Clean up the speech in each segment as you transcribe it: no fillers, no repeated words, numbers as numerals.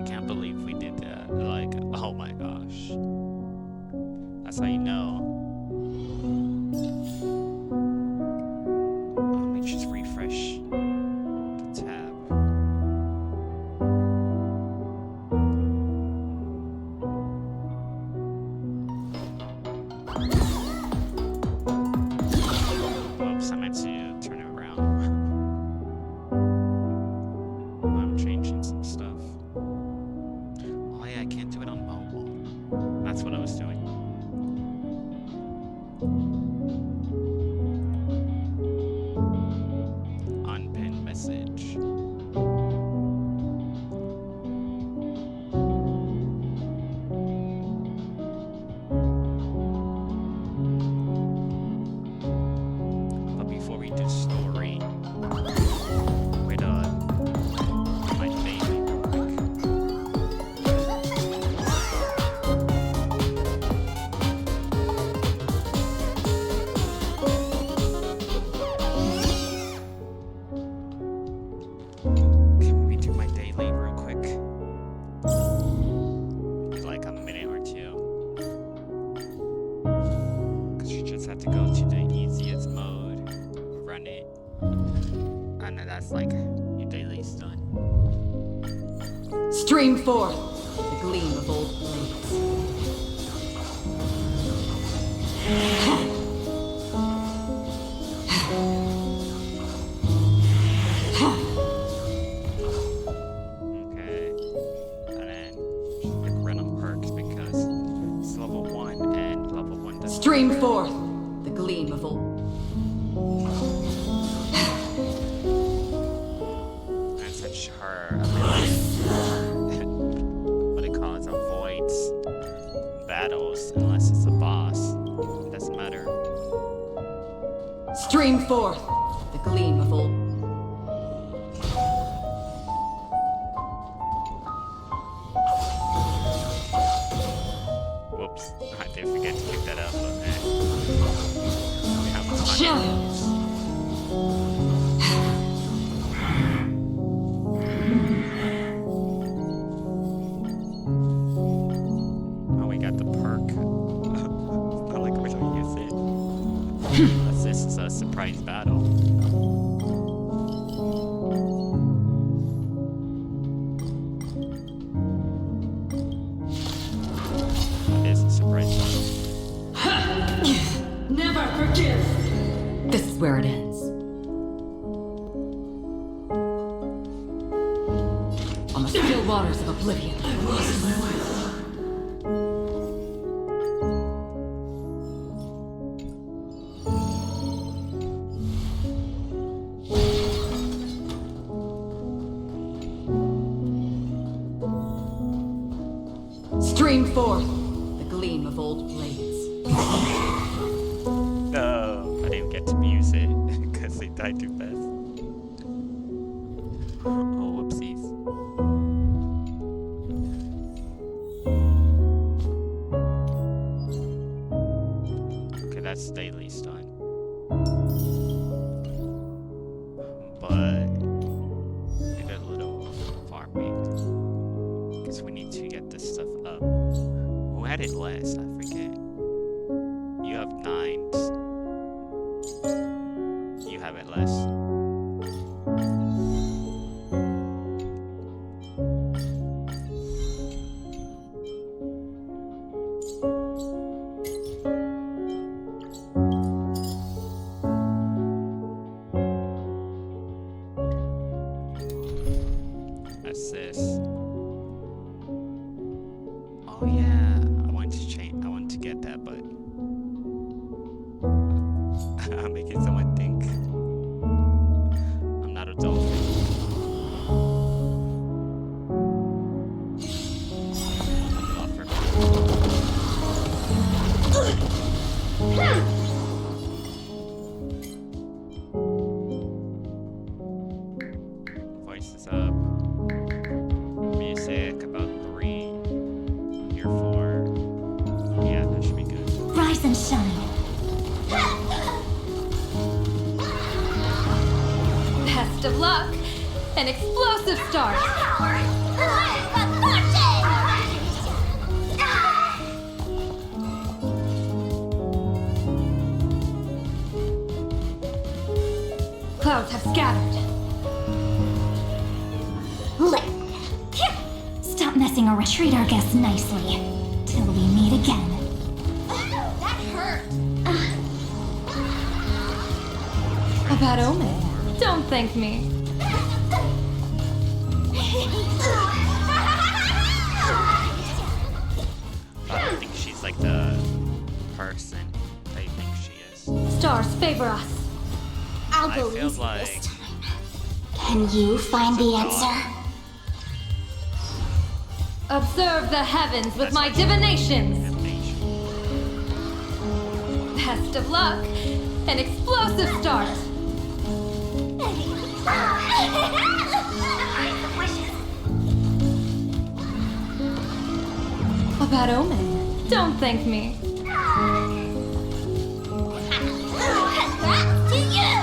can't believe we did that. Like, oh my gosh. That's how you know. Let me just refresh the tab. Oops, I meant to turn it around. I'm changing some stuff. Oh yeah, I can't do it on mobile. That's what I was doing. Unpinned message. But before we do story, wait my baby real quick. Can we do my daily real quick? Like a minute or two. Because you just have to go to the easiest mode, run it, and then that's like your daily's done. Stream forth the gleam of old blades. Okay. And then just like random perks because it's level 1 and level 1 doesn't. Stream forth the gleam of old. And such her ability. What it calls avoids battles unless it's a boss. It doesn't matter. Stream forth the gleam of old. Whoops, I did forget to pick that up, but we have fun. Shadows. Oh, we got the perk. Not like we're gonna use it. Unless this is a surprise battle. It is a surprise battle. Never forgive. This is where it ends. On the still waters of oblivion. I lost my way. Stream forth the gleam of old blades. No, I didn't get to use it because they died too fast. Oh, whoopsies. Okay, that's daily's done. But we did a little farming because we need to get this stuff up. Who had it last? I forget. You have 9s. You have it less. That's this. Oh yeah, I want to change. I want to get that, but I'm making someone think I'm not a dolphin. Offer. Voices up. Music about 3. Here 4. Yeah, that should be good. Rise and shine. Best of luck. An explosive start. Let the Clouds have scattered. Stop messing around. Treat our guests nicely. Till we meet again. That hurt. A bad omen. Don't thank me. I don't think she's like the person they think she is. Stars favor us. I'll I feel believe you like this time. Can you find the answer? Observe the heavens with my divinations. Best of luck. An explosive start. A bad omen. Don't thank me. Congrats to you!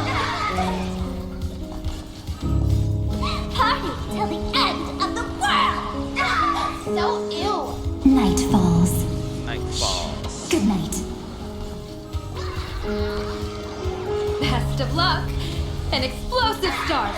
Party till the end of the world! So ill. Night falls. Night falls. Good night. Best of luck. An explosive start.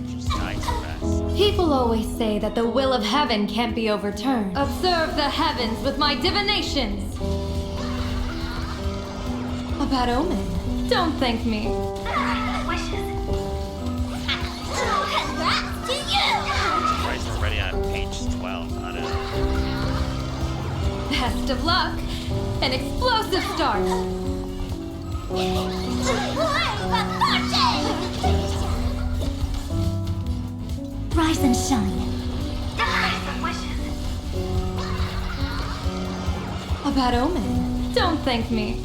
She's nice fast. People always say that the will of heaven can't be overturned. Observe the heavens with my divinations. A bad omen. Don't thank me. Congrats to you! Surprised we're already at page 12. I don't know. Best of luck. An explosive start. Rise and shine. A bad omen. Don't thank me.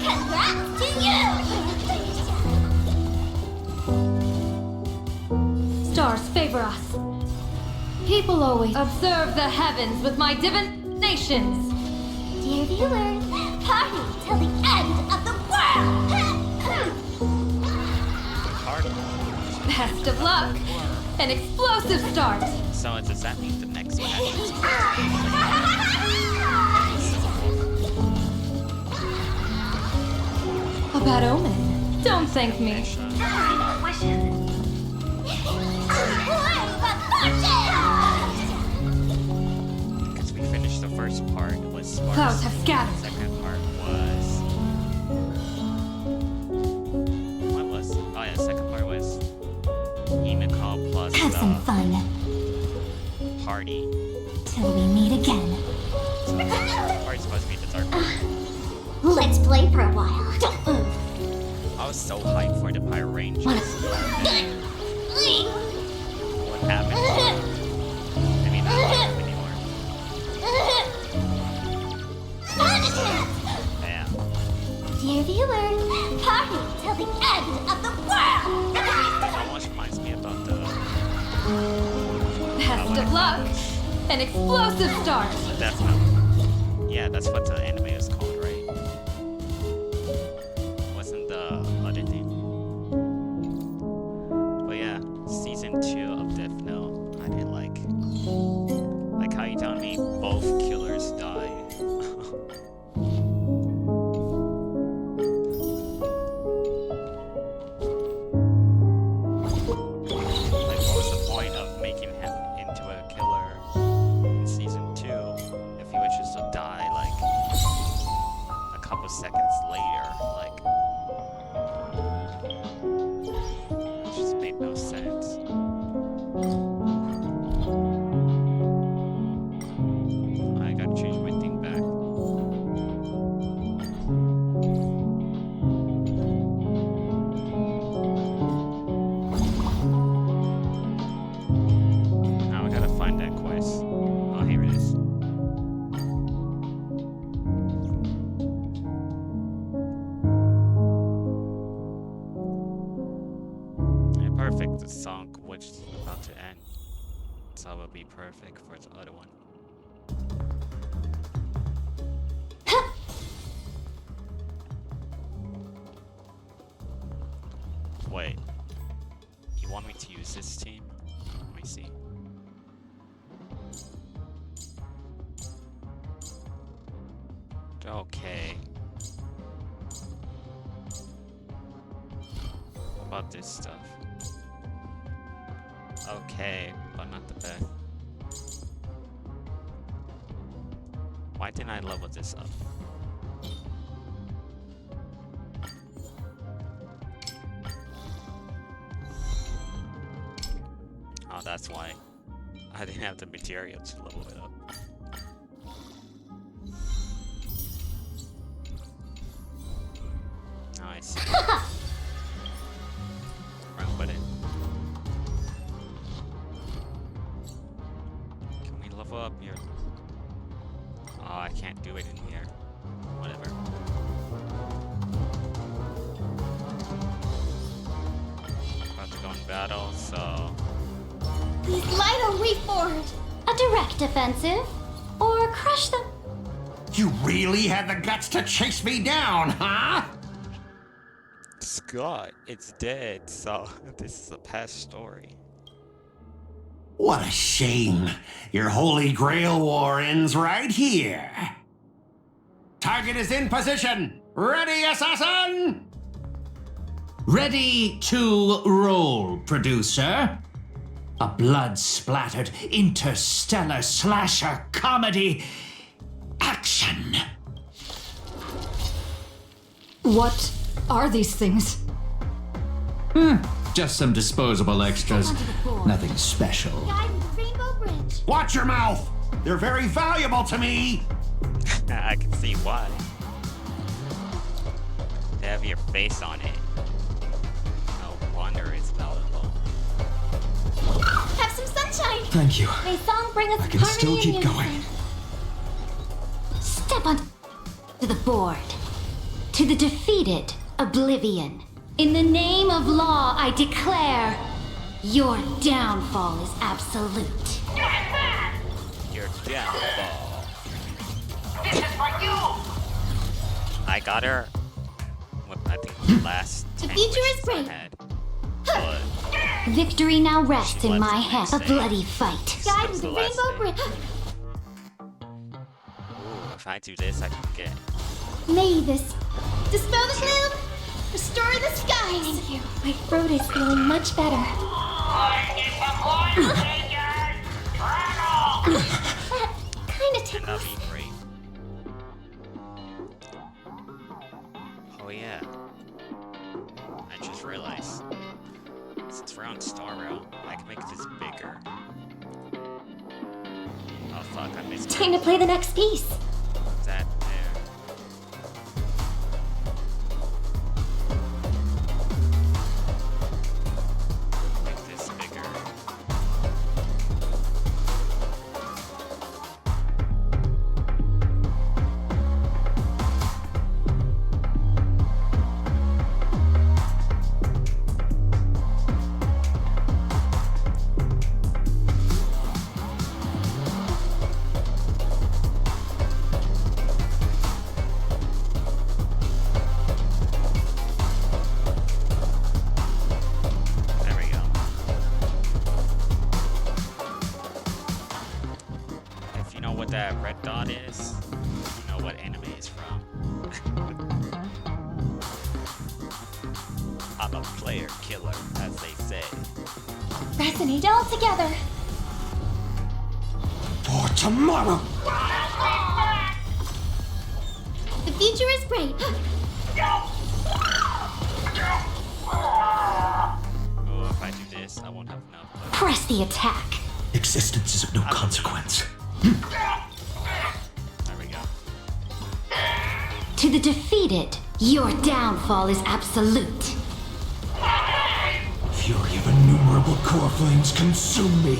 Congrats to you! Stars favor us. People always observe the heavens with my divinations. Dear viewer, party till the end of the world! Party. Best of luck. An explosive start. So does that mean the next match is A bad omen. Don't thank me. Because we finished the first part was Sparks. Clouds have scattered. The second part was what was? Oh yeah, the second part was Emicall plus Have some fun. party. Till we meet again. So the third part's supposed to be the dark part. Let's play for a while. Don't move. I was so hyped for the Pirate Rangers. What happened? I mean, not hyped anymore. Yeah. Dear viewer, party till the end of the world! It almost reminds me about the Best of luck. An explosive start. That's not. Yeah, that's what the anime is called, right? Wasn't the other thing? But yeah, season 2 of Death Note, I didn't like. Like how you telling me both killers die. Like, what was the point of making him into a killer in season 2 if he was just to die like a couple seconds later? Like, it just made no sense. I gotta change my thing back. Now I gotta find that quest. Oh, here it is. Yeah, perfect. The song which is about to end. So it will be perfect for the other one. Wait. You want me to use this team? Let me see. Okay. What about this stuff? Okay, but not the best. Why didn't I level this up? Oh, that's why. I didn't have the material to level it up. Oh, I see. Wrong button. Can we level up here? Oh, I can't do it in here. Whatever. About to go in battle, so... Please light our way forward. A direct offensive? Or crush them? You really had the guts to chase me down, huh? Scott, it's dead, so this is a past story. What a shame. Your holy Grail war ends right here. Target is in position. Ready, assassin? Ready to roll, producer. A blood-splattered interstellar slasher comedy. Action! What are these things? Just some disposable extras. Onto the board. Nothing special. Guide with the Rainbow Bridge. Watch your mouth. They're very valuable to me. I can see why. They have your face on it. No wonder it's valuable. Have some sunshine. Thank you. May song bring us I can harmony still and keep unison. going. Step on to the board. To the defeated, oblivion. In the name of law, I declare your downfall is absolute. Your downfall. This is for you! I got her. What I think the last. The 10 future is wishes I bright. had. But Victory now rests She in lets my me hands. A say. bloody fight. Guide That's with the the last Rainbow thing. Bridge. ooh, if I do this, I can get. May this dispel the gloom, restore the skies. Thank you. My throat is feeling much better. I need some coin changers! Travel! That kind of And tickles. that'd be great. Oh yeah. I just realized. Since we're on Star Rail, I can make this bigger. Oh fuck, I missed Time to play the next piece. that there. Make this bigger. There we go. If you know what that red dot is, you know what anime is from. I'm a player killer, as they say. Resonate all together. For tomorrow. The future is bright. Oh, if I do this, I won't have enough. But Press the attack. Existence is of no consequence. there we go. To the defeated, your downfall is absolute. Fury of innumerable core flames consume me.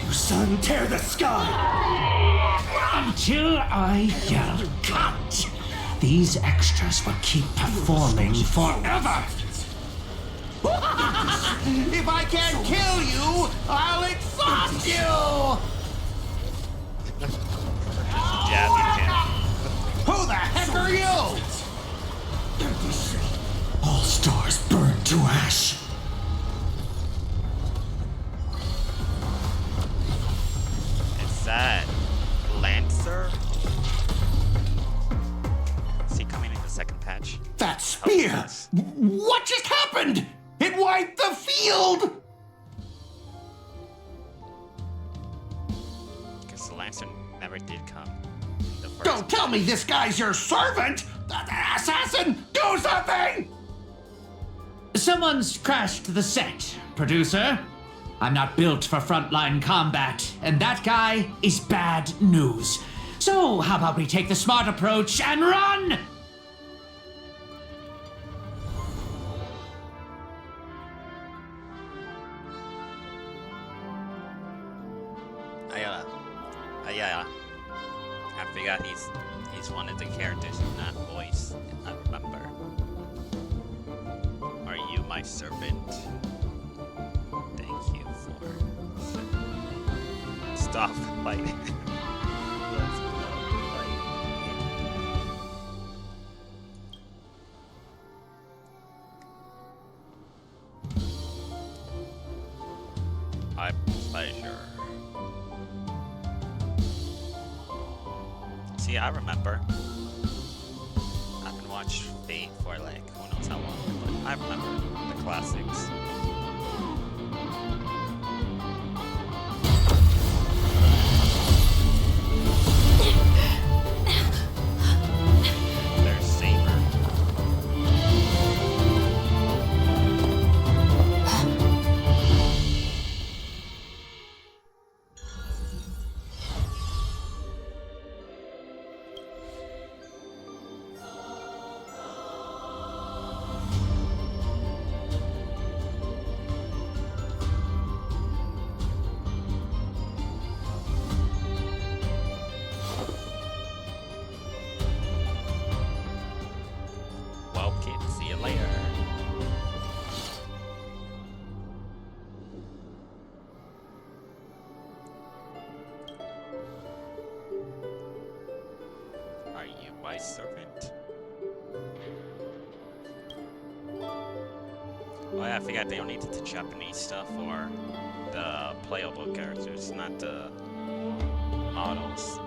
You sun, tear the sky! Until I yell, cut! These extras will keep performing forever! If I can't kill you, I'll exhaust you. Jabbing him. Who the heck are you? All stars burn to ash. Is that Lancer? What just happened? It wiped the field! Because the Lancer never did come. The first Don't tell me this guy's your servant! Assassin, do something! Someone's crashed the set, producer. I'm not built for frontline combat, and that guy is bad news. So, how about we take the smart approach and run? Yeah. I forgot he's one of the characters in that voice. I remember. Are you my servant? Thank you for stop fighting. Let's go fight. My pleasure. See, I remember. I haven't watched Fate for like who knows how long, but I remember the classics. There's Saber. Well, kid, see you later. Are you my servant? Oh yeah, I forgot they only did the Japanese stuff for the playable characters, not the models.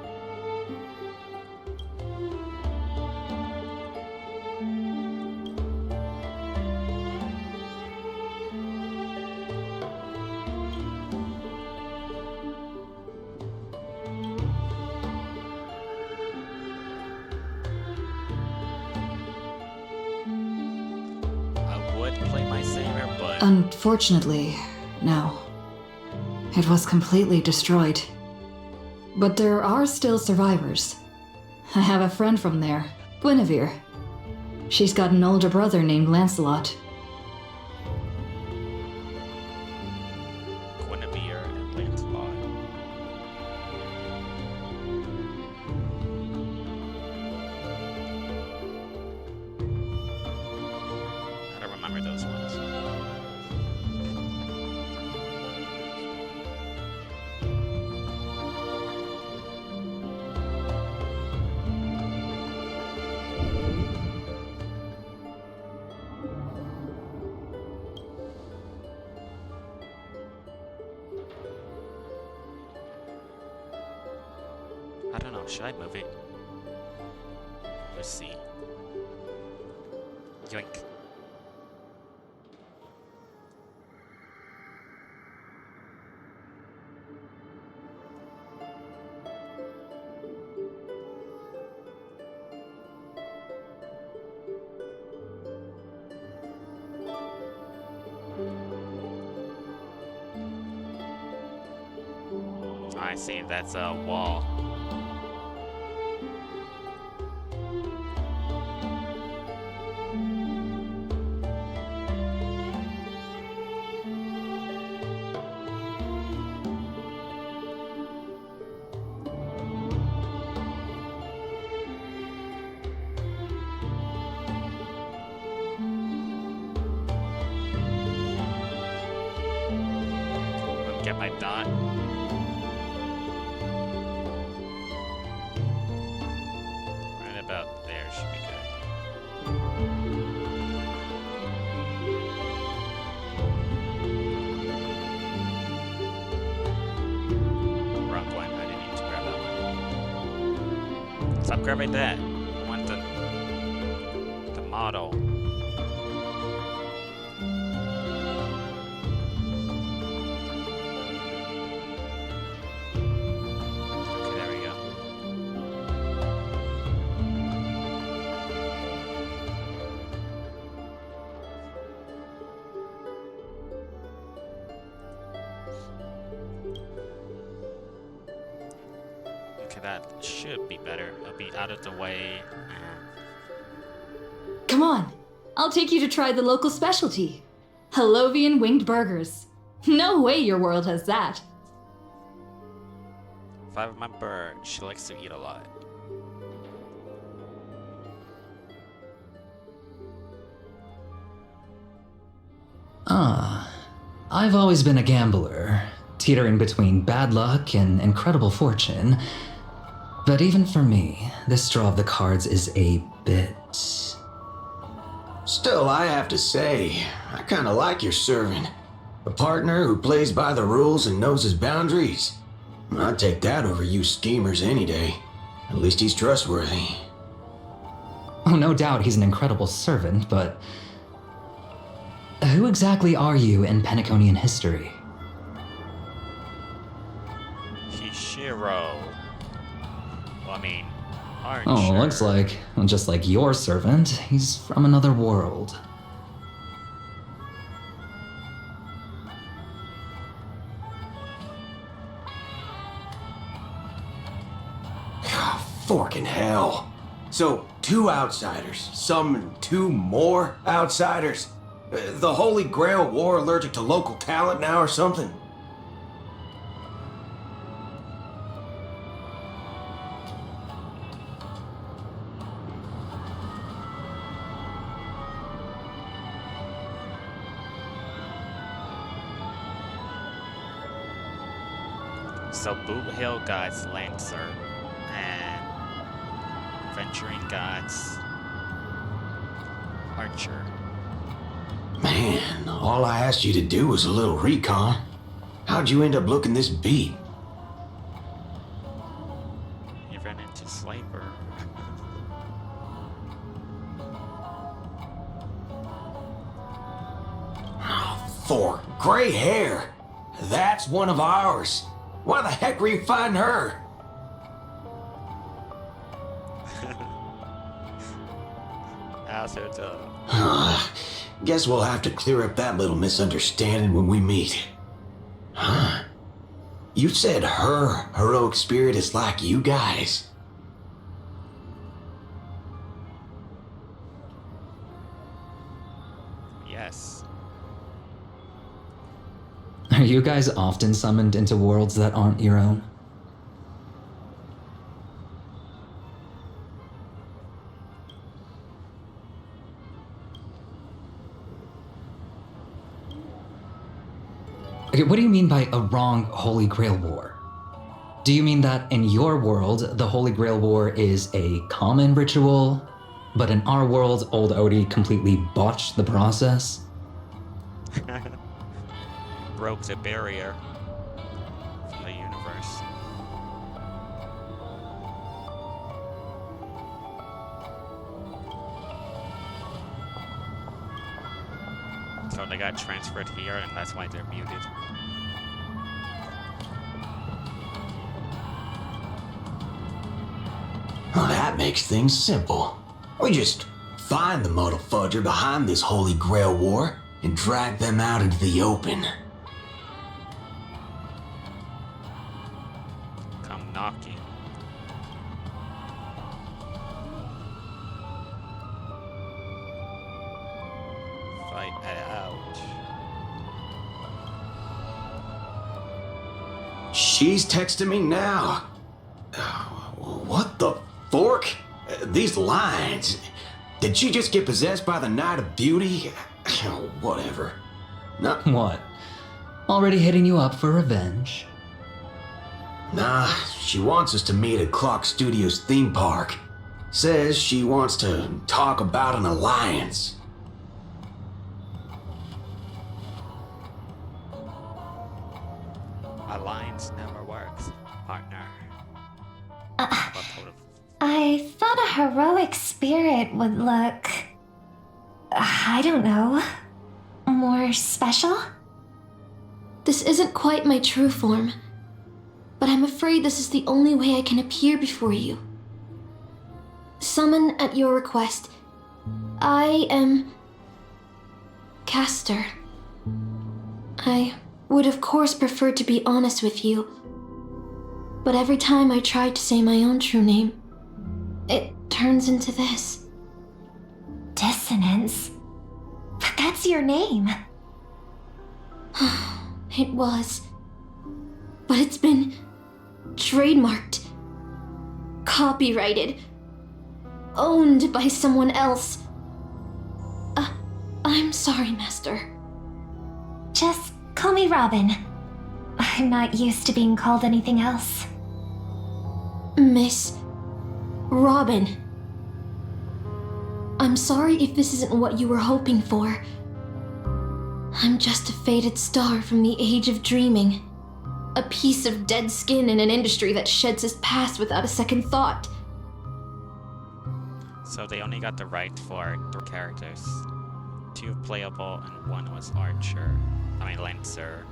I would play my saber, but Unfortunately, no. It was completely destroyed. But there are still survivors. I have a friend from there, Guinevere. She's got an older brother named Lancelot. Guinevere and Lancelot. I don't remember those ones. I don't know, should I move it? Let's see. Yoink. I see, that's a wall. Get my dot. Right about there should be good. Wrong one. I didn't need to grab that one. Stop grabbing that. I want the model. Okay, that should be better. It'll be out of the way. Come on, I'll take you to try the local specialty. Halovian winged burgers. No way your world has that. If I have my bird, she likes to eat a lot. I've always been a gambler, teetering between bad luck and incredible fortune. But even for me, this draw of the cards is a bit... Still, I have to say, I kinda like your servant. A partner who plays by the rules and knows his boundaries. I'd take that over you schemers any day. At least he's trustworthy. Oh, no doubt he's an incredible servant, but... who exactly are you in Penaconian history? Hishiro. Well, I mean, aren't Oh, sure. looks like, just like your servant, he's from another world. Forking hell. So, 2 outsiders, summon 2 more outsiders? The Holy Grail War allergic to local talent now or something? So Boot Hill God's Lancer and Venturing God's Archer. Man, all I asked you to do was a little recon. How'd you end up looking this beat? You ran into Slaper. For gray hair. That's one of ours. Why the heck were you fighting her? How's her done? Guess we'll have to clear up that little misunderstanding when we meet. Huh? You said her heroic spirit is like you guys. Yes. Are you guys often summoned into worlds that aren't your own? Okay, what do you mean by a wrong Holy Grail War? Do you mean that in your world, the Holy Grail War is a common ritual, but in our world, old Odie completely botched the process? Broke the barrier from the universe. So they got transferred here, and that's why they're muted. Well, that makes things simple. We just find the muddle fudger behind this Holy Grail War and drag them out into the open. Come knocking. Fight out. She's texting me now. What the fork? These lines. Did she just get possessed by the Knight of Beauty? Whatever. No, What? Already hitting you up for revenge? nah, she wants us to meet at Clock Studios theme park. Says she wants to talk about an alliance. Alliance never works, partner. I thought a heroic spirit would look... I don't know... more special? This isn't quite my true form, but I'm afraid this is the only way I can appear before you. Summon at your request. I am... Castor. I would of course prefer to be honest with you, But every time I try to say my own true name, it turns into this. Dissonance? But that's your name. It was. But it's been trademarked, copyrighted, owned by someone else. I'm sorry, Master. Just call me Robin. I'm not used to being called anything else. Miss Robin. I'm sorry if this isn't what you were hoping for. I'm just a faded star from the age of dreaming. A piece of dead skin in an industry that sheds its past without a second thought. So they only got the right for 3 characters. 2 playable and 1 was Lancer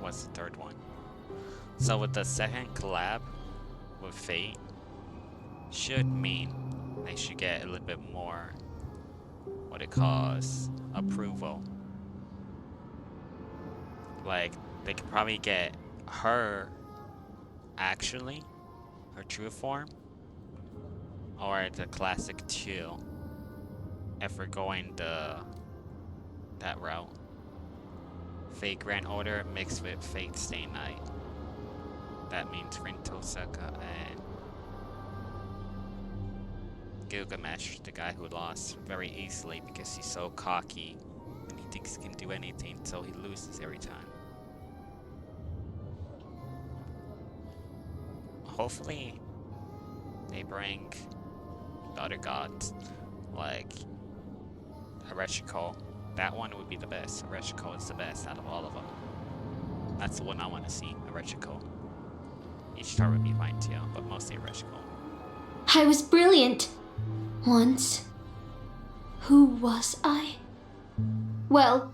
was the 3rd one. So with the second collab with Fate, should mean they should get a little bit more, what it calls, approval. Like, they could probably get her, actually, her true form, or the classic 2, if we're going that route. Fate Grand Order mixed with Fate Stay Night. That means Rin Tosaka and Gilgamesh, the guy who lost very easily because he's so cocky and he thinks he can do anything, so he loses every time. Hopefully they bring the other gods like Ereshkigal. That one would be the best. Ereshkigal is the best out of all of them. That's the one I want to see, Ereshkigal. Ishtar would be fine too, but mostly Ereshkigal. I was brilliant. Once. Who was I? Well,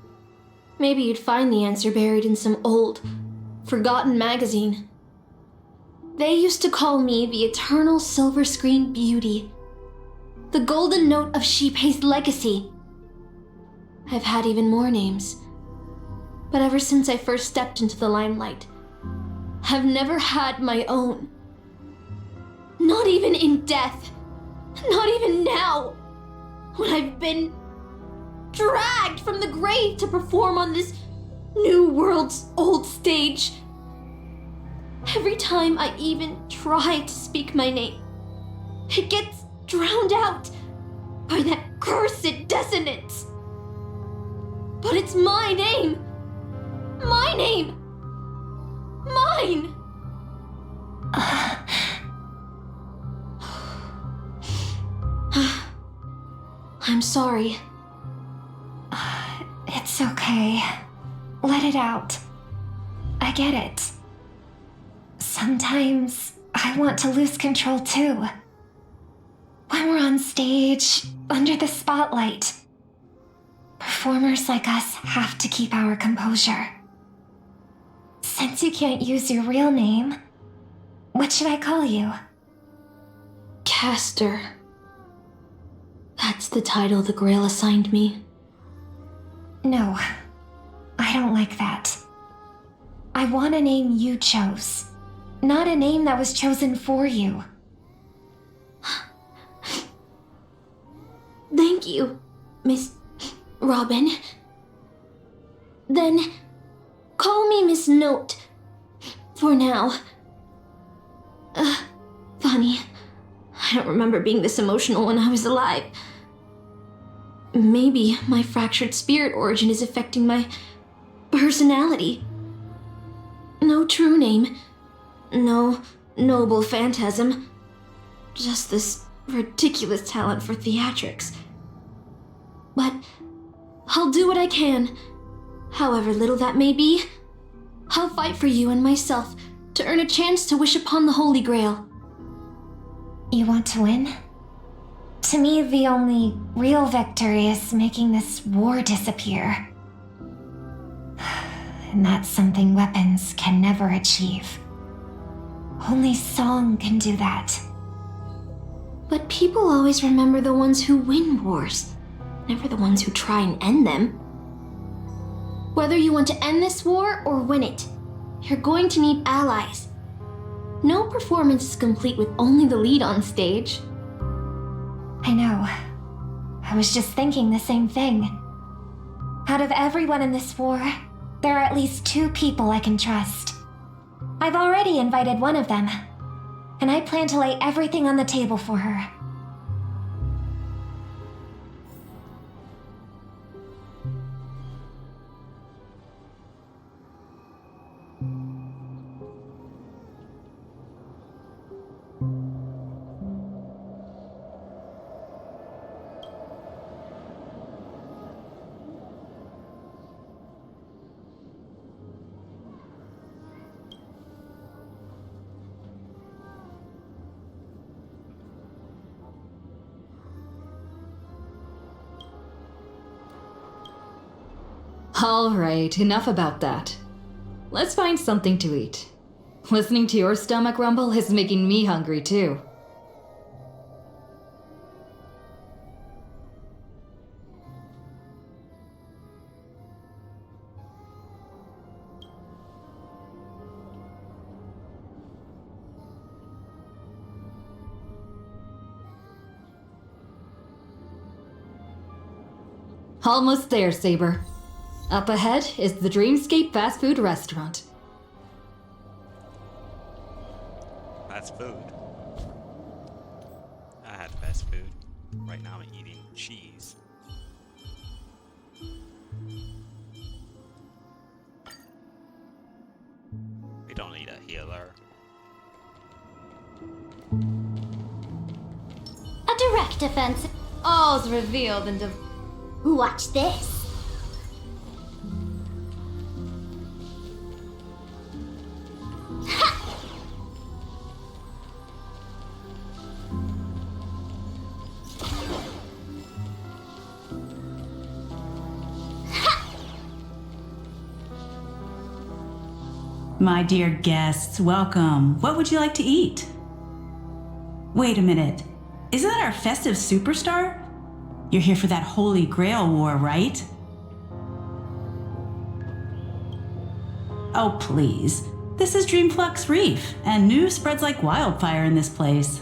maybe you'd find the answer buried in some old, forgotten magazine. They used to call me the eternal silver screen beauty. The golden note of Shipei's legacy. I've had even more names. But ever since I first stepped into the limelight, I've never had my own. Not even in death. Not even now. When I've been dragged from the grave to perform on this new world's old stage. Every time I even try to speak my name, it gets drowned out by that cursed dissonance. But it's my name. My name. Mine. I'm sorry. It's okay. Let it out. I get it. Sometimes I want to lose control too. When we're on stage, under the spotlight, performers like us have to keep our composure. Since you can't use your real name, what should I call you? Caster. That's the title the Grail assigned me. No, I don't like that. I want a name you chose, not a name that was chosen for you. Thank you, Miss Robin. Then, call me Miss Note. For now. Funny. I don't remember being this emotional when I was alive. Maybe my fractured spirit origin is affecting my personality. No true name. No noble phantasm. Just this ridiculous talent for theatrics. But I'll do what I can. However little that may be, I'll fight for you and myself to earn a chance to wish upon the Holy Grail. You want to win? To me, the only real victory is making this war disappear. And that's something weapons can never achieve. Only song can do that. But people always remember the ones who win wars, never the ones who try and end them. Whether you want to end this war or win it, you're going to need allies. No performance is complete with only the lead on stage. I know. I was just thinking the same thing. Out of everyone in this war, there are at least 2 people I can trust. I've already invited one of them, and I plan to lay everything on the table for her. Alright, enough about that. Let's find something to eat. Listening to your stomach rumble is making me hungry too. Almost there, Saber. Up ahead is the Dreamscape fast food restaurant. Fast food. I had fast food. Right now I'm eating cheese. We don't need a healer. A direct offensive. All's revealed in Watch this. My dear guests, welcome. What would you like to eat? Wait a minute. Isn't that our festive superstar? You're here for that Holy Grail war, right? Oh, please. This is Dreamflux Reef, and news spreads like wildfire in this place.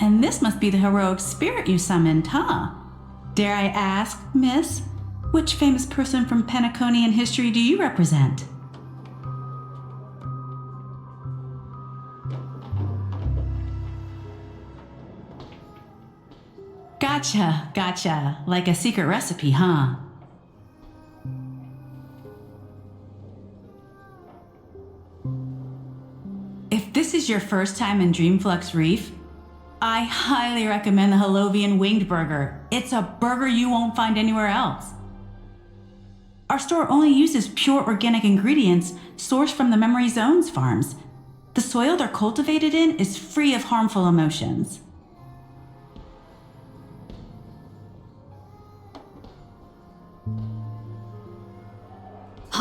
And this must be the heroic spirit you summoned, huh? Dare I ask, miss, which famous person from Penaconian history do you represent? Gotcha. Like a secret recipe, huh? If this is your first time in Dreamflux Reef, I highly recommend the Halovian Winged Burger. It's a burger you won't find anywhere else. Our store only uses pure organic ingredients sourced from the Memory Zones farms. The soil they're cultivated in is free of harmful emotions.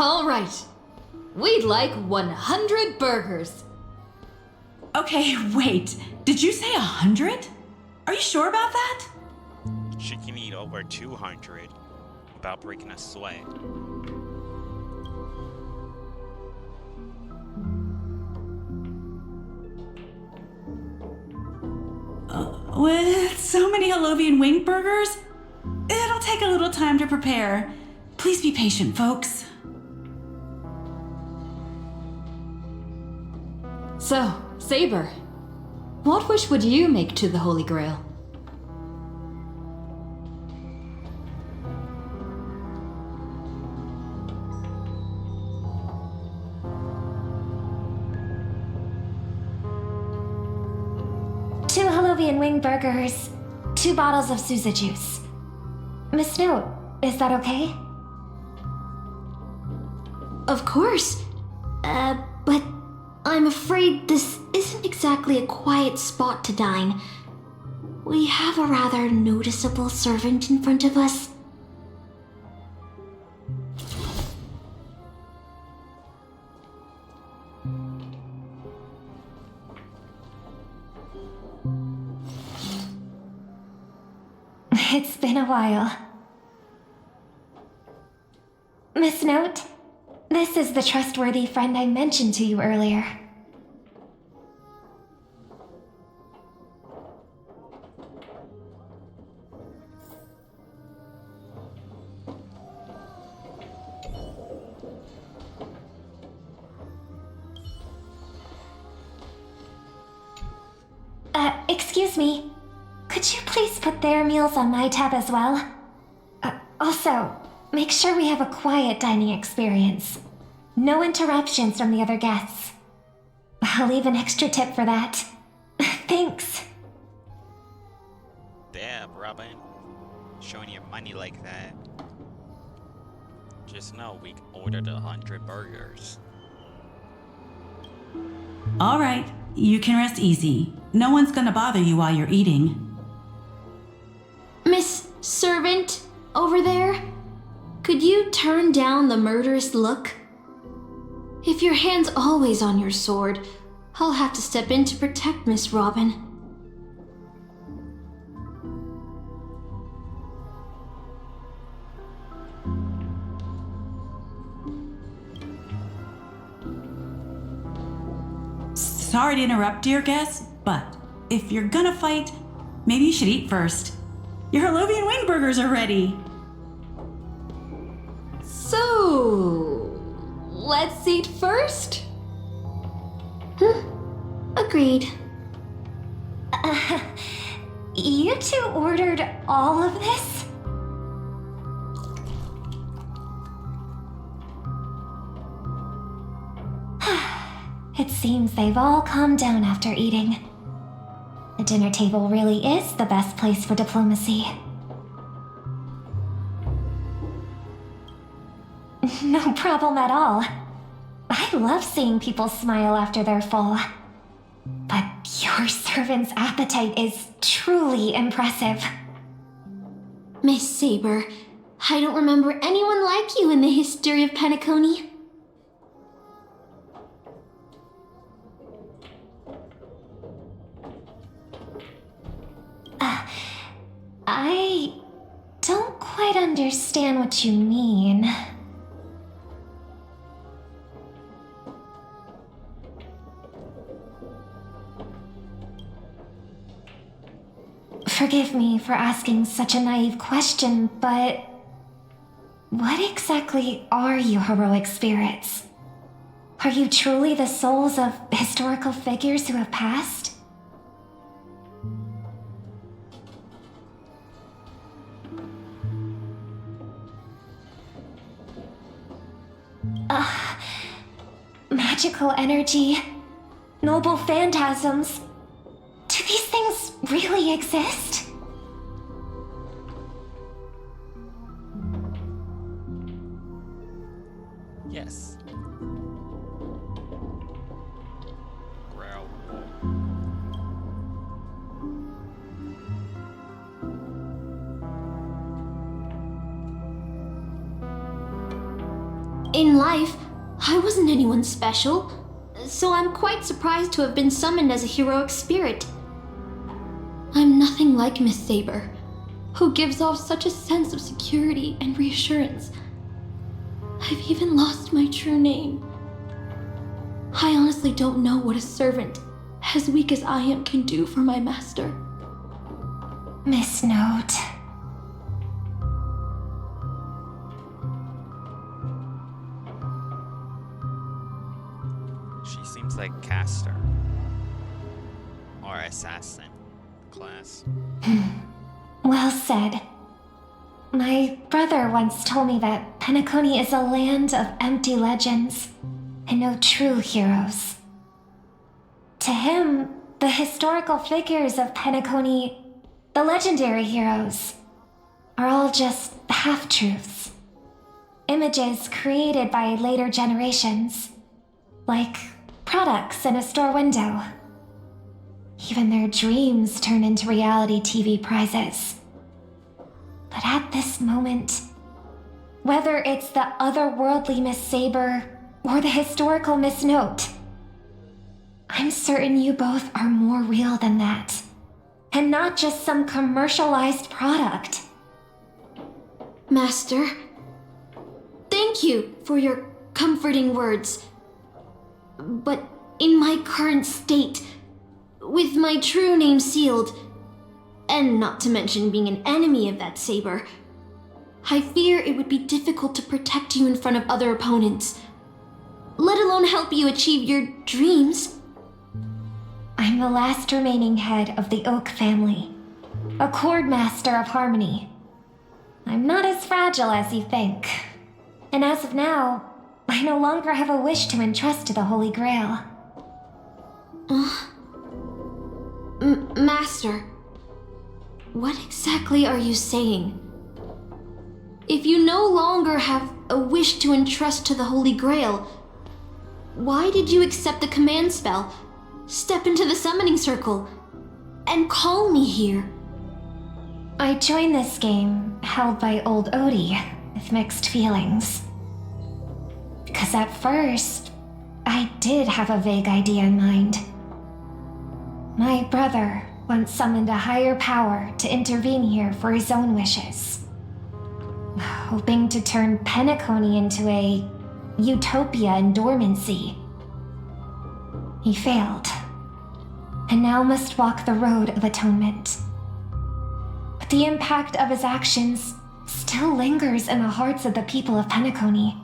All right. We'd like 100 burgers. Okay, wait. Did you say 100? Are you sure about that? She can eat over 200 without breaking a sweat. With so many Halovian winged burgers, it'll take a little time to prepare. Please be patient, folks. So, Saber, what wish would you make to the Holy Grail? Two Halovian wing burgers, 2 bottles of Sousa juice. Miss Snow, is that okay? Of course. But I'm afraid this isn't exactly a quiet spot to dine. We have a rather noticeable servant in front of us. It's been a while. Miss Note, this is the trustworthy friend I mentioned to you earlier. excuse me. Could you please put their meals on my tab as well? Also, make sure we have a quiet dining experience. No interruptions from the other guests. I'll leave an extra tip for that. Thanks. Damn, Robin. Showing your money like that. Just know we ordered 100 burgers. All right, you can rest easy. No one's gonna bother you while you're eating. Miss Servant, over there? Could you turn down the murderous look? If your hand's always on your sword, I'll have to step in to protect Miss Robin. Sorry to interrupt, dear guest, but if you're gonna fight, maybe you should eat first. Your Harlovian wing burgers are ready. So, let's eat first? Agreed. You two ordered all of this? It seems they've all calmed down after eating. The dinner table really is the best place for diplomacy. No problem at all. I love seeing people smile after they're full. But your servant's appetite is truly impressive. Miss Saber, I don't remember anyone like you in the history of Penacony. I don't quite understand what you mean. Forgive me for asking such a naive question, but what exactly are you heroic spirits? Are you truly the souls of historical figures who have passed? Magical energy, noble phantasms. Do these things really exist? Yes. Grail. In life, I wasn't anyone special, so I'm quite surprised to have been summoned as a heroic spirit. I'm nothing like Miss Saber, who gives off such a sense of security and reassurance. I've even lost my true name. I honestly don't know what a servant, as weak as I am, can do for my master. Miss Note. She seems like caster. Or assassin class. Well said. My brother once told me that Penacony is a land of empty legends and no true heroes. To him, the historical figures of Penacony, the legendary heroes, are all just half-truths. Images created by later generations, like products in a store window. Even their dreams turn into reality TV prizes. But at this moment, whether it's the otherworldly Miss Saber or the historical Miss Note, I'm certain you both are more real than that, and not just some commercialized product. Master, thank you for your comforting words. But in my current state, with my true name sealed, and not to mention being an enemy of that saber, I fear it would be difficult to protect you in front of other opponents, let alone help you achieve your dreams. I'm I'm the last remaining head of the Oak family, a chord master of harmony. I'm not as fragile as you think. And as of now, I no longer have a wish to entrust to the Holy Grail. Master, what exactly are you saying? If you no longer have a wish to entrust to the Holy Grail, why did you accept the command spell, step into the summoning circle, and call me here? I joined this game, held by old Odie, with mixed feelings. Because at first, I did have a vague idea in mind. My brother once summoned a higher power to intervene here for his own wishes, hoping to turn Penacony into a utopia in dormancy. He failed, and now must walk the road of atonement. But the impact of his actions still lingers in the hearts of the people of Penacony.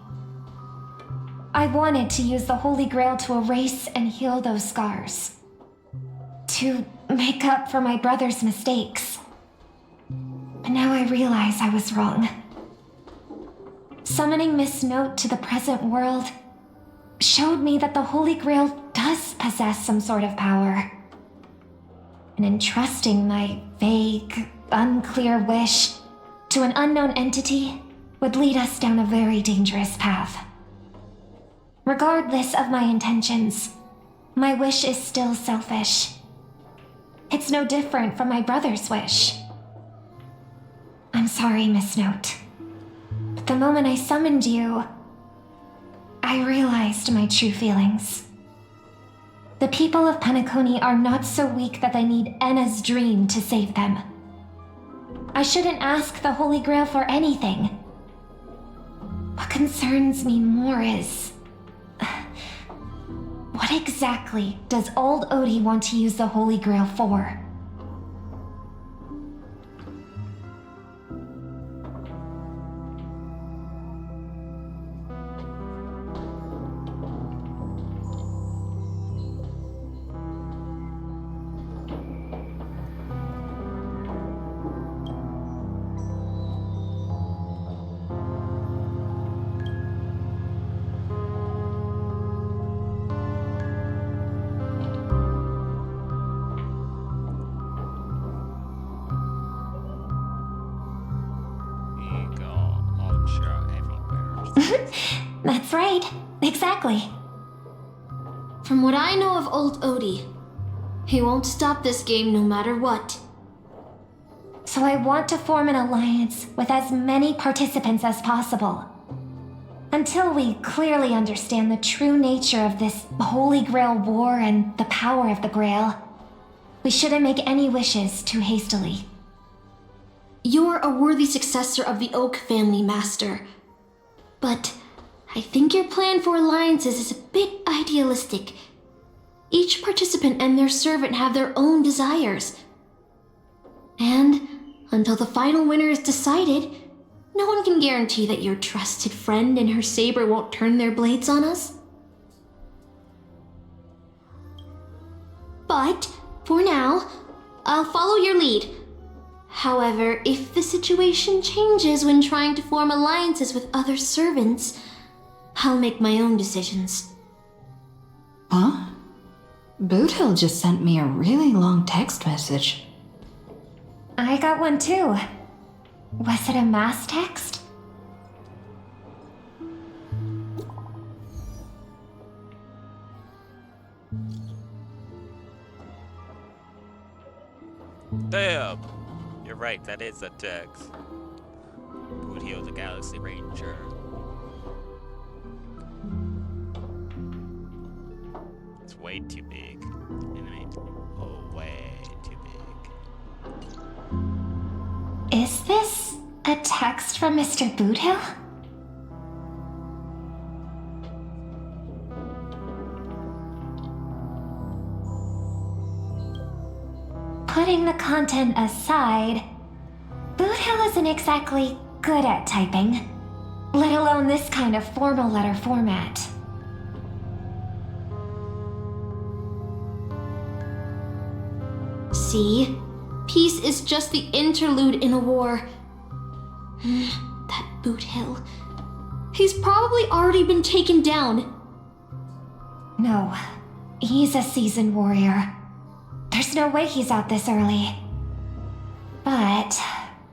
I wanted to use the Holy Grail to erase and heal those scars, to make up for my brother's mistakes. But now I realize I was wrong. Summoning Miss Note to the present world showed me that the Holy Grail does possess some sort of power. And entrusting my vague, unclear wish to an unknown entity would lead us down a very dangerous path. Regardless of my intentions, my wish is still selfish. It's no different from my brother's wish. I'm sorry, Miss Note. But the moment I summoned you, I realized my true feelings. The people of Penacony are not so weak that they need Enna's dream to save them. I shouldn't ask the Holy Grail for anything. What concerns me more is... what exactly does old Odie want to use the Holy Grail for? That's right. Exactly. From what I know of old Odie, he won't stop this game no matter what. So I want to form an alliance with as many participants as possible. Until we clearly understand the true nature of this Holy Grail war and the power of the Grail, we shouldn't make any wishes too hastily. You're a worthy successor of the Oak family, Master. But I think your plan for alliances is a bit idealistic. Each participant and their servant have their own desires. And until the final winner is decided, no one can guarantee that your trusted friend and her saber won't turn their blades on us. But for now, I'll follow your lead. However, if the situation changes when trying to form alliances with other servants, I'll make my own decisions. Huh? Boothill just sent me a really long text message. I got one too. Was it a mass text? Damn! You're right, that is a text. Boothill the Galaxy Ranger. It's way too big. Oh, way too big. Is this a text from Mr. Boothill? Putting the content aside, Boothill isn't exactly good at typing, let alone this kind of formal letter format. see? Peace is just the interlude in a war. That Boot Hill. He's probably already been taken down. No, he's a seasoned warrior. There's no way he's out this early. But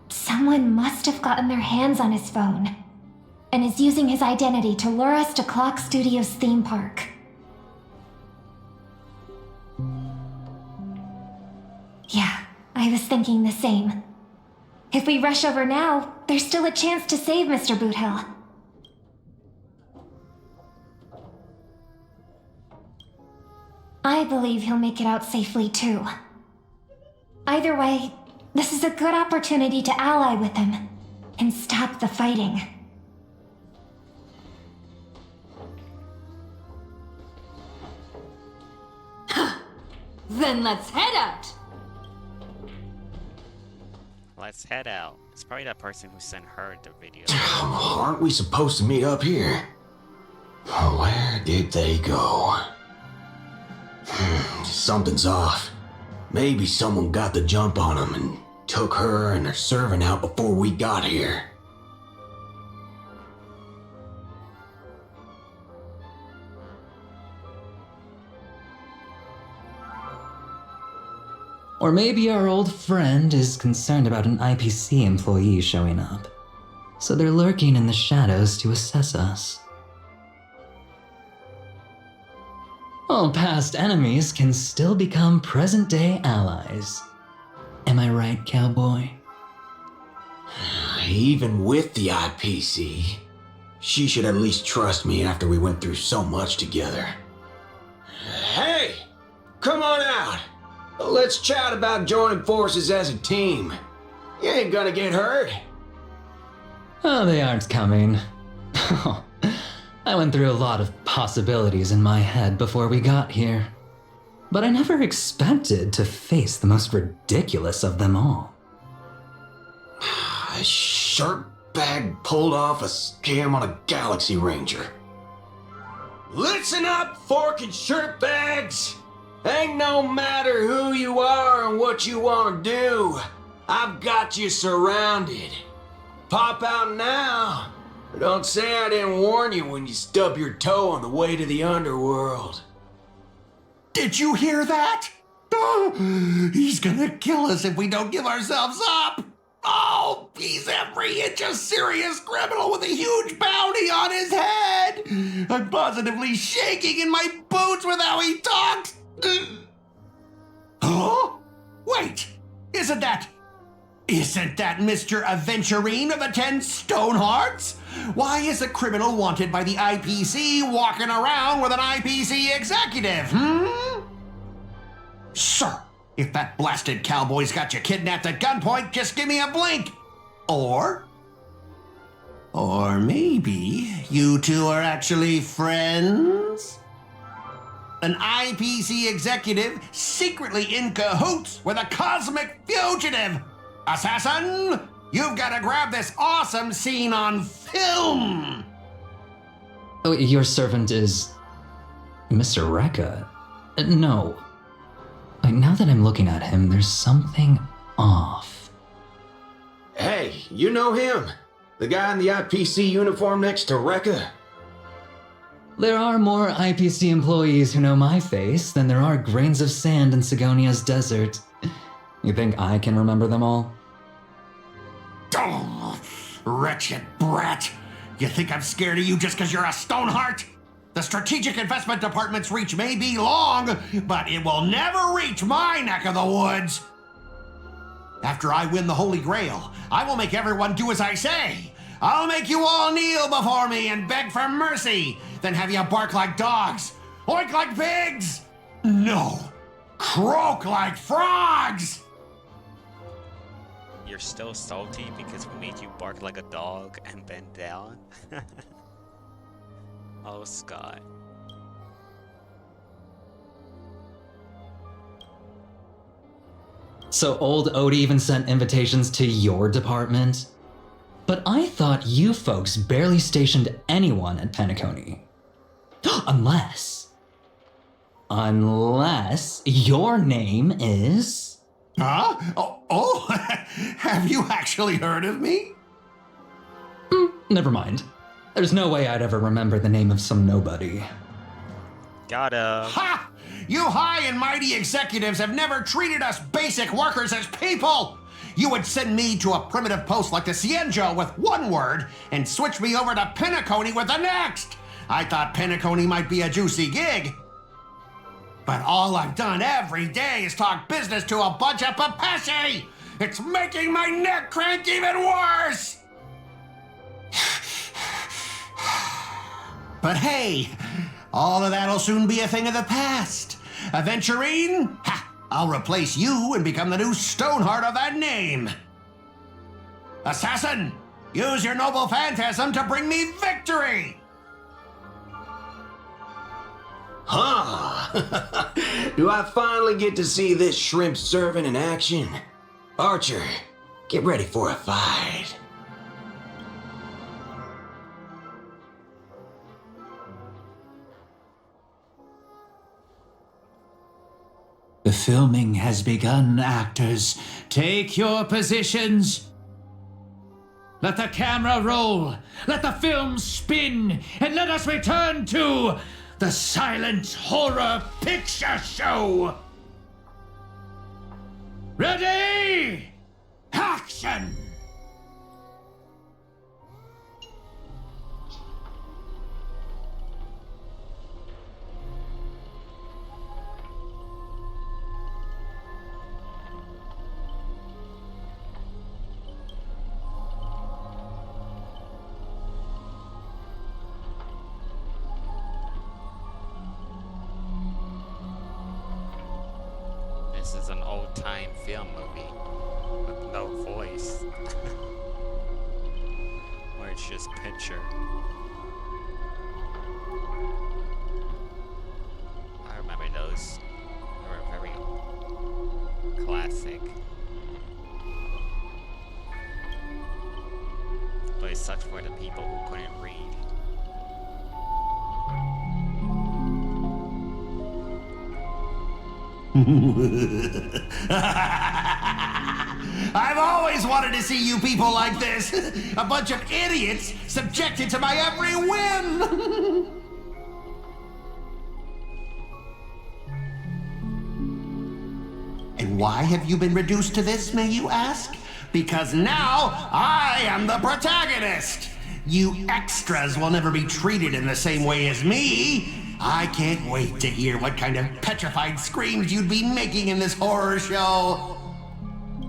someone must have gotten their hands on his phone and is using his identity to lure us to Clock Studios theme park. Yeah, I was thinking the same. If we rush over now, there's still a chance to save Mr. Boothill. I believe he'll make it out safely too. Either way, this is a good opportunity to ally with him and stop the fighting. Then let's head out! Let's head out. It's probably that person who sent her the video. Aren't we supposed to meet up here? Where did they go? Something's off. Maybe someone got the jump on them and took her and her servant out before we got here. Or maybe our old friend is concerned about an IPC employee showing up. So they're lurking in the shadows to assess us. All past enemies can still become present-day allies. Am I right, cowboy? Even with the IPC, she should at least trust me after we went through so much together. Hey! Come on out! Let's chat about joining forces as a team. You ain't gonna get hurt. Oh, they aren't coming. I went through a lot of possibilities in my head before we got here. But I never expected to face the most ridiculous of them all. A sharp bag pulled off a scam on a Galaxy Ranger. Listen up, fork and shirt bags! Ain't no matter who you are and what you want to do, I've got you surrounded. Pop out now. Don't say I didn't warn you when you stub your toe on the way to the underworld. Did you hear that? Oh, he's gonna kill us if we don't give ourselves up. Oh, he's every inch a serious criminal with a huge bounty on his head. I'm positively shaking in my boots with how he talks. Huh? Wait, isn't that Mr. Aventurine of the 10 Stone Hearts? Why is a criminal wanted by the IPC walking around with an IPC executive, Sir, if that blasted cowboy's got you kidnapped at gunpoint, just give me a blink. Or maybe you two are actually friends? An IPC executive secretly in cahoots with a cosmic fugitive. Assassin, you've got to grab this awesome scene on film. Oh, your servant is Mr. Rekka? No. Now that I'm looking at him, there's something off. Hey, you know him? The guy in the IPC uniform next to Rekka? There are more IPC employees who know my face than there are grains of sand in Sigonia's desert. You think I can remember them all? Oh, wretched brat. You think I'm scared of you just because you're a Stoneheart? The Strategic Investment Department's reach may be long, but it will never reach my neck of the woods. After I win the Holy Grail, I will make everyone do as I say. I'll make you all kneel before me and beg for mercy, then have you bark like dogs, oink like pigs. No, croak like frogs. You're still salty because we made you bark like a dog and bend down? Oh, Scott. So old Odie even sent invitations to your department? But I thought you folks barely stationed anyone at Penacony. Unless your name is... Huh? Oh, have you actually heard of me? Never mind. There's no way I'd ever remember the name of some nobody. Got him. Ha! You high and mighty executives have never treated us basic workers as people! You would send me to a primitive post like the Cienjo with one word and switch me over to Penacony with the next! I thought Penacony might be a juicy gig. But all I've done every day is talk business to a bunch of papashi! It's making my neck crank even worse! But hey, all of that'll soon be a thing of the past. Aventurine, I'll replace you and become the new Stoneheart of that name. Assassin, use your noble phantasm to bring me victory! Huh? Do I finally get to see this shrimp servant in action? Archer, get ready for a fight. The filming has begun, actors. Take your positions. Let the camera roll. Let the film spin. And let us return to the silent horror picture show. Ready? Action! This is an old-time film movie with no voice. Or it's just picture. I remember those. They were very classic. But it sucks for the people who couldn't read. I've always wanted to see you people like this. A bunch of idiots subjected to my every whim. And why have you been reduced to this, may you ask? Because now I am the protagonist. You extras will never be treated in the same way as me. I can't wait to hear what kind of petrified screams you'd be making in this horror show.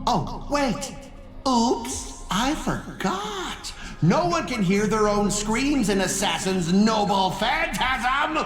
Oh, wait. Oops, I forgot. No one can hear their own screams in Assassin's noble phantasm.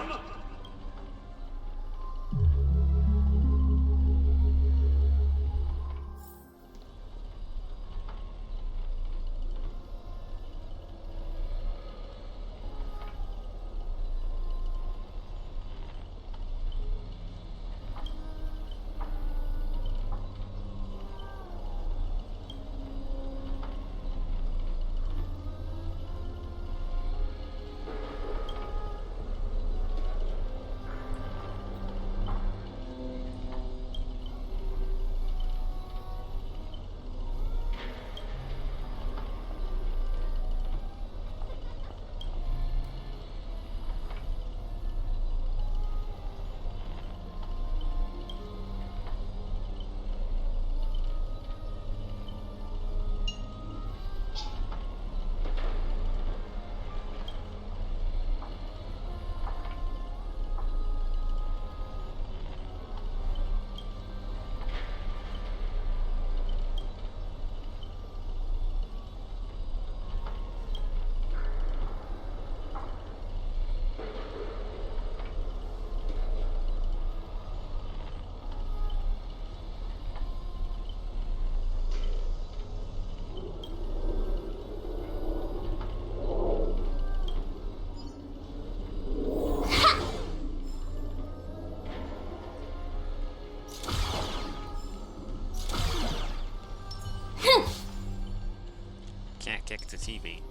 Can't kick the TV.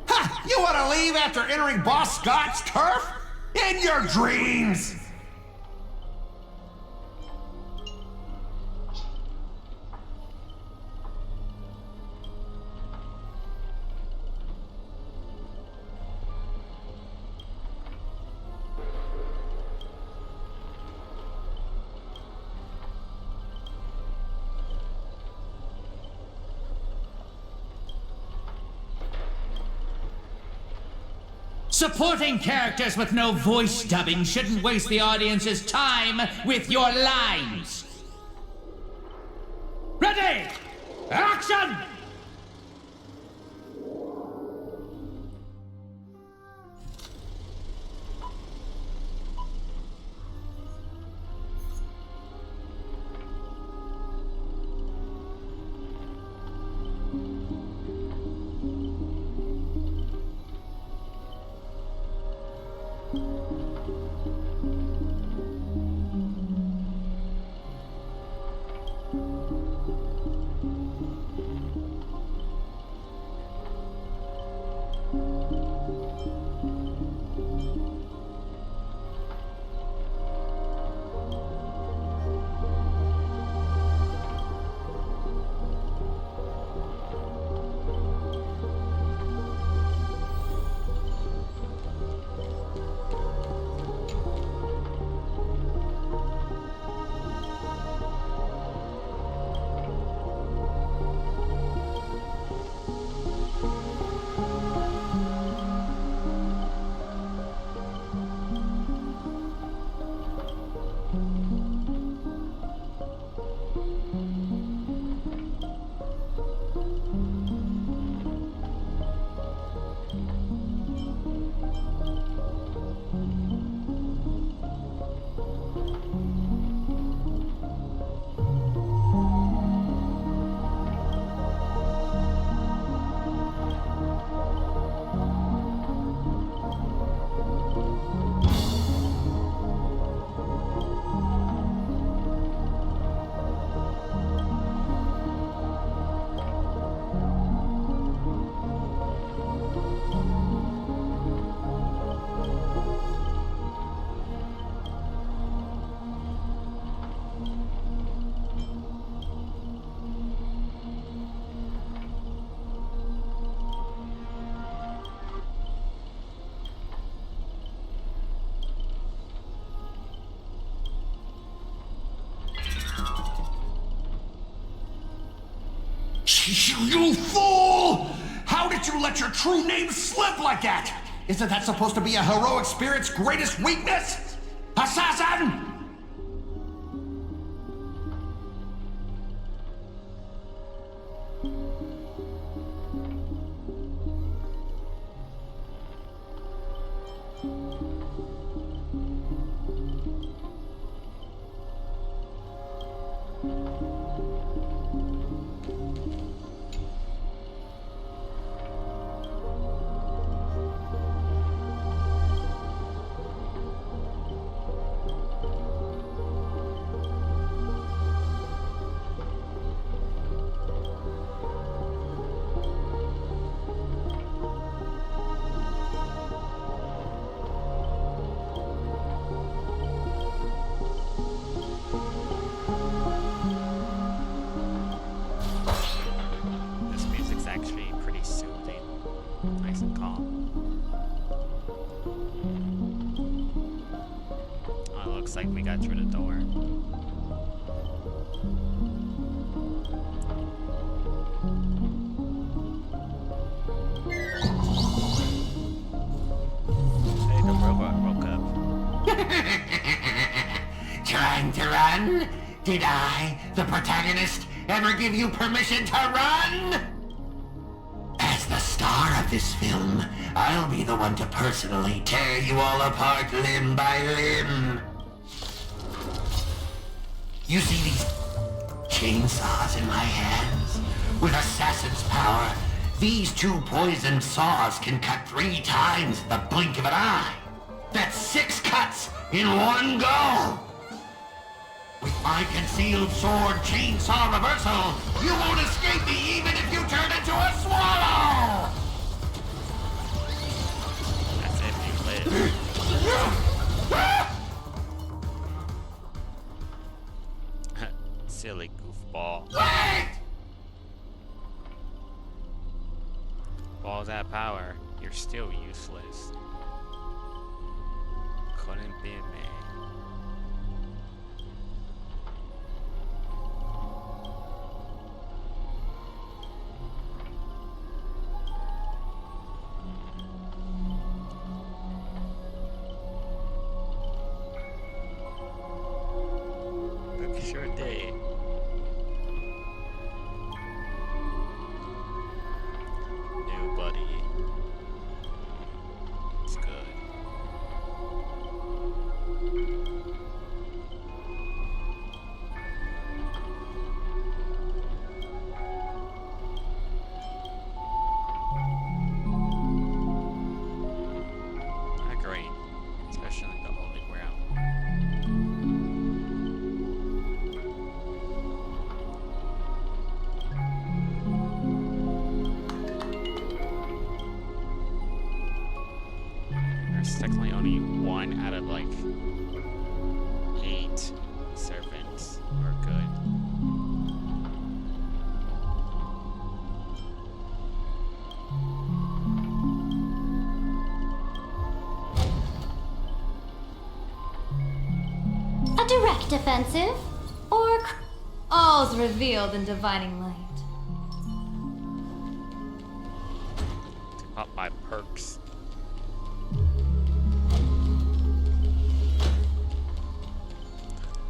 Ha! You want to leave after entering Boss Scott's turf? In your dreams! Supporting characters with no voice dubbing shouldn't waste the audience's time with your lines. Ready! Action! You fool! How did you let your true name slip like that? Isn't that supposed to be a heroic spirit's greatest weakness? Assassin! This music's actually pretty soothing. Nice and calm. Oh, it looks like we got through the door. Hey, the robot woke up. Trying to run? Did I, the protagonist, ever give you permission to run? As the star of this film, I'll be the one to personally tear you all apart limb by limb. You see these chainsaws in my hands? With assassin's power, these two poisoned saws can cut 3 times in the blink of an eye. That's 6 cuts in one go. With my concealed sword chainsaw reversal, you won't escape me even if you turn into a swallow! That's if you live. Silly goofball. Wait! All that power, you're still useless. Couldn't be me. Sure did. New buddy. It's good. Not great, especially in the Holy Grail. There's technically only one out of like 8 servants who are good. A direct offensive? Or all's revealed in divining light? Up my perks.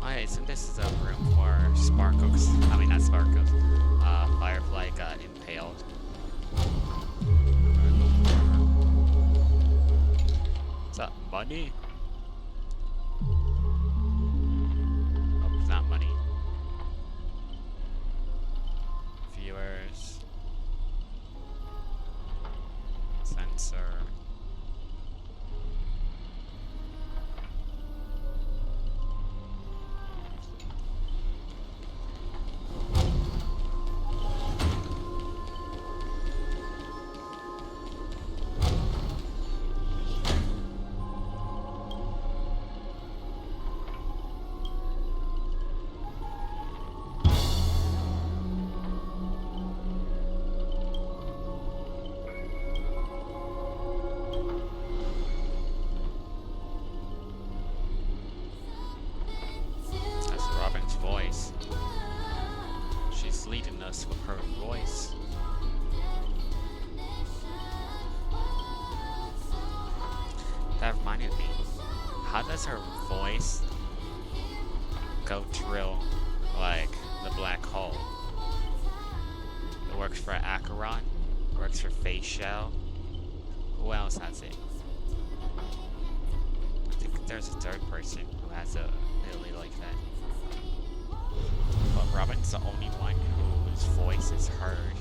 Alright, so this is a room for Sparkles. I mean, not Sparkles. Firefly got impaled. What's up, money? Oh, it's not money. Viewers. Sensor. That's Robin's voice. She's leading us with her voice. That reminded me. How does her voice go drill like the black hole? It works for Acheron, works for Face Shell. Who else has it? I think there's a third person who has a ability like that. But Robin's the only one whose voice is heard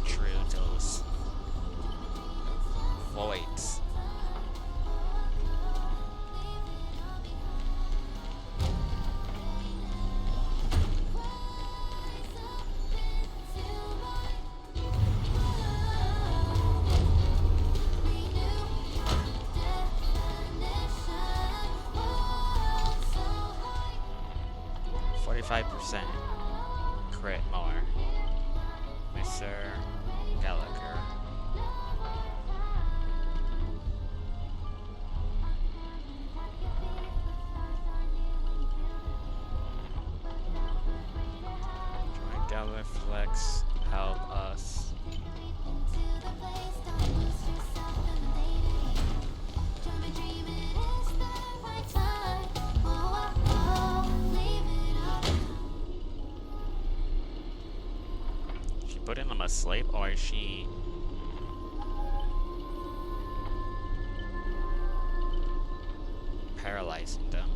through those voids. %. Crit more. Mr. Gallagher. Join Gallagher Flex. Help us. Putting them asleep, or is she paralyzing them?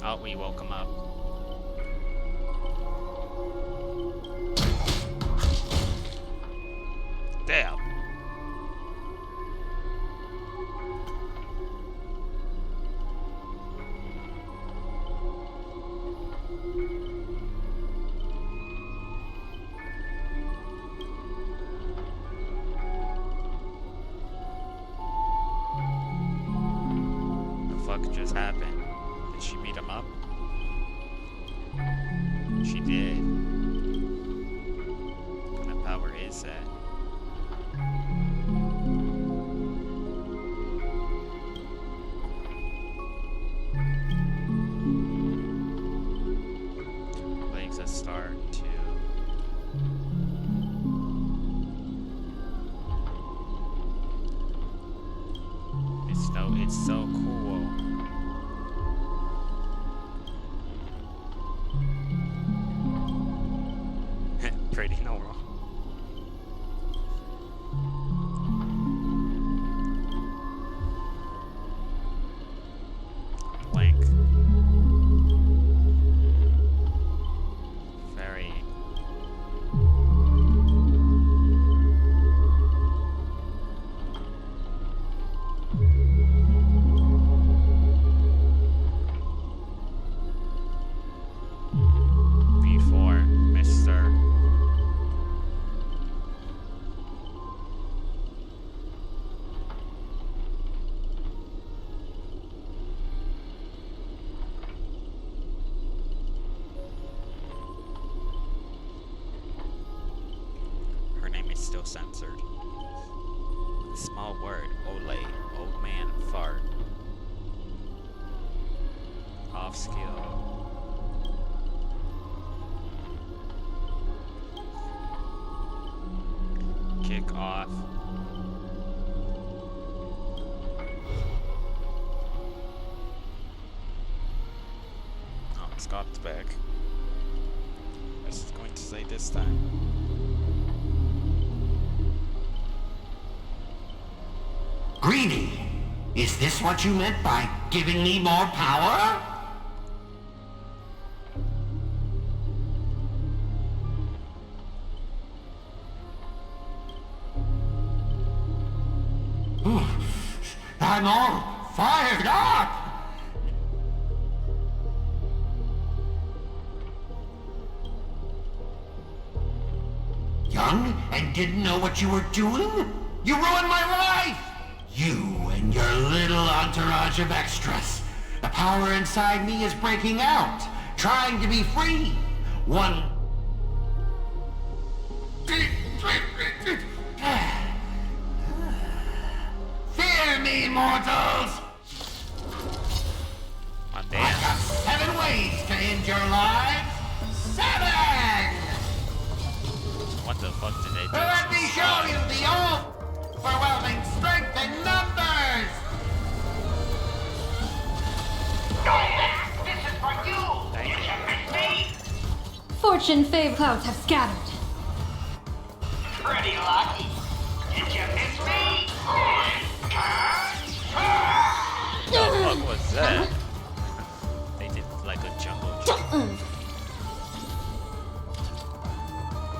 Oh, we woke him up. Damn. fuck just happened? Did she beat him up? She did. What kind of power is that? Legs a start to. It's so cool. Pretty normal. Blank. Very. Before Mr. Her name is still censored. Small word, ole, old man, fart. Off skill. Kick off. Oh, Scott's back. This is going to say this time. Greedy, is this what you meant by giving me more power? I'm all fired up! Young and didn't know what you were doing? You ruined my life! You and your little entourage of extras. The power inside me is breaking out, trying to be free. One... Fear me, mortals! Oh, I've damn. got 7 ways to end your lives. 7! What the fuck did they do? Let me show you the overwhelming strength in numbers! This is for you! Thank Did you. you miss me? Fortune fave clouds have scattered. Pretty lucky. Did you miss me? What the fuck was that? They did like a jungle jump.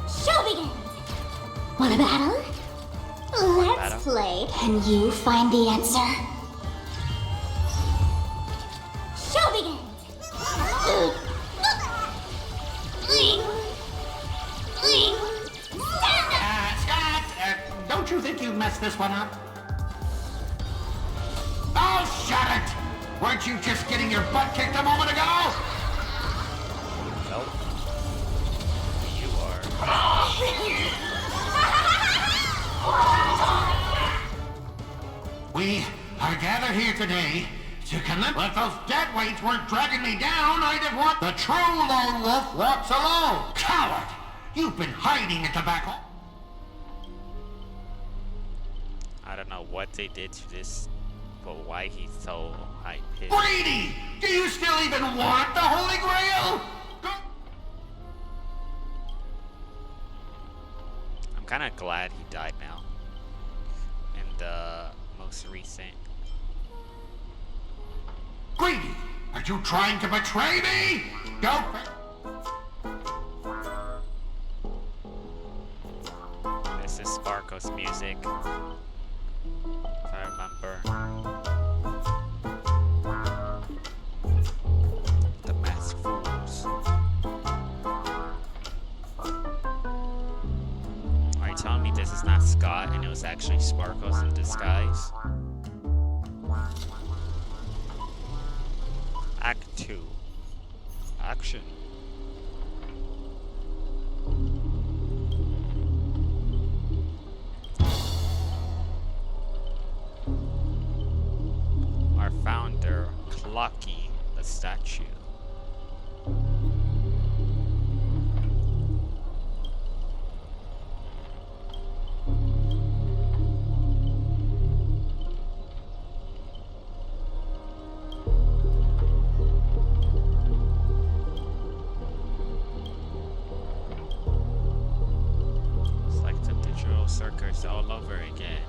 Show begins! Want a battle? Let's Battle? play. Can you find the answer? Show begins! Scott, don't you think you messed this one up? Oh, shut it! Weren't you just getting your butt kicked a moment ago? Nope. You are. We are gathered here today to commemorate. If those dead weights weren't dragging me down, I'd have won. The true lone wolf walks alone. Coward! You've been hiding at the back. I don't know what they did to this, but why he's so high pitched. Greedy! Do you still even want the Holy Grail? I'm kind of glad he died now. In the most recent. Greedy! Are you trying to betray me? Don't. This is Sparko's music. If I remember. The Masked Fools. Are you telling me this is not Scott and it was actually Sparkos in disguise? 2. Action. Our founder, Clocky, the statue. It's like the digital circus all over again.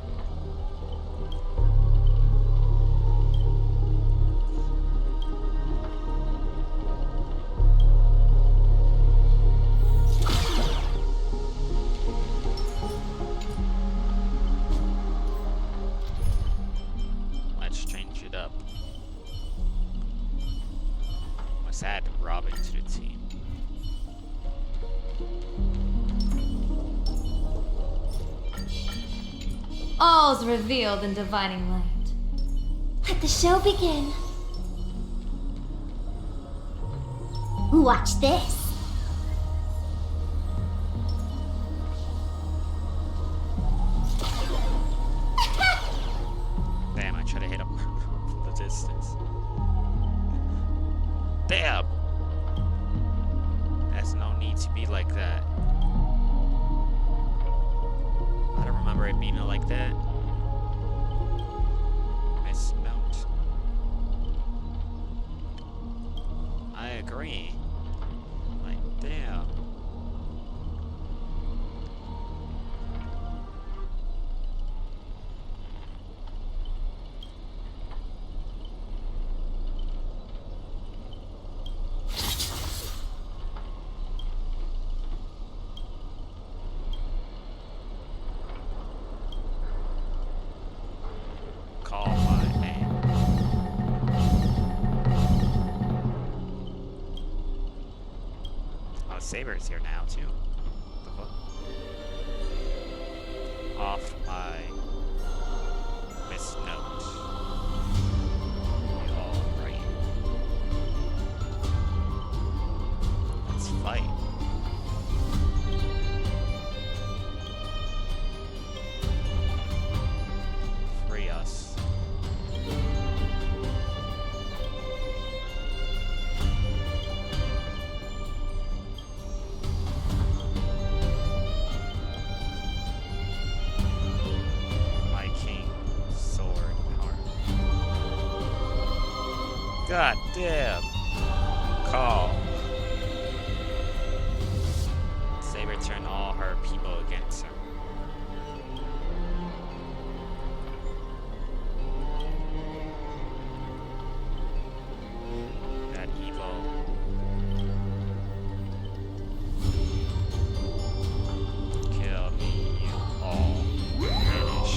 Let's change it up. Let's add Robin to the team. All's revealed in divining light. Let the show begin. Watch this. Damn, I tried to hit him from the distance. Damn! There's no need to be like that. I don't remember it being like that. Mismount. I agree. Like, damn. Call my name. Oh, Saber's here now too. The fuck? Off my misnote. Alright. Let's fight. Free us. My king, sword, power. God damn. Call. Saber turn all her people against her. That evil. Kill me, you all. Finish.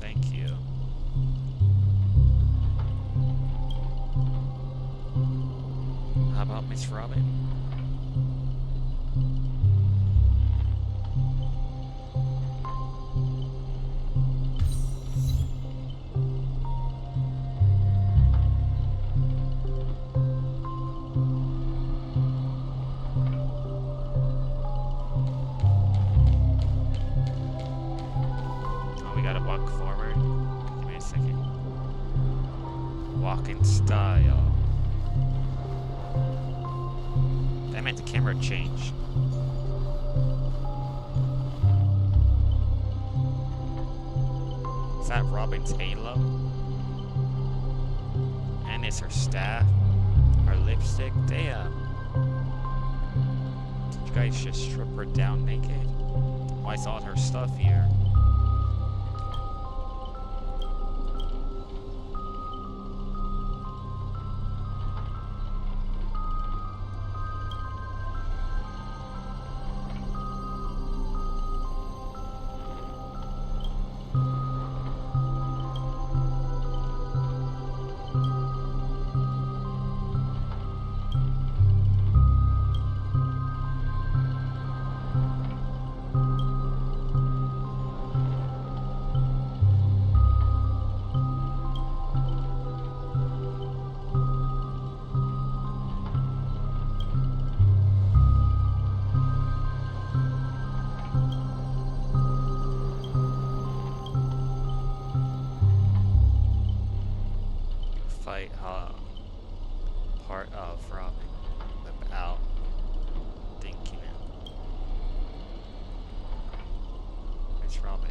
Thank you. How about Miss Robin? Oh, we gotta walk forward. Give me a second. Walk in style. Damn it, the camera changed. Is that Robin's halo? And it's her staff? Her lipstick? Damn. Did you guys just strip her down naked? Why is all her stuff here? right part of Robin without thinking it. It's Robin.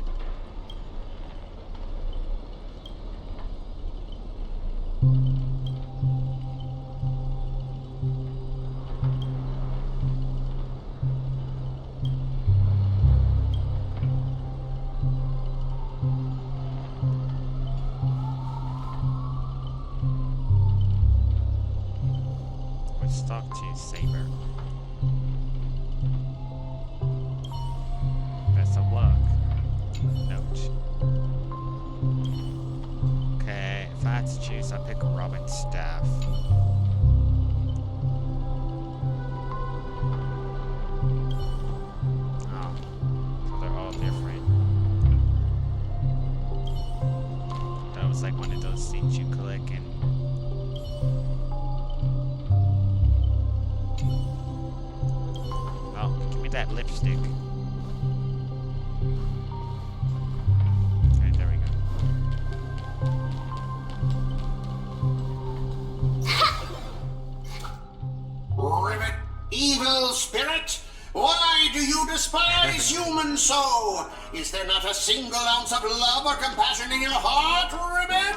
Let's talk to Saber. Best of luck. Note. Okay, if I had to choose, I'd pick Robin's staff. Oh, so they're all different. That was like one of those things you click and oh, give me that lipstick. Okay, there we go. Ribbit, evil spirit! Why do you despise humans so? Is there not a single ounce of love or compassion in your heart, Ribbit?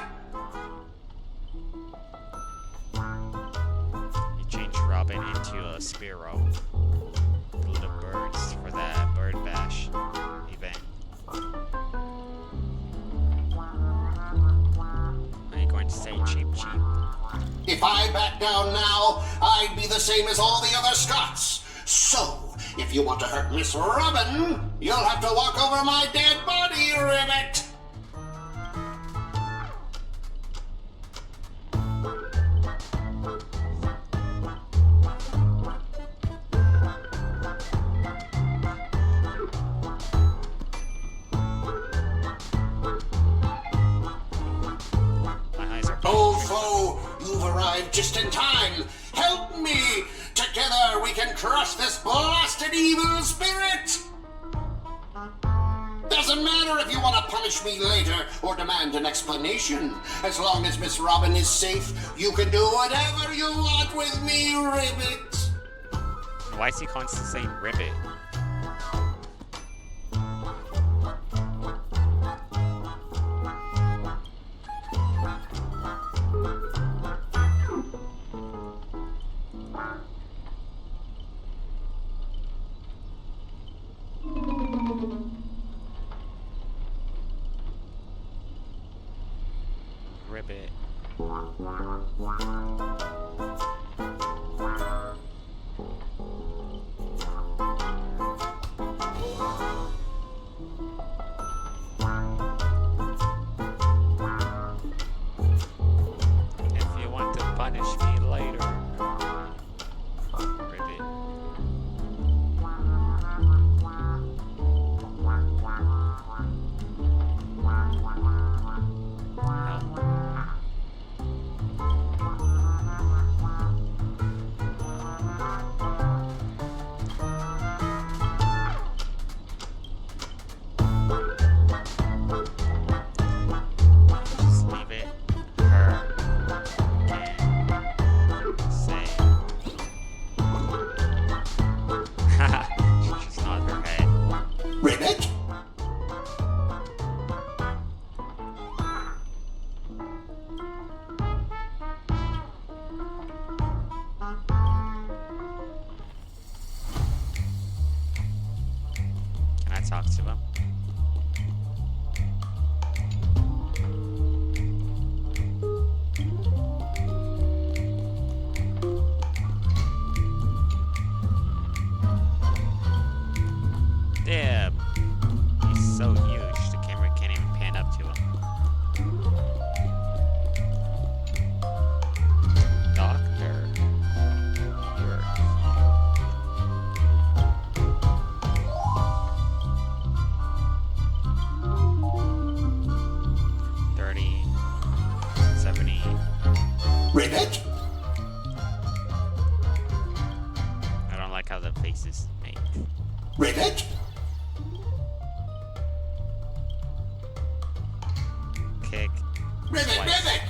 You changed Robin into a sparrow. The little birds for that bird bash event. Are you going to say cheap cheap? If I back down now, I'd be the same as all the other Scots. So, if you want to hurt Miss Robin, you'll have to walk over my dead body, Ribbit. My eyes are Old foe, you've arrived just in time. Help me! Together we can crush this blasted evil spirit! Doesn't matter if you want to punish me later or demand an explanation. As long as Miss Robin is safe, you can do whatever you want with me, Ribbit. Why is he constantly saying ribbit? Ribbit. If you want to punish me later, Ribbit. Help. Just leave it. Her can say. Haha, she just nodded her head. Ribbit? Can I talk to him? Damn. He's so huge, the camera can't even pan up to him. Doctor. You're... Ribbit? I don't like how the faces make. Ribbit? Kick. Ribbit, Twice. Ribbit!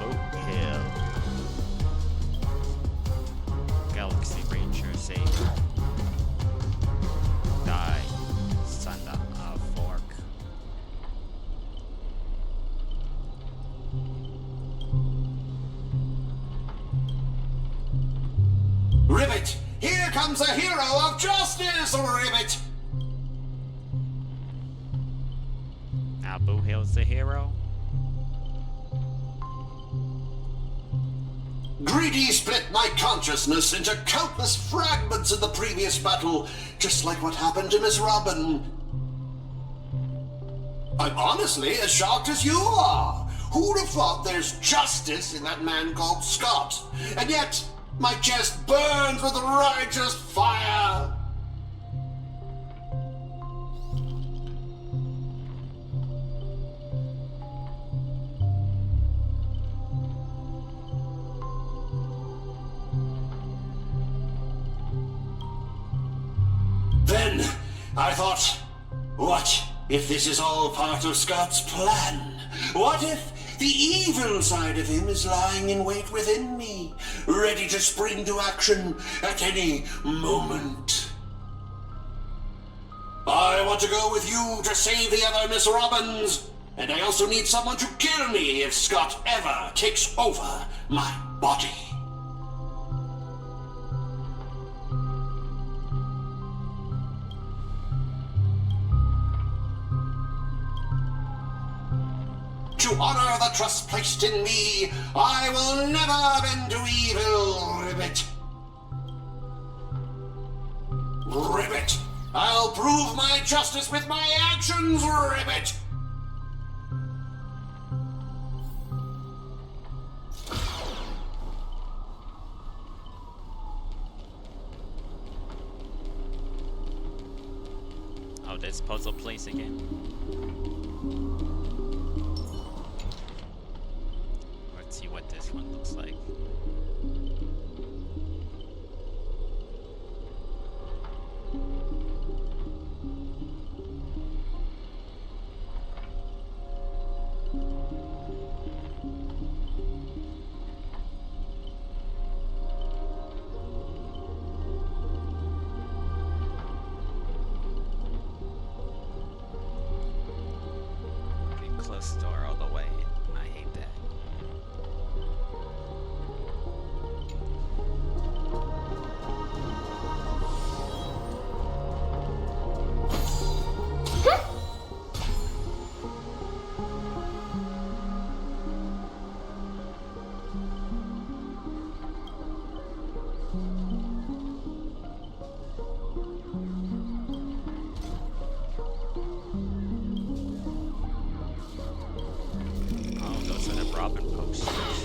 Oak Hill. Galaxy Ranger Saber. Die. Son of Fork. Ribbit! Here comes a hero of justice, Ribbit! Abu Hill's the hero. Greedy split my consciousness into countless fragments in the previous battle, just like what happened to Miss Robin. I'm honestly as shocked as you are. Who'd have thought there's justice in that man called Scott? And yet, my chest burns with righteous fire. Then, I thought, what if this is all part of Scott's plan? What if the evil side of him is lying in wait within me, ready to spring to action at any moment? I want to go with you to save the other Miss Robins, and I also need someone to kill me if Scott ever takes over my body. To honor the trust placed in me, I will never bend to evil, Ribbit. Ribbit! I'll prove my justice with my actions, Ribbit! Oh, this puzzle place again. Let's see what this one looks like. Getting close to the door all the way. I hate that. Oh, those are the Robin posters.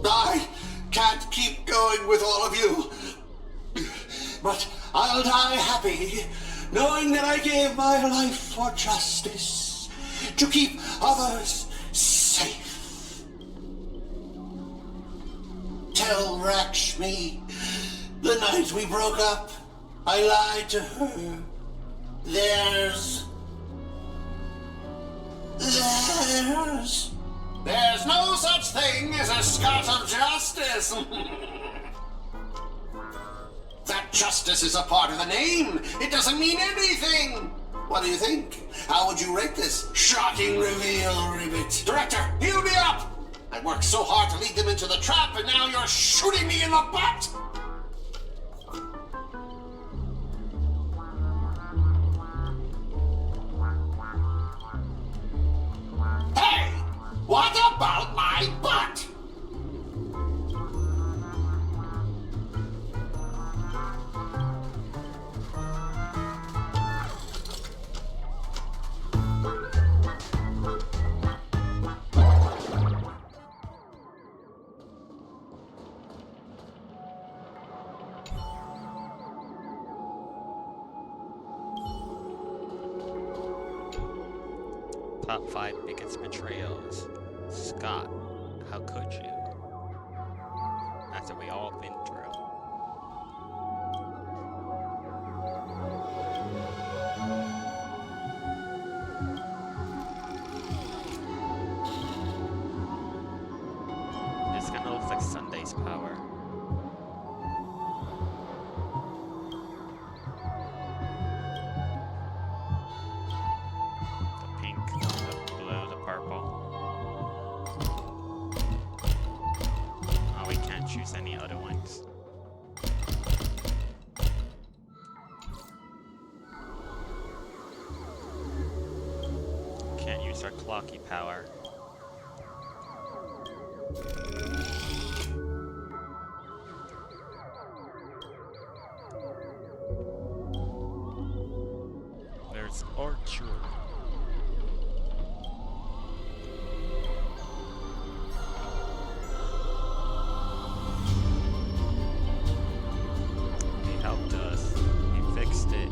I can't keep going with all of you. But I'll die happy, knowing that I gave my life for justice, to keep others safe. Tell Rakshmi, the night we broke up, I lied to her. There's no such thing as a Scot of justice. That justice is a part of the name. It doesn't mean anything. What do you think? How would you rate this shocking reveal, Ribbit? Director, heal me up! I worked so hard to lead them into the trap, and now you're shooting me in the butt! Hey! What about my butt? Top 5 biggest betrayals. Scott, how could you? After we all been through. space power. The pink, the blue, the purple. Oh, we can't choose any other ones. Can't use our clocky power. There's Archer. He helped us. He fixed it.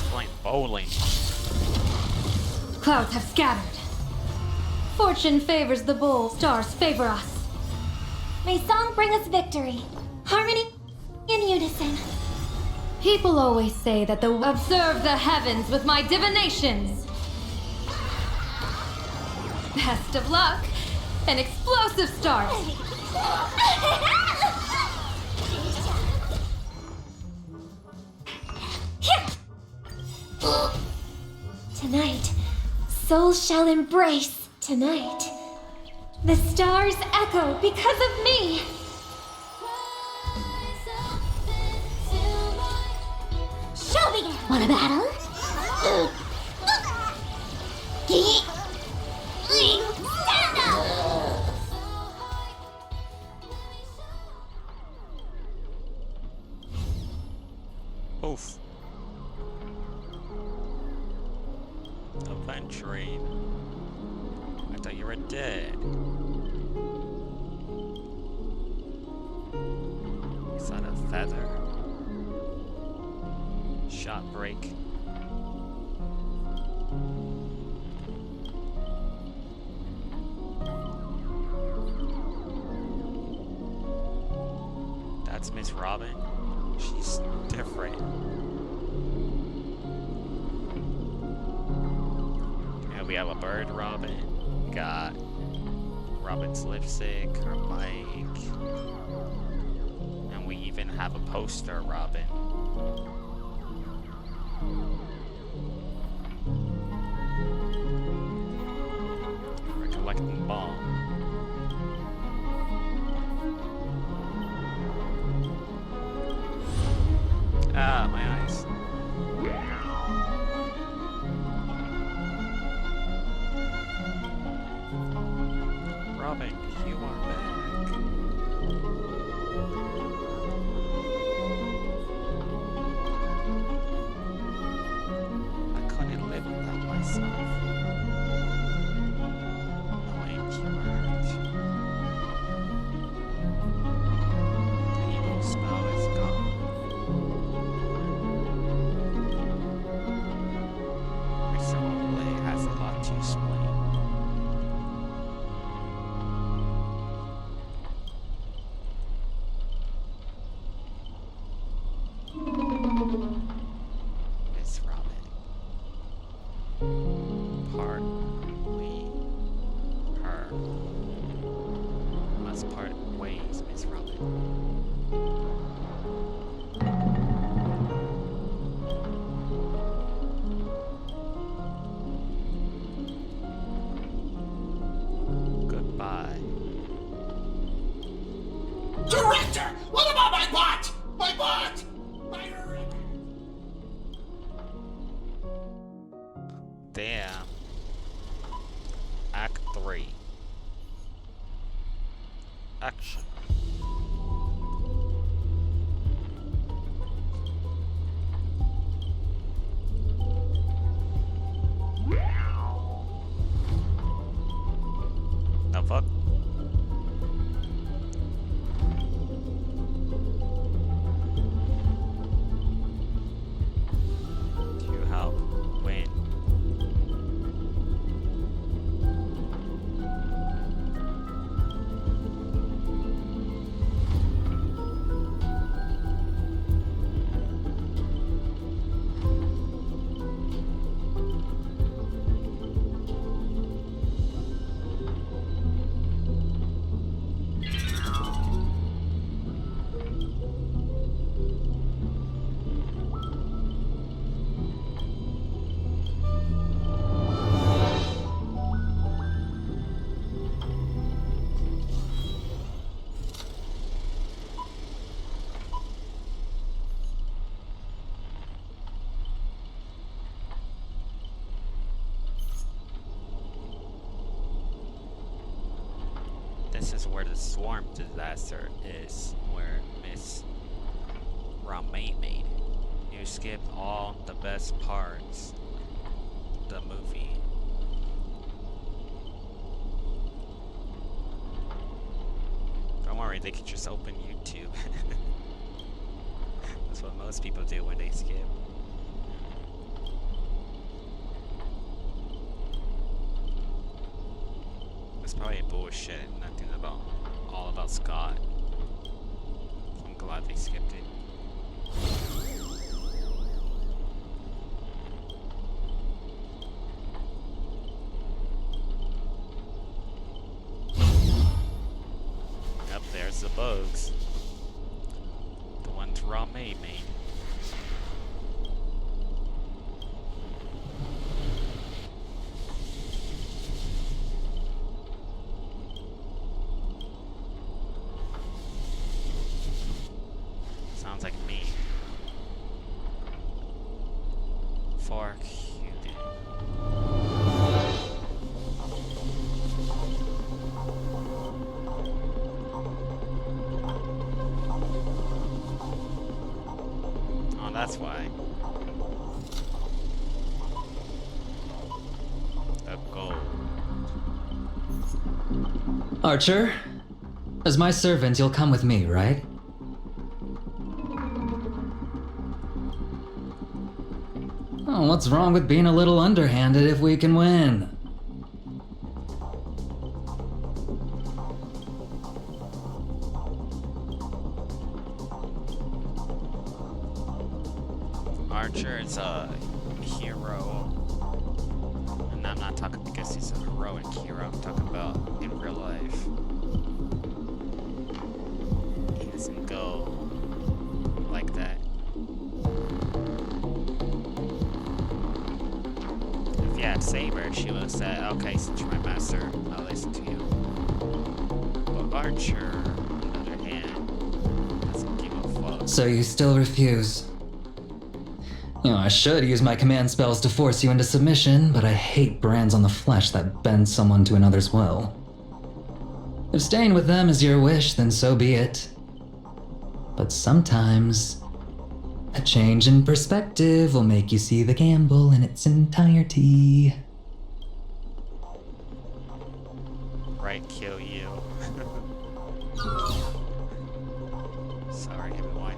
Playing bowling. Clouds have scattered. Fortune favors the bold, stars favor us. May song bring us victory. Harmony in unison. People always say that the observe the heavens with my divinations. Best of luck and explosive start. Tonight, souls shall embrace. Tonight, the stars echo because of me. Show begin. Want a battle? Stand up. Oof. Adventuring. I thought you were dead. Is that a feather? Shot break. That's Miss Robin. She's different. Yeah, we have a bird Robin. We got Robin's lipstick, her mic. And we even have a poster Robin. We're collecting balm. Ah, my eyes. Robin, you are back. I couldn't live without myself. Knowing you hurt. The evil spell is gone. Mr. Olay has a lot to explain. Miss Robin. Partly her. Must part ways, Miss Robin. Goodbye. Director! What about my butt? My butt! My Damn. Act 3. Action. fuck? To help win. This is where the swarm disaster is, where Miss Ramae made. You skipped all the best parts of the movie. Don't worry, they can just open YouTube. That's what most people do when they skip. It's probably bullshit, nothing about all about Scott. I'm glad they skipped it. Yep, there's the bugs. The ones Ramae made. Sounds like me. Fork Houdin. Oh, that's why. The gold. Archer, as my servant, you'll come with me, right? Oh, what's wrong with being a little underhanded if we can win? Archer is a hero. And I'm not talking because he's a heroic hero, I'm talking about in real life. He doesn't go like that. If you had Saber, she would have said, okay, since you're my master, I'll listen to you. But Archer, on the other hand, doesn't give a fuck. So you still refuse? You know, I should use my command spells to force you into submission, but I hate brands on the flesh that bend someone to another's will. If staying with them is your wish, then so be it. But sometimes, a change in perspective will make you see the gamble in its entirety. Right, kill you. Sorry, everyone.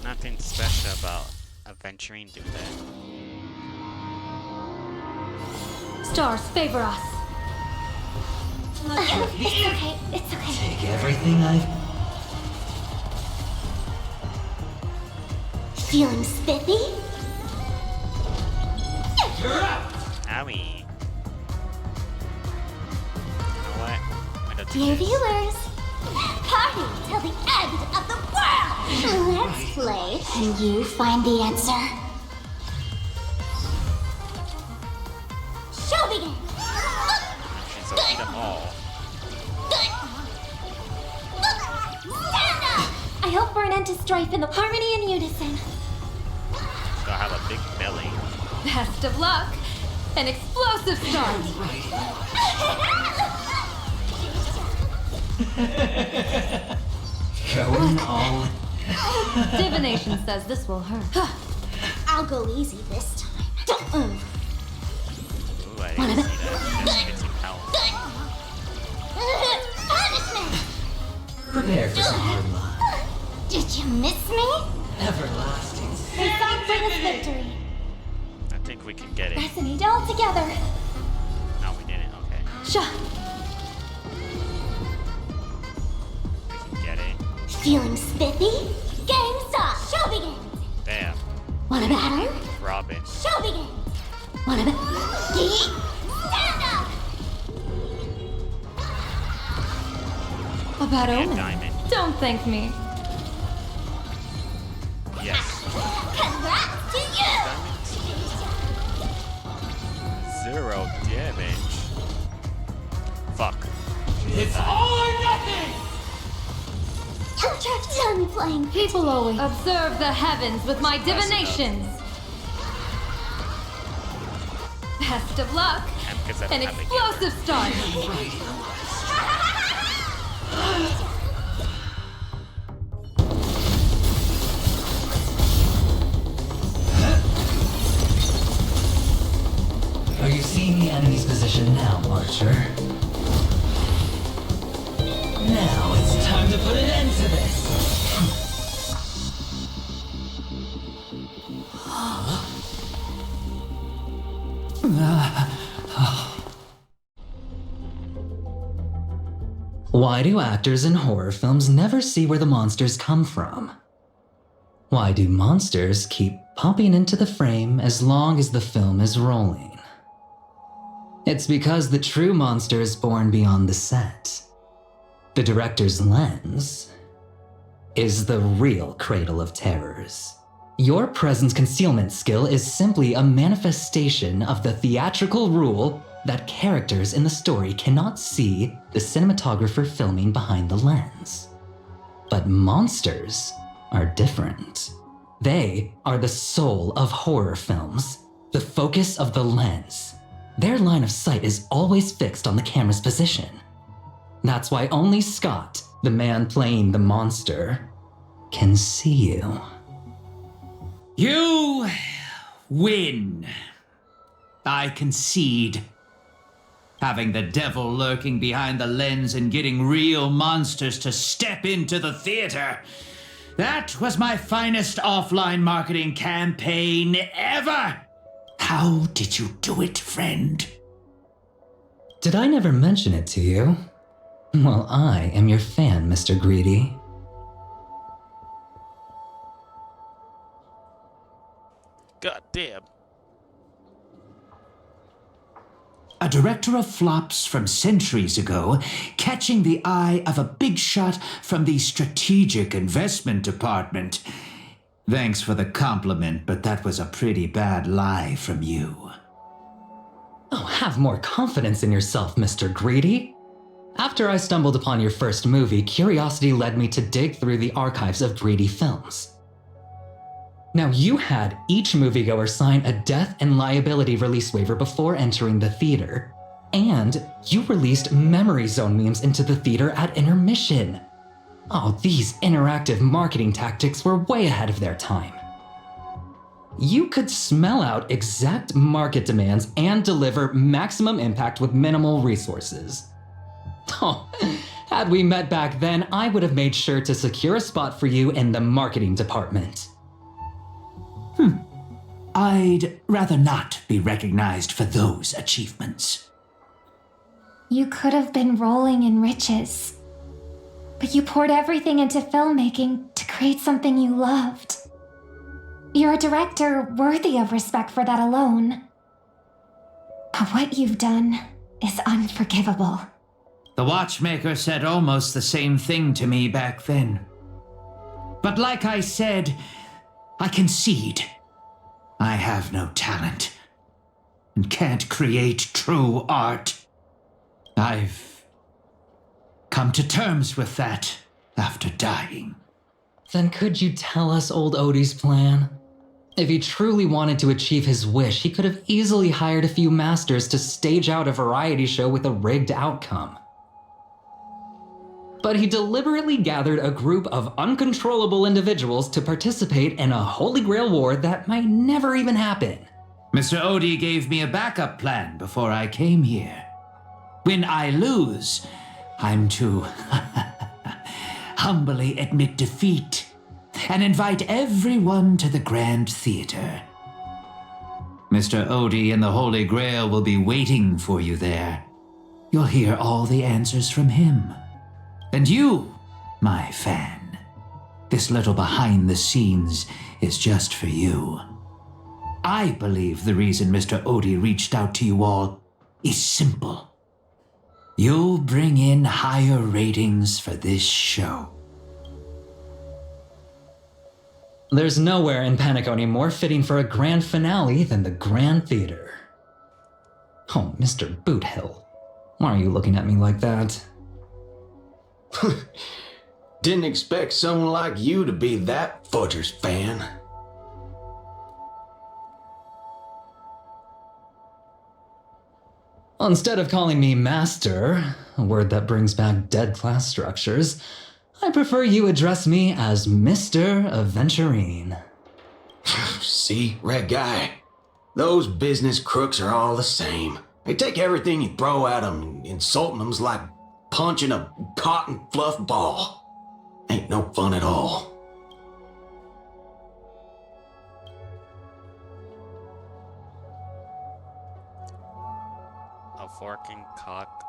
Nothing special about adventuring do that. Stars favor us. It's okay. It's okay. Take everything I've... Feeling spiffy? Owie. You know what? I'm gonna do Dear this. viewers, party till the end of the world! Let's play and you find the answer. Show begin! So eat them all. Stand up! I hope for an end to strife in the harmony and unison. Gotta have a big belly. Best of luck. An explosive start. Going all. Divination says this will hurt. I'll go easy this time. Don't move. Ooh, I didn't see that. That's good to help. Punishment! Prepare for some hard luck. Did you miss me? Everlasting. We fought for this victory. I think we can get it. Resonate all together. No, we didn't. Okay. Sha. We can get it. Feeling spiffy? Game stop! Show begins! Bam. Wanna battle? Robin. Show begins! Wanna Geek? Stand up! A bad And omen. diamond. Don't thank me. Yes. Congrats to you! Diamonds. 0 damage. Fuck. It's all or nothing! Done playing. People always observe the heavens with my divinations. Best of luck. And because I don't An have a explosive start. Are you seeing the enemy's position now, Archer? Now it's time to put an end to this! Why do actors in horror films never see where the monsters come from? Why do monsters keep popping into the frame as long as the film is rolling? It's because the true monster is born beyond the set. The director's lens is the real cradle of terrors. Your presence concealment skill is simply a manifestation of the theatrical rule that characters in the story cannot see the cinematographer filming behind the lens. But monsters are different. They are the soul of horror films, the focus of the lens. Their line of sight is always fixed on the camera's position. That's why only Scott, the man playing the monster, can see you. You win. I concede. Having the devil lurking behind the lens and getting real monsters to step into the theater. That was my finest offline marketing campaign ever. How did you do it, friend? Did I never mention it to you? Well, I am your fan, Mr. Greedy. God damn. A director of flops from centuries ago, catching the eye of a big shot from the strategic investment department. Thanks for the compliment, but that was a pretty bad lie from you. Oh, have more confidence in yourself, Mr. Greedy. After I stumbled upon your first movie, curiosity led me to dig through the archives of Greedy films. Now, you had each moviegoer sign a death and liability release waiver before entering the theater, and you released memory zone memes into the theater at intermission. Oh, these interactive marketing tactics were way ahead of their time. You could smell out exact market demands and deliver maximum impact with minimal resources. Oh, had we met back then, I would have made sure to secure a spot for you in the marketing department. I'd rather not be recognized for those achievements. You could have been rolling in riches, but you poured everything into filmmaking to create something you loved. You're a director worthy of respect for that alone. But what you've done is unforgivable. The watchmaker said almost the same thing to me back then. But like I said, I concede. I have no talent and can't create true art. I've come to terms with that after dying. Then could you tell us old Odie's plan? If he truly wanted to achieve his wish, he could have easily hired a few masters to stage out a variety show with a rigged outcome. But he deliberately gathered a group of uncontrollable individuals to participate in a Holy Grail war that might never even happen. Mr. Odie gave me a backup plan before I came here. When I lose, I'm to humbly admit defeat and invite everyone to the Grand Theater. Mr. Odie and the Holy Grail will be waiting for you there. You'll hear all the answers from him. And you, my fan, this little behind the scenes is just for you. I believe the reason Mr. Odie reached out to you all is simple. You'll bring in higher ratings for this show. There's nowhere in Panaconia more fitting for a grand finale than the Grand Theater. Oh, Mr. Boothill, why are you looking at me like that? Didn't expect someone like you to be that Fudger's fan. Instead of calling me Master, a word that brings back dead class structures, I prefer you address me as Mr. Aventurine. See, Red Guy? Those business crooks are all the same. They take everything you throw at them, and insulting them's like punching a cotton fluff ball. Ain't no fun at all. A forking cock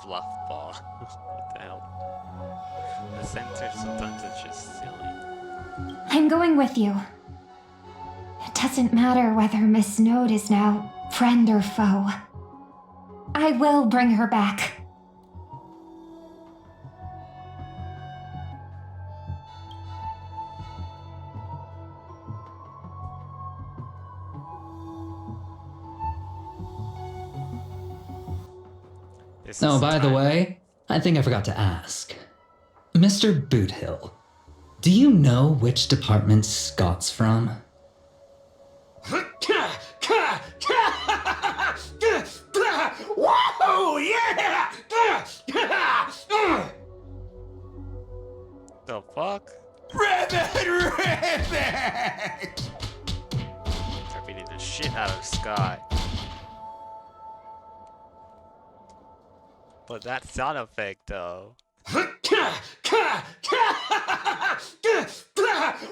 fluff ball. What the hell? The sentence sometimes is just silly. I'm going with you. It doesn't matter whether Miss Node is now friend or foe. I will bring her back. Oh, by the way, I think I forgot to ask. Mr. Boothill, do you know which department Scott's from? Whoa, yeah! The fuck? Ribbit! They're beating the shit out of Scott. But that sound effect, though.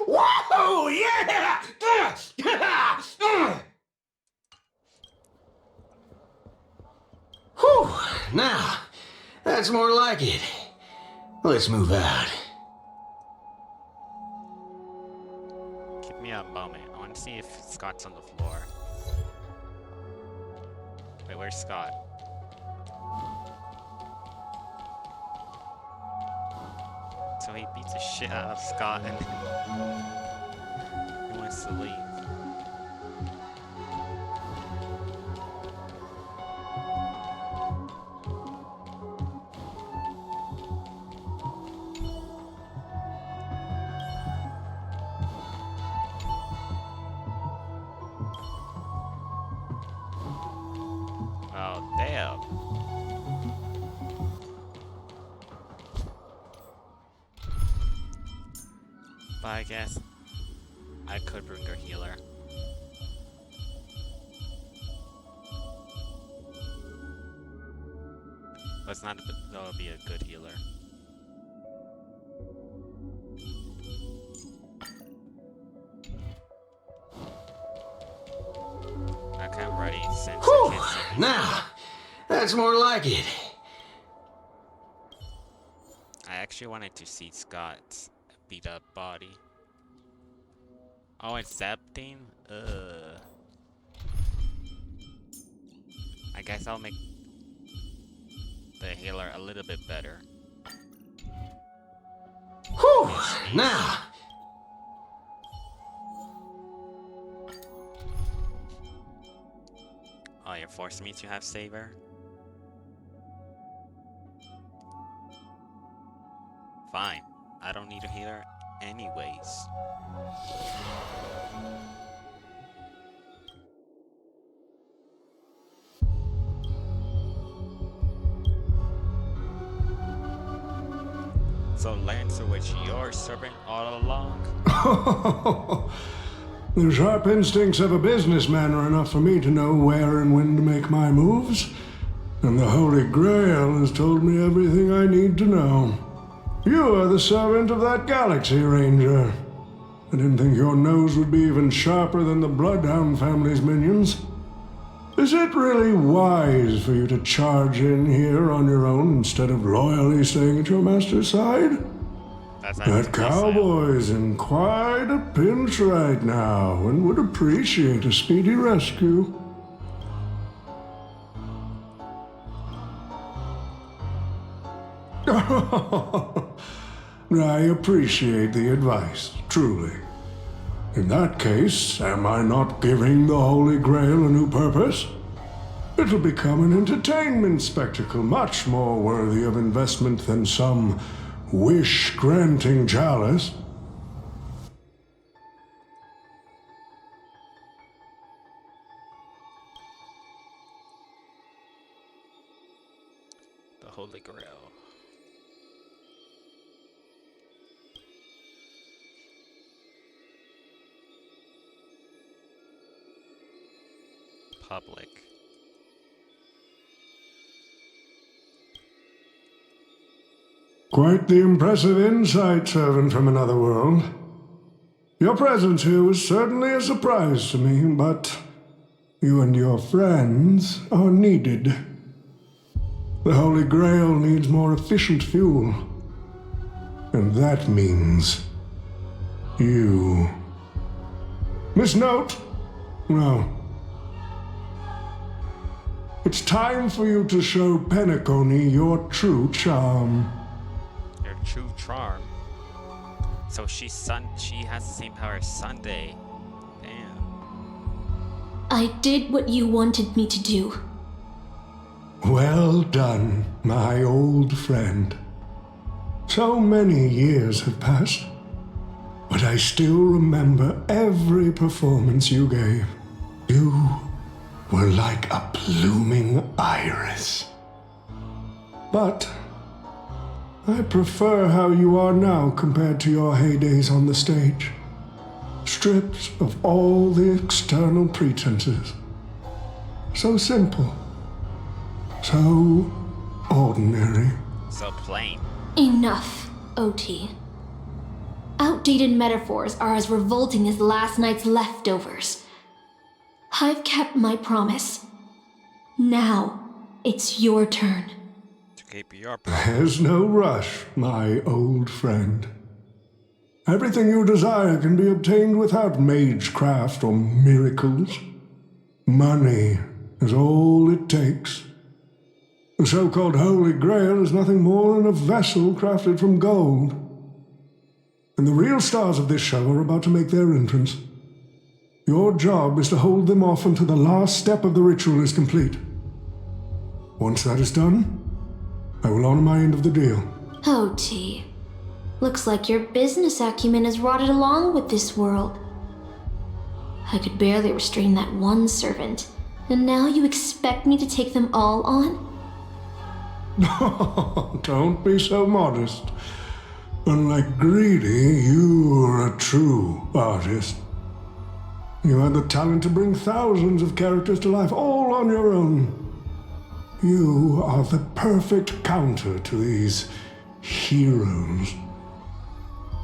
Whoa, yeah! Whew, now, that's more like it. Let's move out. Give me a moment. I want to see if Scott's on the floor. Wait, where's Scott? So he beats the shit out of Scott and he wants to leave. Oh, damn. But I guess I could bring her healer. But it's not, that'll be a good healer. Okay, I'm ready. Since Whew, I can't see me. now, that's more like it. I actually wanted to see Scott's beat up body. Oh, it's Zaptine? Ugh. I guess I'll make the healer a little bit better. Whew, now. Oh, you're forcing me to have Saber? Fine. I don't need a healer anyways. So Lancer was your servant all along? The sharp instincts of a businessman are enough for me to know where and when to make my moves. And the Holy Grail has told me everything I need to know. You are the servant of that Galaxy Ranger. I didn't think your nose would be even sharper than the Bloodhound family's minions. Is it really wise for you to charge in here on your own instead of loyally staying at your master's side? That cowboy's in quite a pinch right now and would appreciate a speedy rescue. I appreciate the advice, truly. In that case, am I not giving the Holy Grail a new purpose? It'll become an entertainment spectacle much more worthy of investment than some wish-granting chalice. The Holy Grail. Public. Quite the impressive insight, servant from another world. Your presence here was certainly a surprise to me, but you and your friends are needed. The Holy Grail needs more efficient fuel. And that means you. Miss Note? No. It's time for you to show Penacony your true charm. Your true charm? So she has the same power as Sunday. Damn. I did what you wanted me to do. Well done, my old friend. So many years have passed, but I still remember every performance you gave. You were like a blooming iris. But I prefer how you are now compared to your heydays on the stage. Stripped of all the external pretenses. So simple. So ordinary. So plain. Enough, OT. Outdated metaphors are as revolting as last night's leftovers. I've kept my promise. Now, it's your turn. To keep your There's no rush, my old friend. Everything you desire can be obtained without magecraft or miracles. Money is all it takes. The so-called Holy Grail is nothing more than a vessel crafted from gold. And the real stars of this show are about to make their entrance. Your job is to hold them off until the last step of the ritual is complete. Once that is done, I will honor my end of the deal. OT. Looks like your business acumen has rotted along with this world. I could barely restrain that one servant, and now you expect me to take them all on? Don't be so modest. Unlike Greedy, you're a true artist. You had the talent to bring thousands of characters to life, all on your own. You are the perfect counter to these heroes.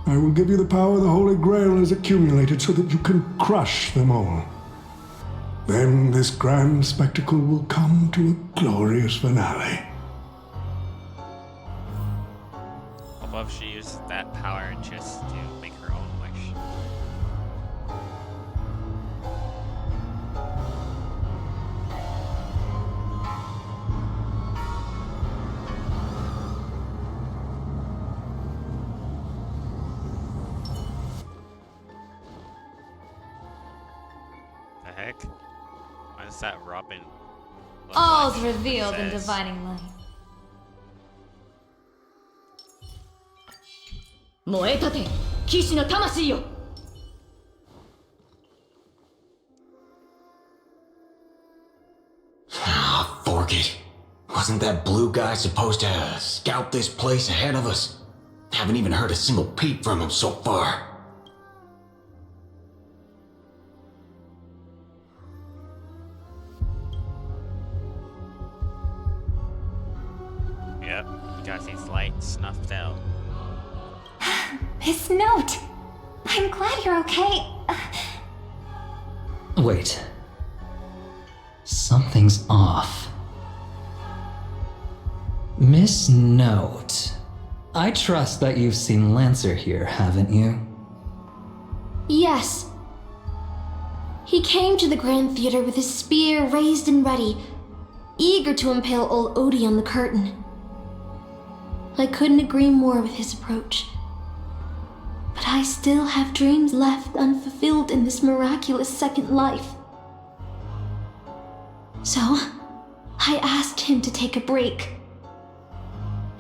I will give you the power the Holy Grail has accumulated so that you can crush them all. Then this grand spectacle will come to a glorious finale. Above, she uses that power just to make her own wish. The heck? Why does that Robin look All's like? revealed in Says- divining light. 燃えたて騎士の魂よ Ah, fork it. Wasn't that blue guy supposed to scout this place ahead of us? Haven't even heard a single peep from him so far. Yep, he got his light snuffed out. His note. I'm glad you're okay. Wait. Something's off. Miss Note. I trust that you've seen Lancer here, haven't you? Yes. He came to the Grand Theater with his spear raised and ready, eager to impale old Odie on the curtain. I couldn't agree more with his approach. But I still have dreams left unfulfilled in this miraculous second life. So, I asked him to take a break.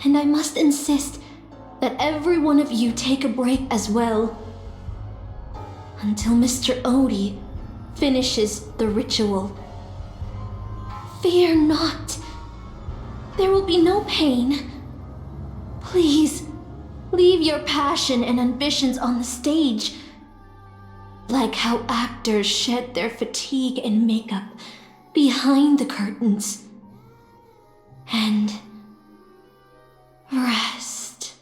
And I must insist that every one of you take a break as well. Until Mr. Odie finishes the ritual. Fear not. There will be no pain. Please, leave your passion and ambitions on the stage. Like how actors shed their fatigue and makeup behind the curtains. And rest.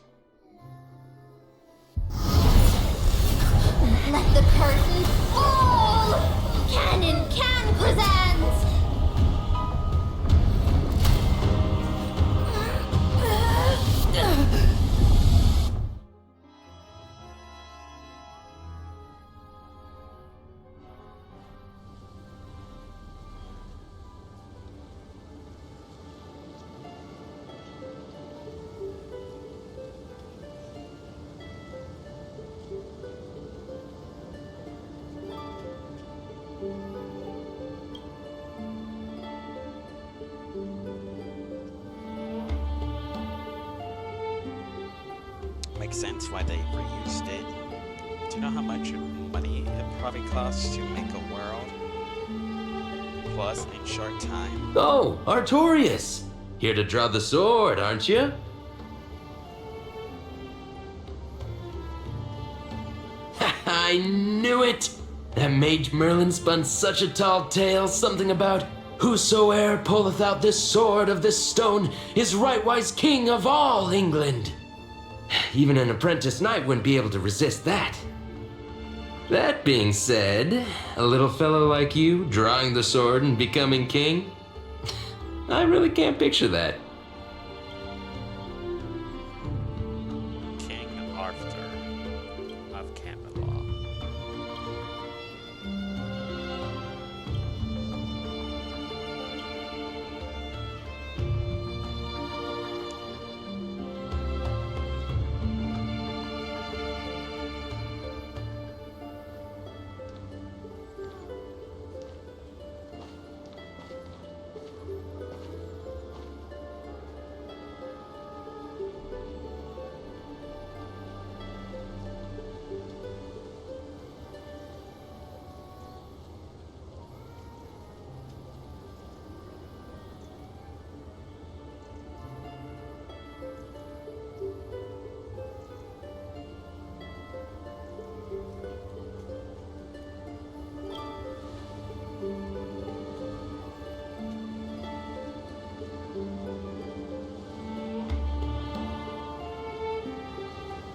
Let the curtain fall! Canon Can presents! Makes sense why they reused it. Do you know how much money it probably costs to make a world? Plus, in short time. Oh, Artorias! Here to draw the sword, aren't you? I knew it! That mage Merlin spun such a tall tale, something about whosoe'er pulleth out this sword of this stone is rightwise king of all England. Even an apprentice knight wouldn't be able to resist that. That being said, a little fellow like you drawing the sword and becoming king, I really can't picture that. King Arthur of Camelot.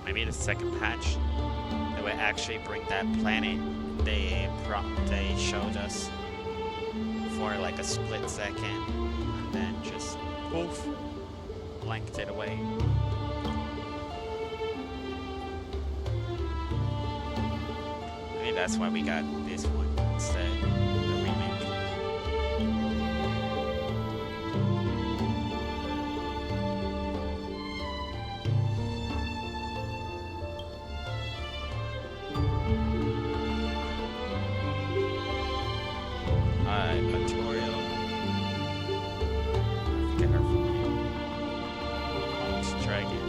Maybe the second patch, they would actually bring that planet they showed us for like a split second, and then just poof, blanked it away. Maybe that's why we got this one instead, the remake. Tutorial. Get her from here. Onyx Dragon.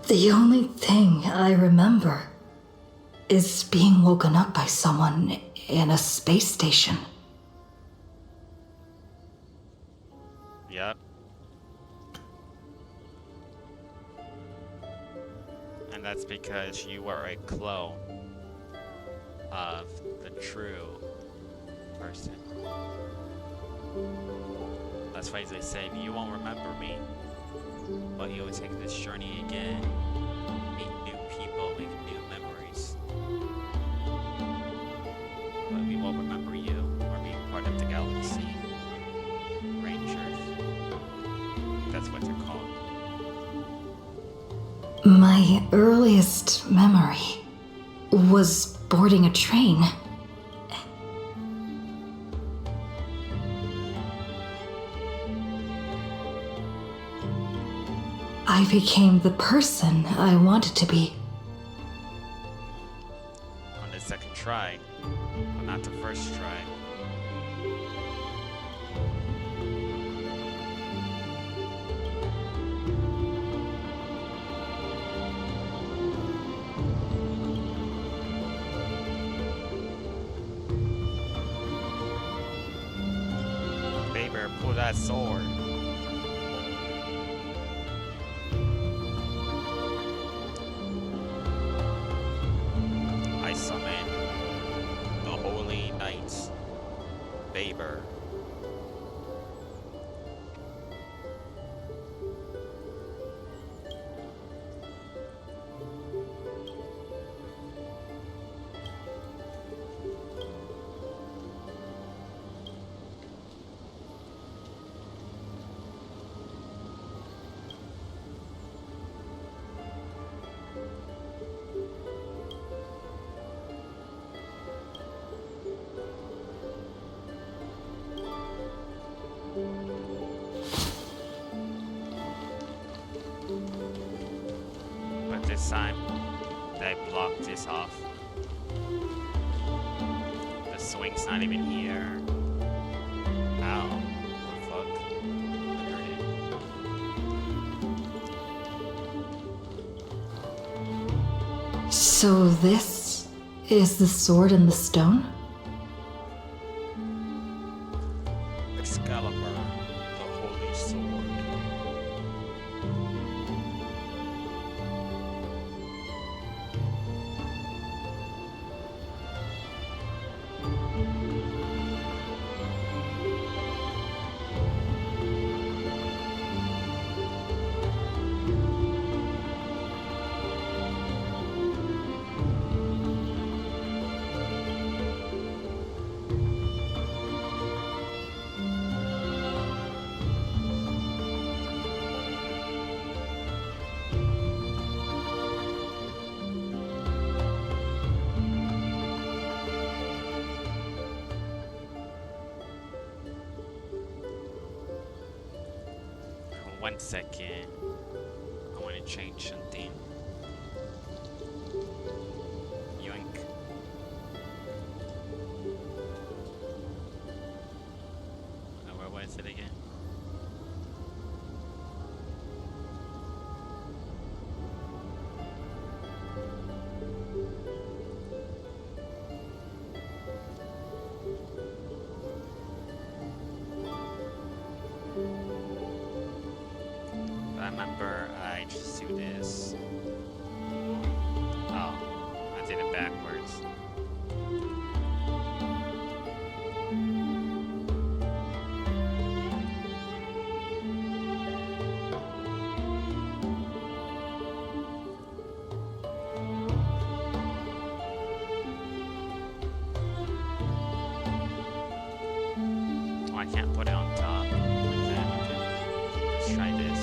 The only thing I remember is being woken up by someone in a space station. Yep. And that's because you were a clone of the true person. That's why they say you won't remember me, but you will take this journey again, meet new people, make new memories. But we won't remember you or being part of the galaxy. Rangers. That's what they're called. My earliest memory was boarding a train. I became the person I wanted to be. On the second try, but not the first try. Baby, pull that sword. I summon the Holy Knights, Baber. But this time, they blocked this off. The swing's not even here. Ow. The fuck? I heard it. So this is the sword in the stone? Excalibur, the holy sword. One second. I want to change something. Yoink. Where was it again? I remember I just do this. Oh, I did it backwards. Oh, I can't put it on top. Okay. Let's try this.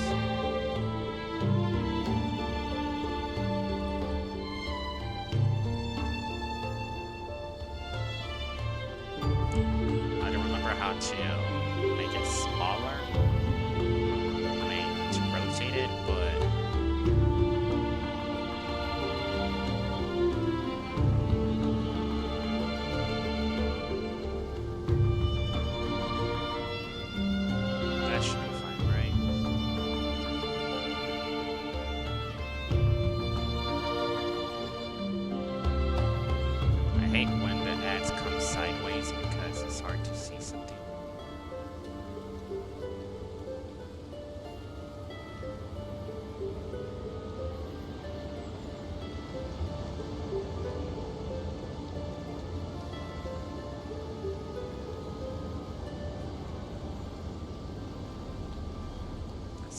I don't remember how to make it smaller. I mean, to rotate it, but that should be fine, right?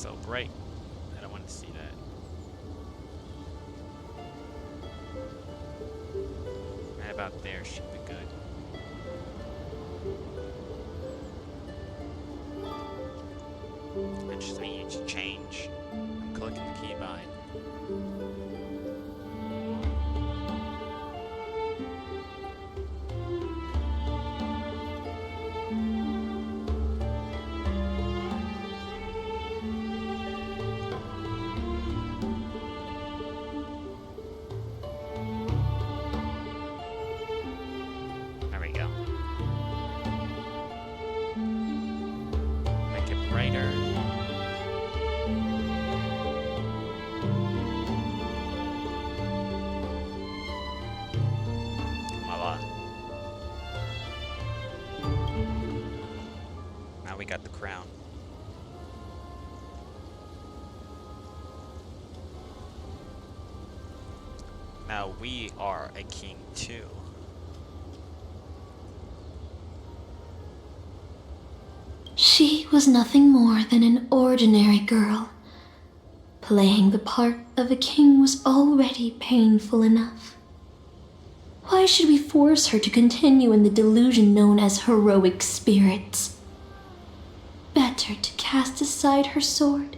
so bright. I don't want to see that. Right about there should be good. I just need to change. I'm clicking the keybind. There we go. Make it brighter. Voila. Now we got the crown. Now we are a king too. She was nothing more than an ordinary girl. Playing the part of a king was already painful enough. Why should we force her to continue in the delusion known as heroic spirits? Better to cast aside her sword,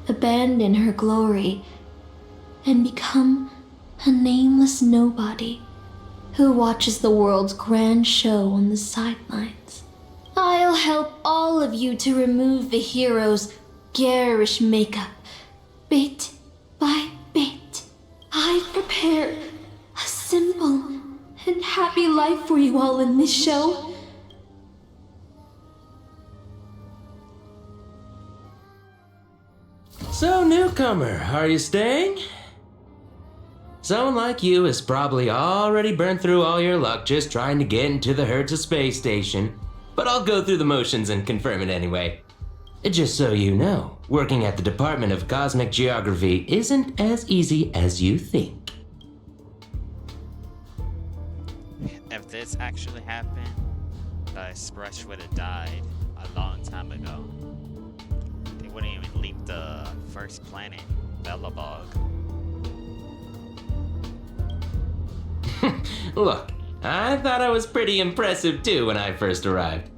abandon her glory, and become a nameless nobody who watches the world's grand show on the sidelines. I'll help all of you to remove the hero's garish makeup, bit by bit. I've prepared a simple and happy life for you all in this show. So, newcomer, are you staying? Someone like you has probably already burned through all your luck just trying to get into the Hertz space station. But I'll go through the motions and confirm it anyway. Just so you know, working at the Department of Cosmic Geography isn't as easy as you think. If this actually happened, the Express would have died a long time ago. They wouldn't even leave the first planet, Belobog. Look, I thought I was pretty impressive too when I first arrived.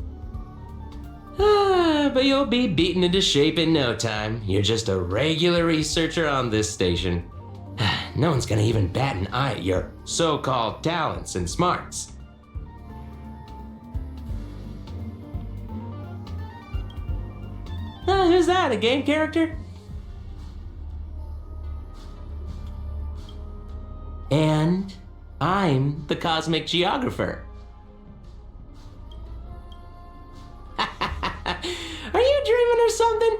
But you'll be beaten into shape in no time. You're just a regular researcher on this station. No one's gonna even bat an eye at your so-called talents and smarts. Who's that, a game character? And I'm the Cosmic Geographer. Are you dreaming or something?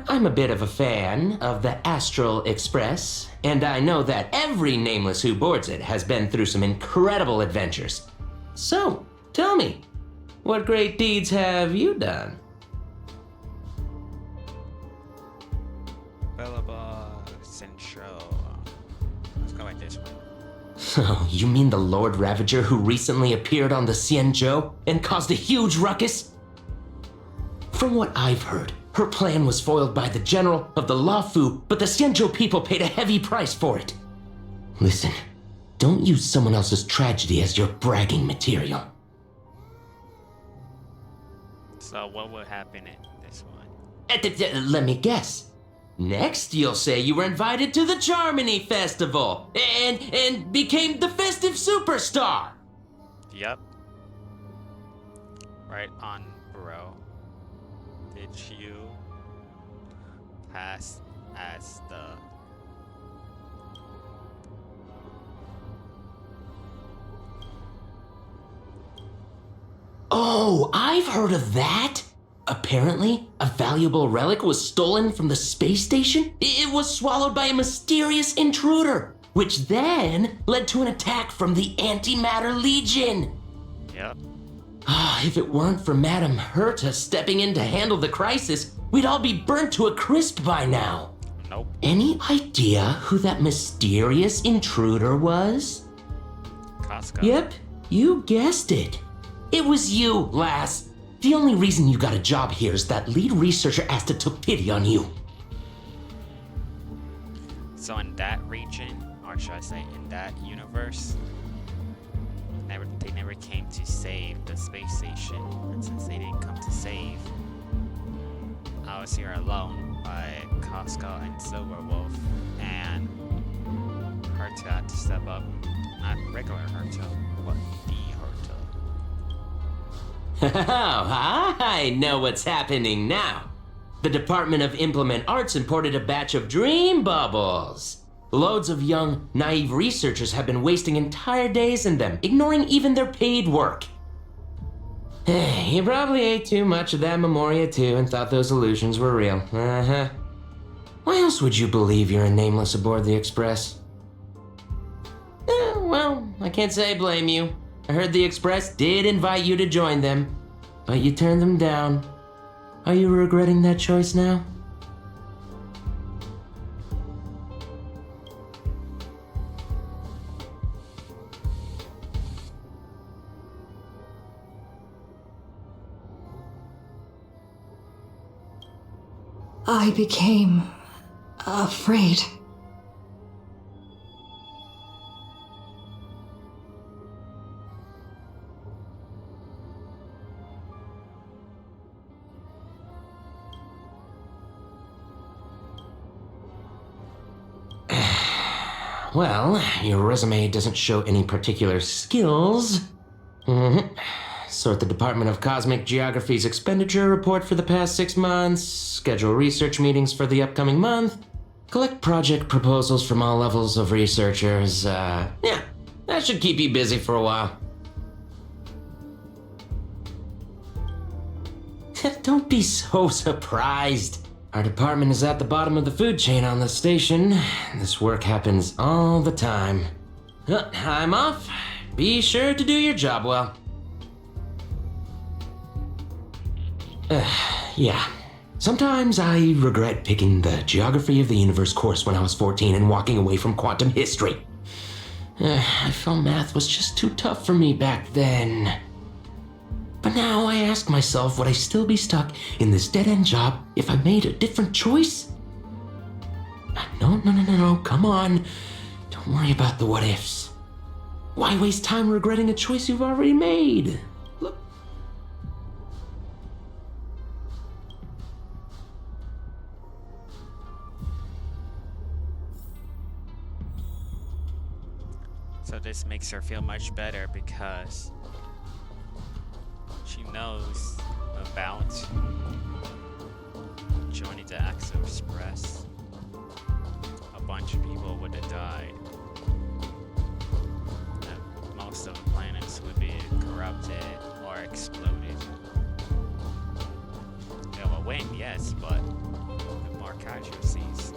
I'm a bit of a fan of the Astral Express, and I know that every nameless who boards it has been through some incredible adventures. So, tell me, what great deeds have you done? Belobog, Central. Let's go like this one. Oh, you mean the Lord Ravager who recently appeared on the Xianzhou and caused a huge ruckus? From what I've heard, her plan was foiled by the general of the Luofu, but the Xianzhou people paid a heavy price for it. Listen, don't use someone else's tragedy as your bragging material. So what will happen in this one? Let me guess. Next, you'll say you were invited to the Charmony Festival and became the festive superstar. Yep. Right on, bro. Did you pass as the... Oh, I've heard of that. Apparently, a valuable relic was stolen from the space station. It was swallowed by a mysterious intruder, which then led to an attack from the Antimatter Legion. Yep. If it weren't for Madame Herta stepping in to handle the crisis, we'd all be burnt to a crisp by now. Nope. Any idea who that mysterious intruder was? Costco. Yep, you guessed it. It was you, lass. The only reason you got a job here is that lead researcher Asta took pity on you. So in that region, or should I say in that universe, they never came to save the space station. And since they didn't come to save, I was here alone by Casca and Silverwolf, and Herta had to step up. Not regular Herta, but the Herta. Oh, I know what's happening now. The Department of Implement Arts imported a batch of dream bubbles. Loads of young, naive researchers have been wasting entire days in them, ignoring even their paid work. You probably ate too much of that Memoria too and thought those illusions were real. Uh-huh. Why else would you believe you're a nameless aboard the Express? Well, I can't say I blame you. I heard the Express did invite you to join them, but you turned them down. Are you regretting that choice now? I became afraid. Well, your resume doesn't show any particular skills. Sort the Department of Cosmic Geography's expenditure report for the past 6 months, schedule research meetings for the upcoming month, collect project proposals from all levels of researchers. Yeah, that should keep you busy for a while. Don't be so surprised. Our department is at the bottom of the food chain on the station. This work happens all the time. I'm off. Be sure to do your job well. Yeah. Sometimes I regret picking the Geography of the Universe course when I was 14 and walking away from quantum history. I felt math was just too tough for me back then. But now I ask myself, would I still be stuck in this dead-end job if I made a different choice? No, come on. Don't worry about the what-ifs. Why waste time regretting a choice you've already made? Look. So this makes her feel much better because she knows about joining the Axo Express. A bunch of people would have died. Most of the planets would be corrupted or exploded. They will win, yes, but with more casualties.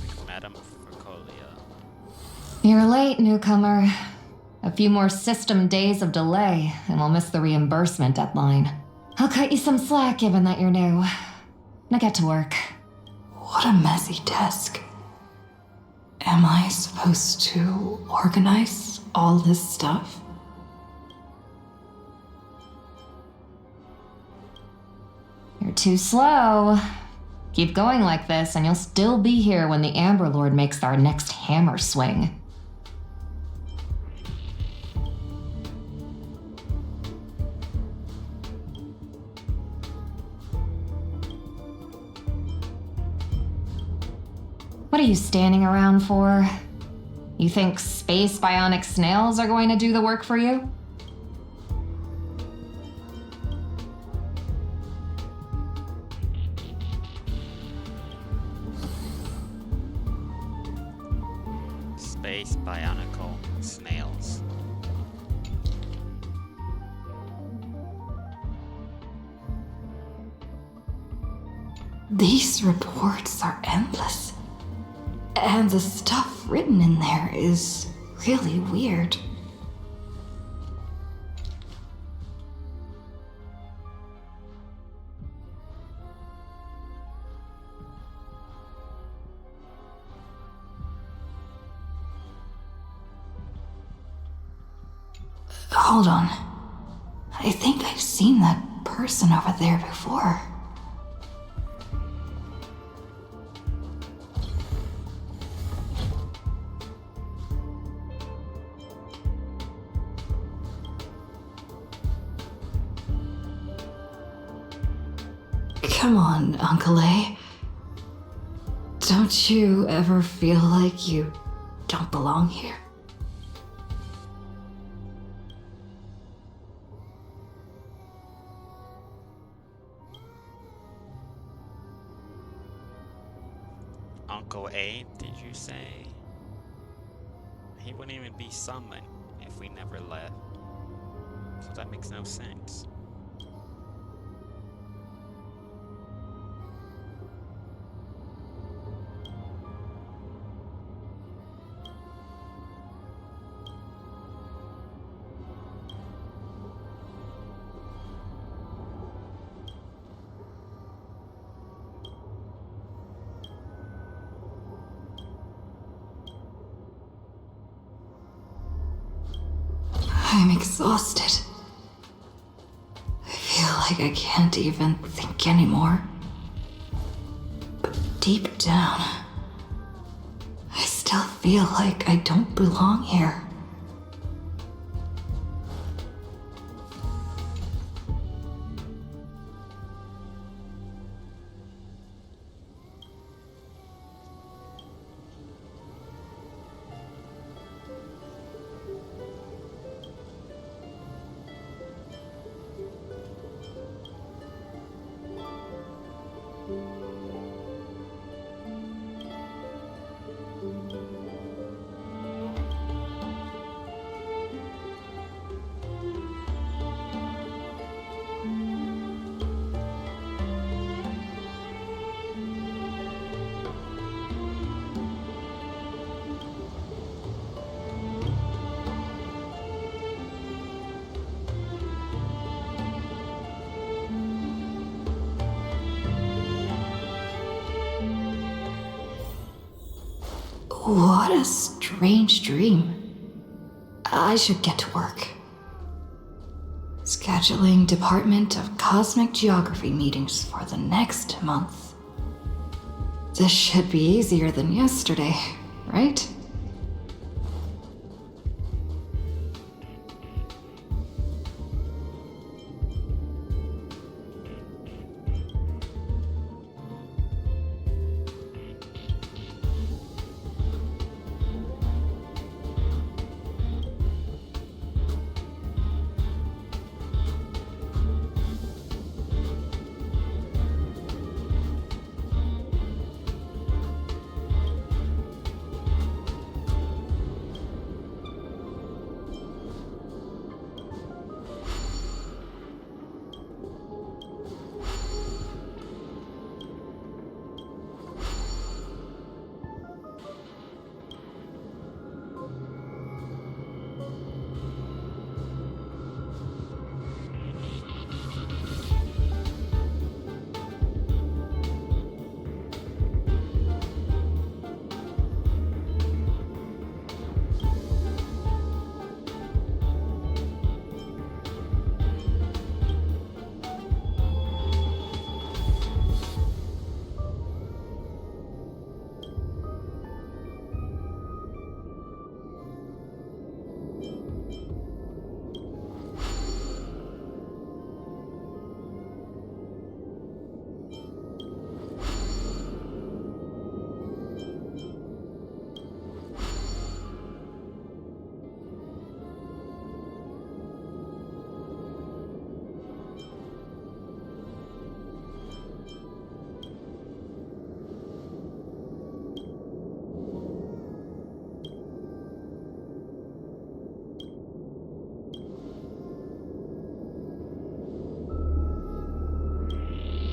Like Madame Furcolia. You're late, newcomer. A few more system days of delay, and we'll miss the reimbursement deadline. I'll cut you some slack given that you're new. Now get to work. What a messy desk. Am I supposed to organize all this stuff? You're too slow. Keep going like this, and you'll still be here when the Amber Lord makes our next hammer swing. What are you standing around for? You think space bionic snails are going to do the work for you? Space bionicle snails. These reports are endless. And the stuff written in there is really weird. Hold on. I think I've seen that person over there before. Come on, Uncle A. Don't you ever feel like you don't belong here? Uncle A, did you say? He wouldn't even be summoned if we never left. So that makes no sense. I'm exhausted. I feel like I can't even think anymore. But deep down, I still feel like I don't belong here. What a strange dream. I should get to work. Scheduling Department of Cosmic Geography meetings for the next month. This should be easier than yesterday, right?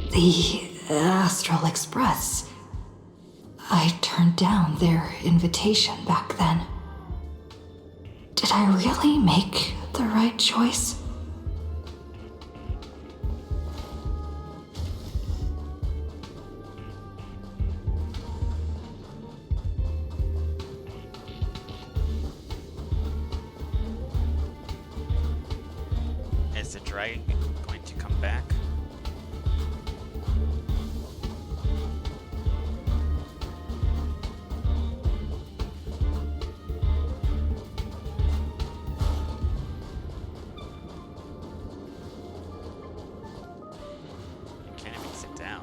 The Astral Express. I turned down their invitation back then. Did I really make the right choice? Is the dragon going to come back? You can't even sit down.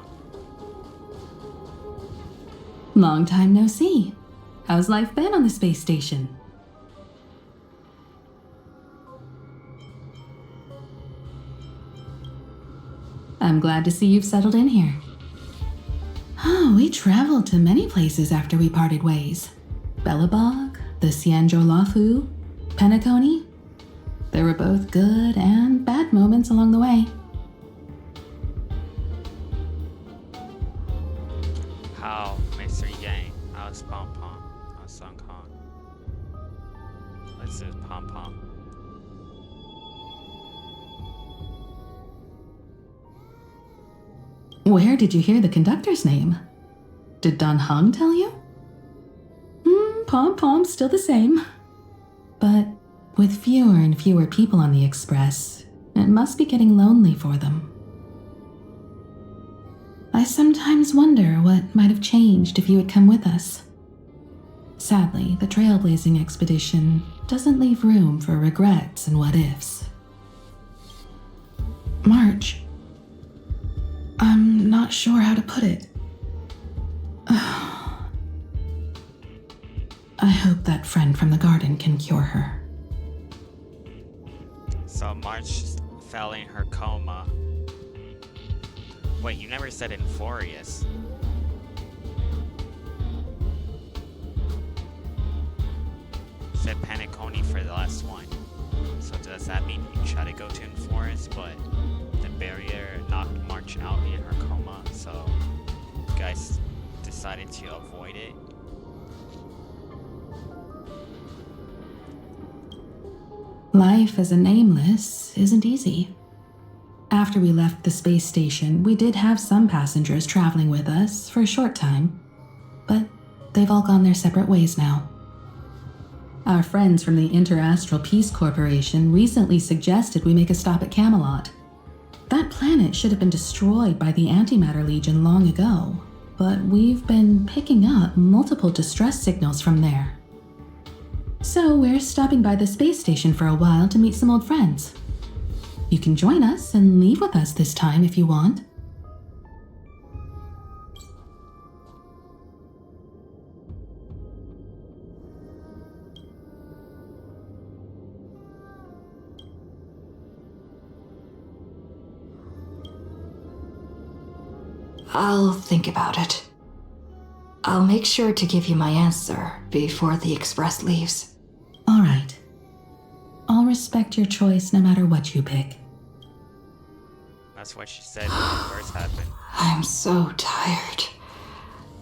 Long time no see. How's life been on the space station? I'm glad to see you've settled in here. Oh, we traveled to many places after we parted ways. Bellabog, the Sianjolafu, Penacony. There were both good and bad moments along the way. How, Mr. Yang? How's Pom Pom? How's Sung Kong? This is Pom Pom. Where did you hear the conductor's name? Did Don Hung tell you? Pom Pom's still the same. But with fewer and fewer people on the express, it must be getting lonely for them. I sometimes wonder what might have changed if you had come with us. Sadly, the trailblazing expedition doesn't leave room for regrets and what-ifs. March, I'm not sure how to put it. I hope that friend from the garden can cure her. So March fell in her coma. Wait, you never said Inforious. You said Penacony for the last one. So does that mean you try to go to Inforious, but the barrier knocked March out in her coma, so you guys decided to avoid it? Life as a nameless isn't easy. After we left the space station, we did have some passengers traveling with us for a short time, but they've all gone their separate ways now. Our friends from the Interastral Peace Corporation recently suggested we make a stop at Camelot. That planet should have been destroyed by the Antimatter Legion long ago, but we've been picking up multiple distress signals from there. So we're stopping by the space station for a while to meet some old friends. You can join us and leave with us this time if you want. I'll think about it. I'll make sure to give you my answer before the express leaves. All right. I'll respect your choice no matter what you pick. That's what she said when it first happened. I'm so tired.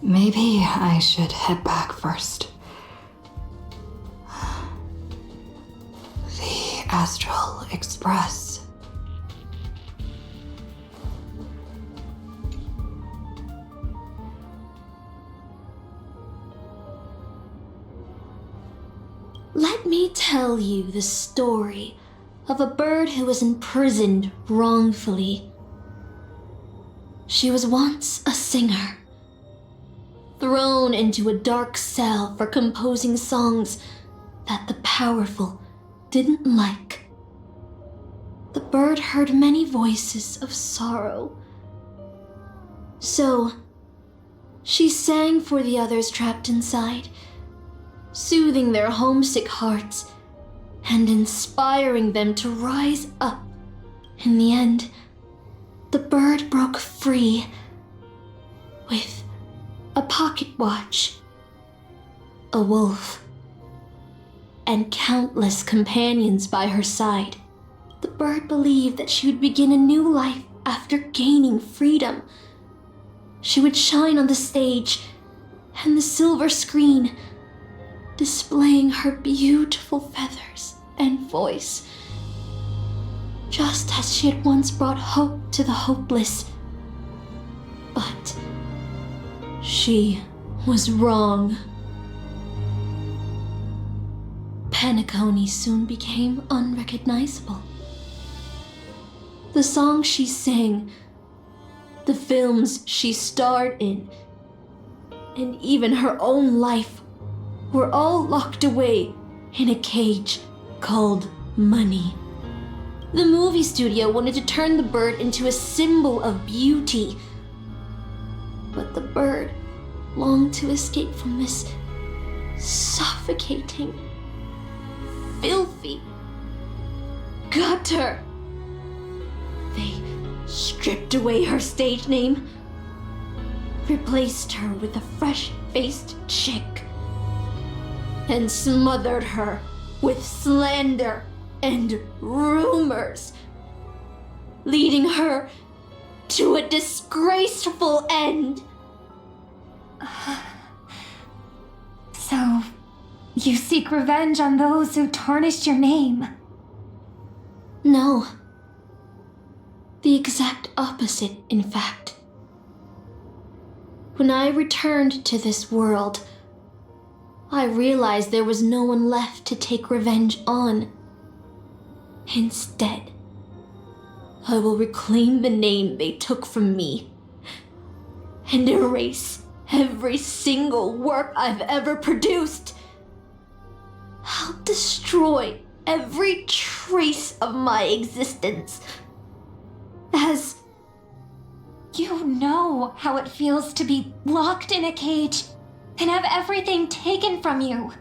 Maybe I should head back first. The Astral Express. Let me tell you the story of a bird who was imprisoned wrongfully. She was once a singer, thrown into a dark cell for composing songs that the powerful didn't like. The bird heard many voices of sorrow. So, she sang for the others trapped inside, soothing their homesick hearts and inspiring them to rise up. In the end, the bird broke free with a pocket watch, a wolf, and countless companions by her side. The bird believed that she would begin a new life after gaining freedom. She would shine on the stage and the silver screen, displaying her beautiful feathers and voice, just as she had once brought hope to the hopeless. But she was wrong. Penacony soon became unrecognizable. The songs she sang, the films she starred in, and even her own life were all locked away in a cage called money. The movie studio wanted to turn the bird into a symbol of beauty, but the bird longed to escape from this suffocating, filthy gutter. They stripped away her stage name, replaced her with a fresh-faced chick, and smothered her with slander and rumors, leading her to a disgraceful end. So, you seek revenge on those who tarnished your name? No. The exact opposite, in fact. When I returned to this world, I realized there was no one left to take revenge on. Instead, I will reclaim the name they took from me and erase every single work I've ever produced. I'll destroy every trace of my existence. As you know how it feels to be locked in a cage and have everything taken from you.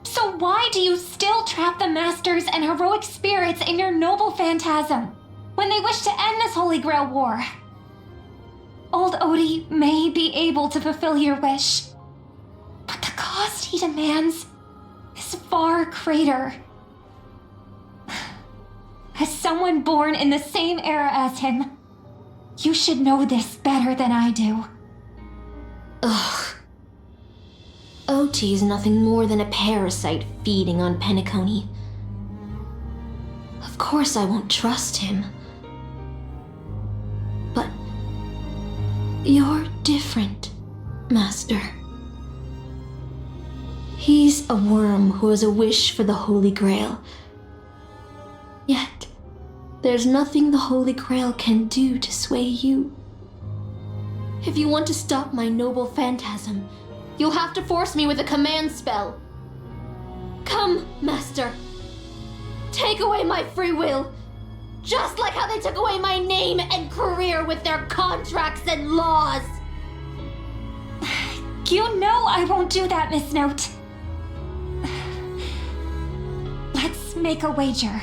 So why do you still trap the masters and heroic spirits in your noble phantasm when they wish to end this Holy Grail war? Old Odie may be able to fulfill your wish, but the cost he demands is far greater. As someone born in the same era as him, you should know this better than I do. Ugh. OT is nothing more than a parasite feeding on Penacony. Of course I won't trust him. But you're different, Master. He's a worm who has a wish for the Holy Grail. Yet, there's nothing the Holy Grail can do to sway you. If you want to stop my noble phantasm, you'll have to force me with a command spell. Come, Master. Take away my free will, just like how they took away my name and career with their contracts and laws. You know I won't do that, Miss Note. Let's make a wager.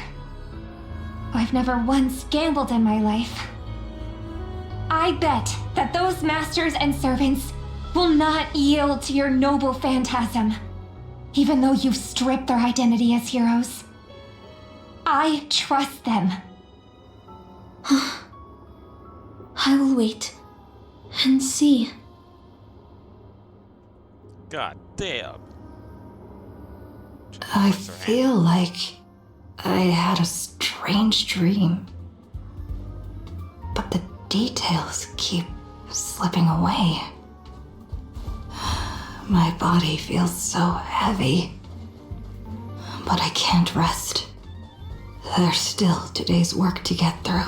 I've never once gambled in my life. I bet that those masters and servants will not yield to your noble phantasm, even though you've stripped their identity as heroes. I trust them. I will wait and see. God damn. I feel like I had a strange dream, but the details keep slipping away. My body feels so heavy, but I can't rest. There's still today's work to get through.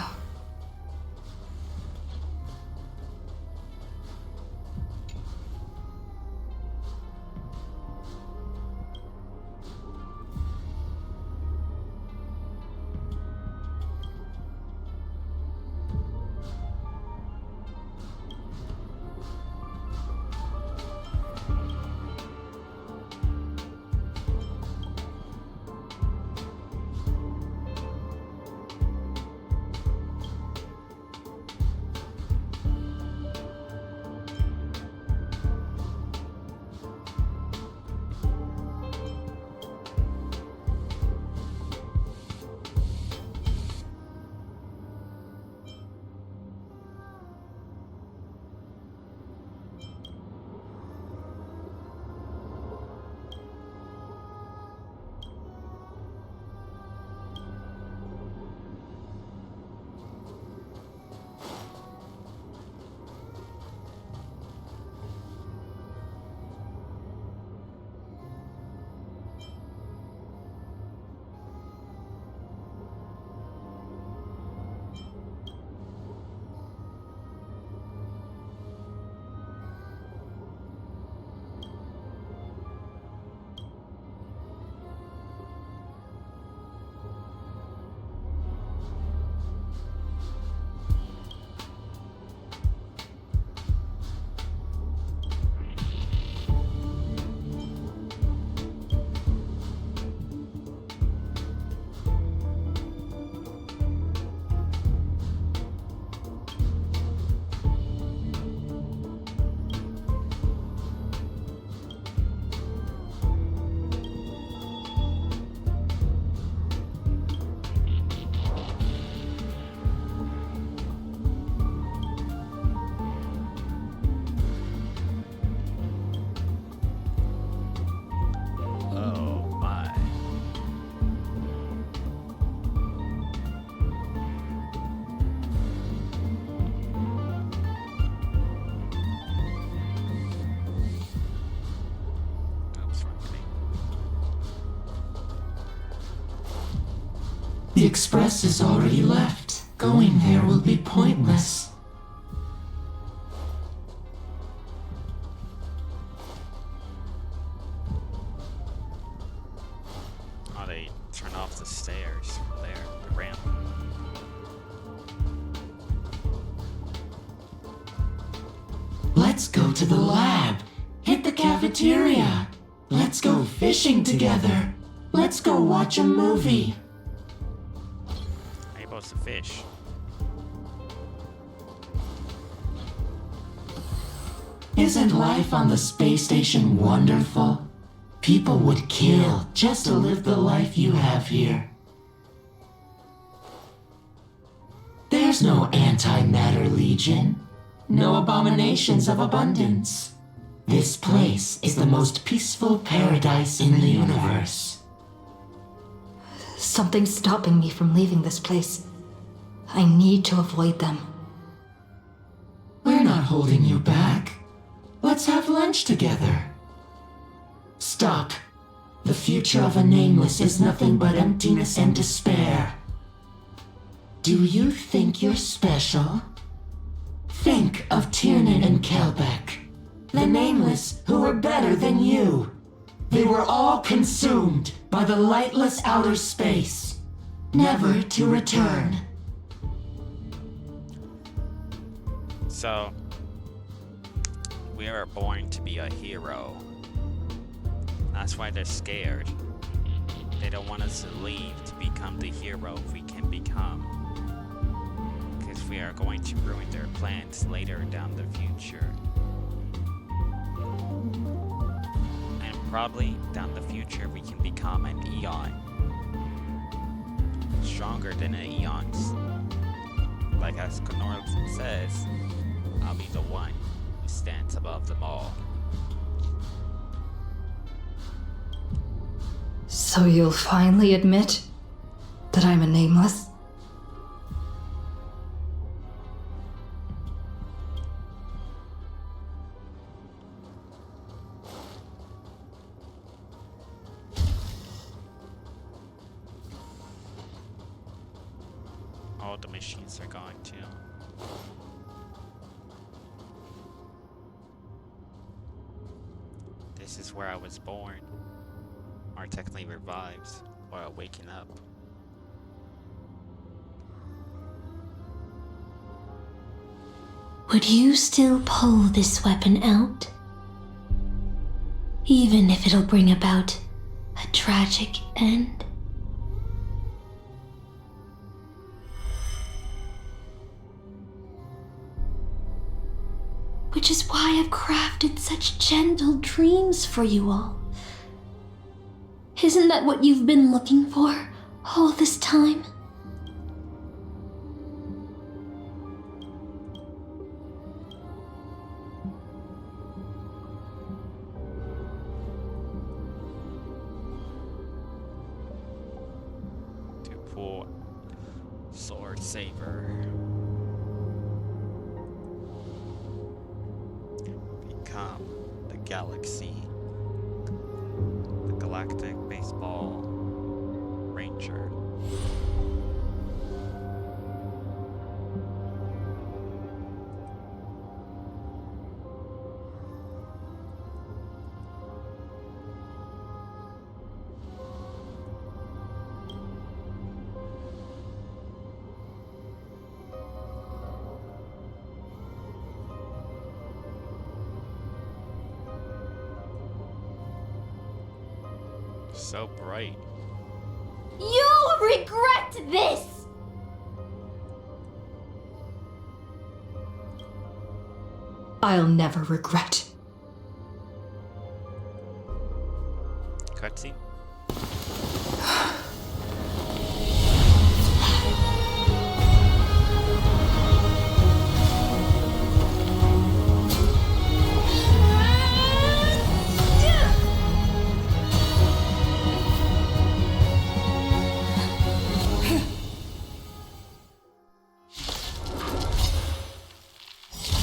The express is already left. Going there will be pointless. Oh, they turn off the stairs from there, the ramp. Let's go to the lab. Hit the cafeteria. Let's go fishing together. Let's go watch a movie. How are you supposed to fish? Isn't life on the space station wonderful? People would kill just to live the life you have here. There's no antimatter legion. No abominations of abundance. This place is the most peaceful paradise in the universe. Something's stopping me from leaving this place. I need to avoid them. We're not holding you back. Let's have lunch together. Stop. The future of a nameless is nothing but emptiness and despair. Do you think you're special? Think of Tiernan and Kelbeck, the nameless who were better than you. They were all consumed by the lightless outer space, never to return. So, we are born to be a hero. That's why they're scared. They don't want us to leave to become the hero we can become. Because we are going to ruin their plans later down the future. And probably down the future we can become an Eon. Stronger than an Eons. Like as Knorr says, I'll be the one who stands above them all. So you'll finally admit that I'm a nameless? All the machines are gone too. This is where I was born. Or technically revives while waking up. Would you still pull this weapon out? Even if it'll bring about a tragic end? Which is why I've crafted such gentle dreams for you all. Isn't that what you've been looking for all this time? To pull Sword Saber. Become the galaxy. The Galactic Baseball Ranger. So bright. You'll regret this! I'll never regret. Cutscene?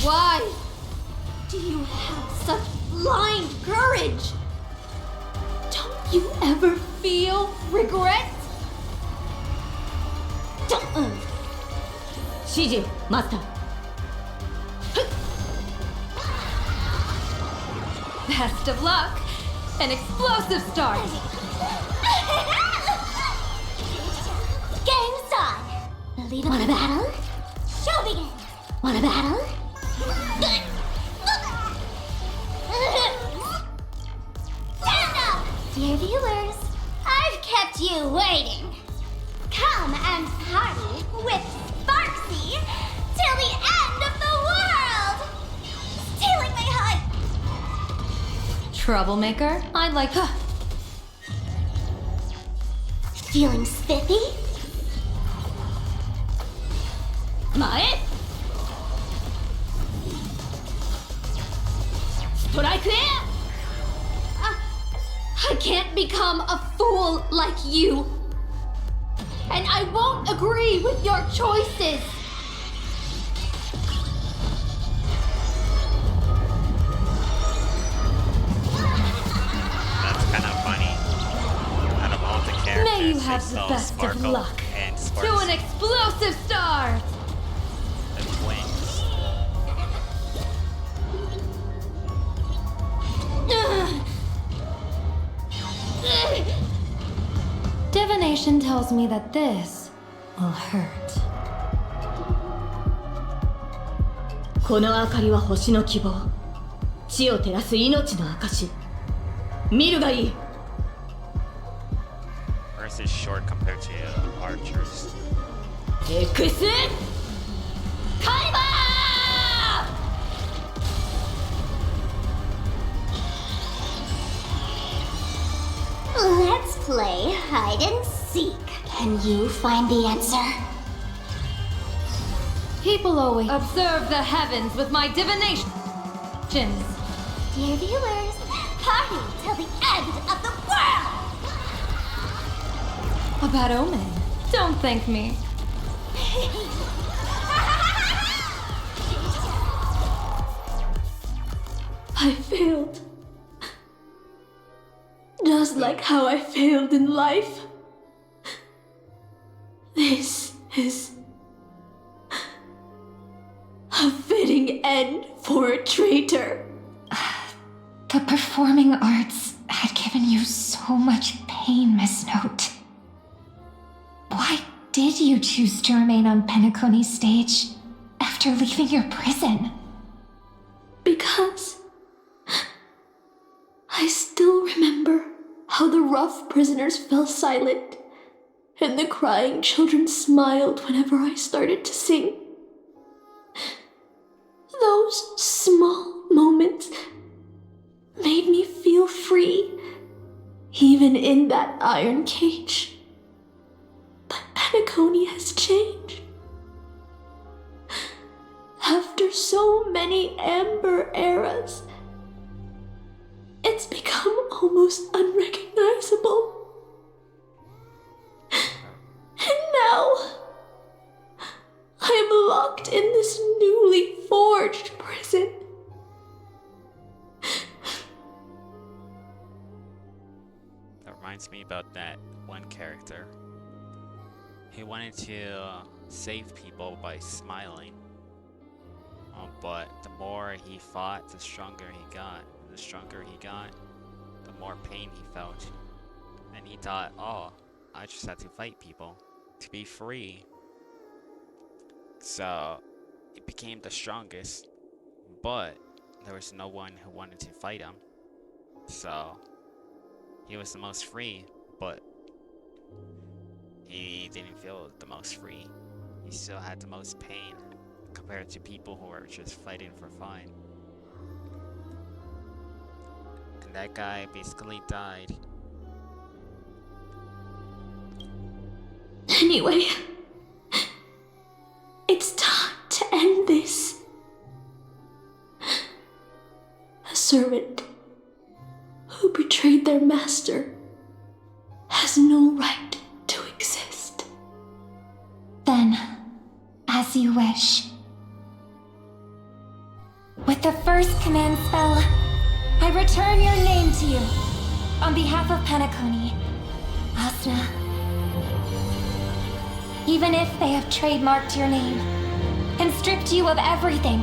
Why do you have such blind courage? Don't you ever feel regret? 指示をマスター。 Best of luck! An explosive start! Game's on! Believe it. Want a battle? Show begin! Want a battle? Stand up! Dear viewers, I've kept you waiting. Come and party with Sparksy till the end of the world! Stealing my heart! Troublemaker? I'd like. Feeling spiffy? 前ストライクエア I can't become a fool like you. And I won't agree with your choices. That's kind of funny. Out of all the characters, May you they have the saw best of Sparkle luck. and To Sparks, an explosive start! the twins. Divination tells me that this will hurt. この明かりは星の希望。地を照らす命の証。見るがいい。 Earth is short compared to archers. エクスカリバー Let's play hide and seek. Can you find the answer? People always observe the heavens with my divinations. Dear viewers, party till the end of the world! A bad omen. Don't thank me. I failed. Just like how I failed in life. This is a fitting end for a traitor. The performing arts had given you so much pain, Miss Note. Why did you choose to remain on Penacony's stage after leaving your prison? Because I still remember how the rough prisoners fell silent and the crying children smiled whenever I started to sing. Those small moments made me feel free, even in that iron cage. But Penacony has changed. After so many amber eras, it's become almost unrecognizable. And now, I am locked in this newly forged prison. That reminds me about that one character. He wanted to save people by smiling. But the more he fought, the stronger he got. The stronger he got, the more pain he felt. And he thought, oh, I just had to fight people to be free. So he became the strongest, but there was no one who wanted to fight him. So he was the most free, but he didn't feel the most free. He still had the most pain compared to people who were just fighting for fun. And that guy basically died. Anyway, it's time to end this. A servant who betrayed their master has no right to exist. Then, as you wish. With the first command spell, I return your name to you. On behalf of Penacony, Asuna. Even if they have trademarked your name, stripped you of everything,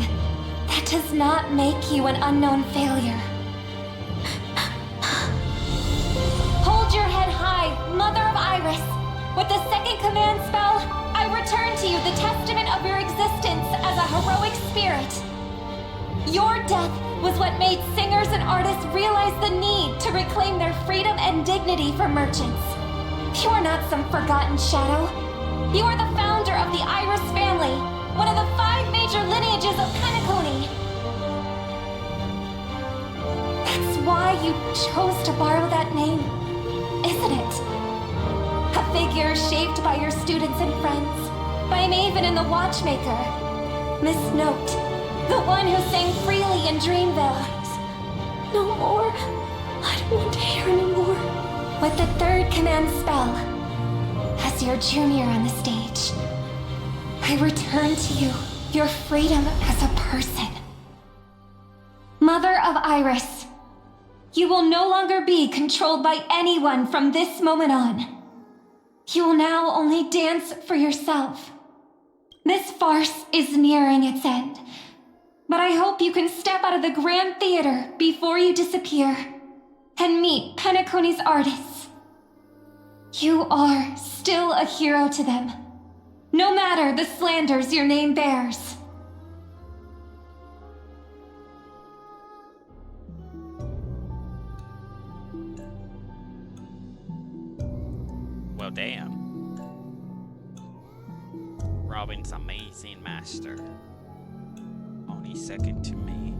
that does not make you an unknown failure. Hold your head high, Mother of Iris. With the second command spell, I return to you the testament of your existence as a heroic spirit. Your death was what made singers and artists realize the need to reclaim their freedom and dignity for merchants. You are not some forgotten shadow. You are the founder of the Iris family, one of the 5 major lineages of Penacony. That's why you chose to borrow that name, isn't it? A figure shaped by your students and friends, by Maven and the Watchmaker. Miss Note, the one who sang freely in Dreamville. No more. I don't want to hear anymore. With the third command spell, as your junior on the stage, I return to you your freedom as a person. Mother of Iris, you will no longer be controlled by anyone from this moment on. You will now only dance for yourself. This farce is nearing its end, but I hope you can step out of the Grand Theater before you disappear and meet Penacony's artists. You are still a hero to them, no matter the slanders your name bears. Well, damn. Robin's amazing master. Only second to me.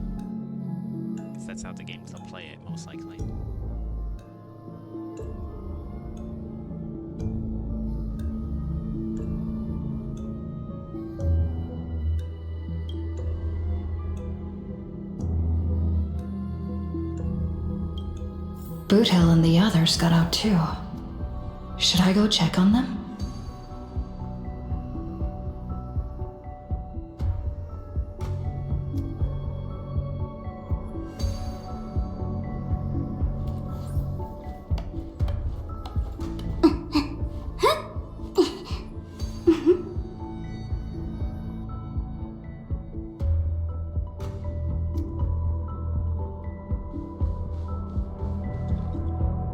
'Cause that's how the games will play it, most likely. Boothill and the others got out too. Should I go check on them?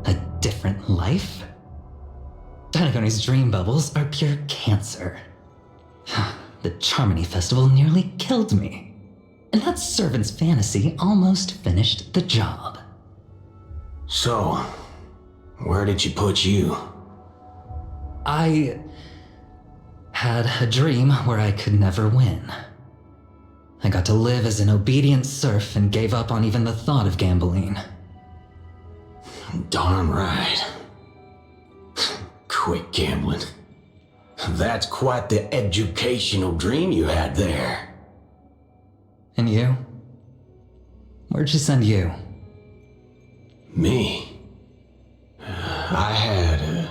A different life? Penacony's dream bubbles are pure cancer. The Charmony Festival nearly killed me. And that servant's fantasy almost finished the job. So, where did she put you? I had a dream where I could never win. I got to live as an obedient serf and gave up on even the thought of gambling. Darn right. Quit gambling. That's quite the educational dream you had there. And you? Where'd she send you? Me? I had a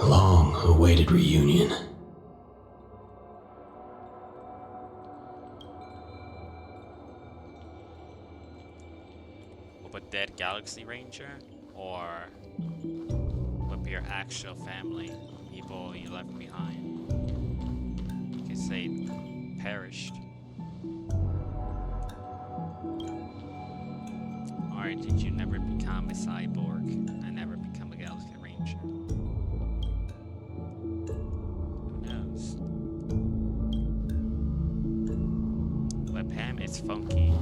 long-awaited reunion. With Dead Galaxy Ranger? Or with your actual family? People you left behind? Because they perished. Or did you never become a cyborg and never become a Galaxy Ranger? Who knows? But Pam is funky.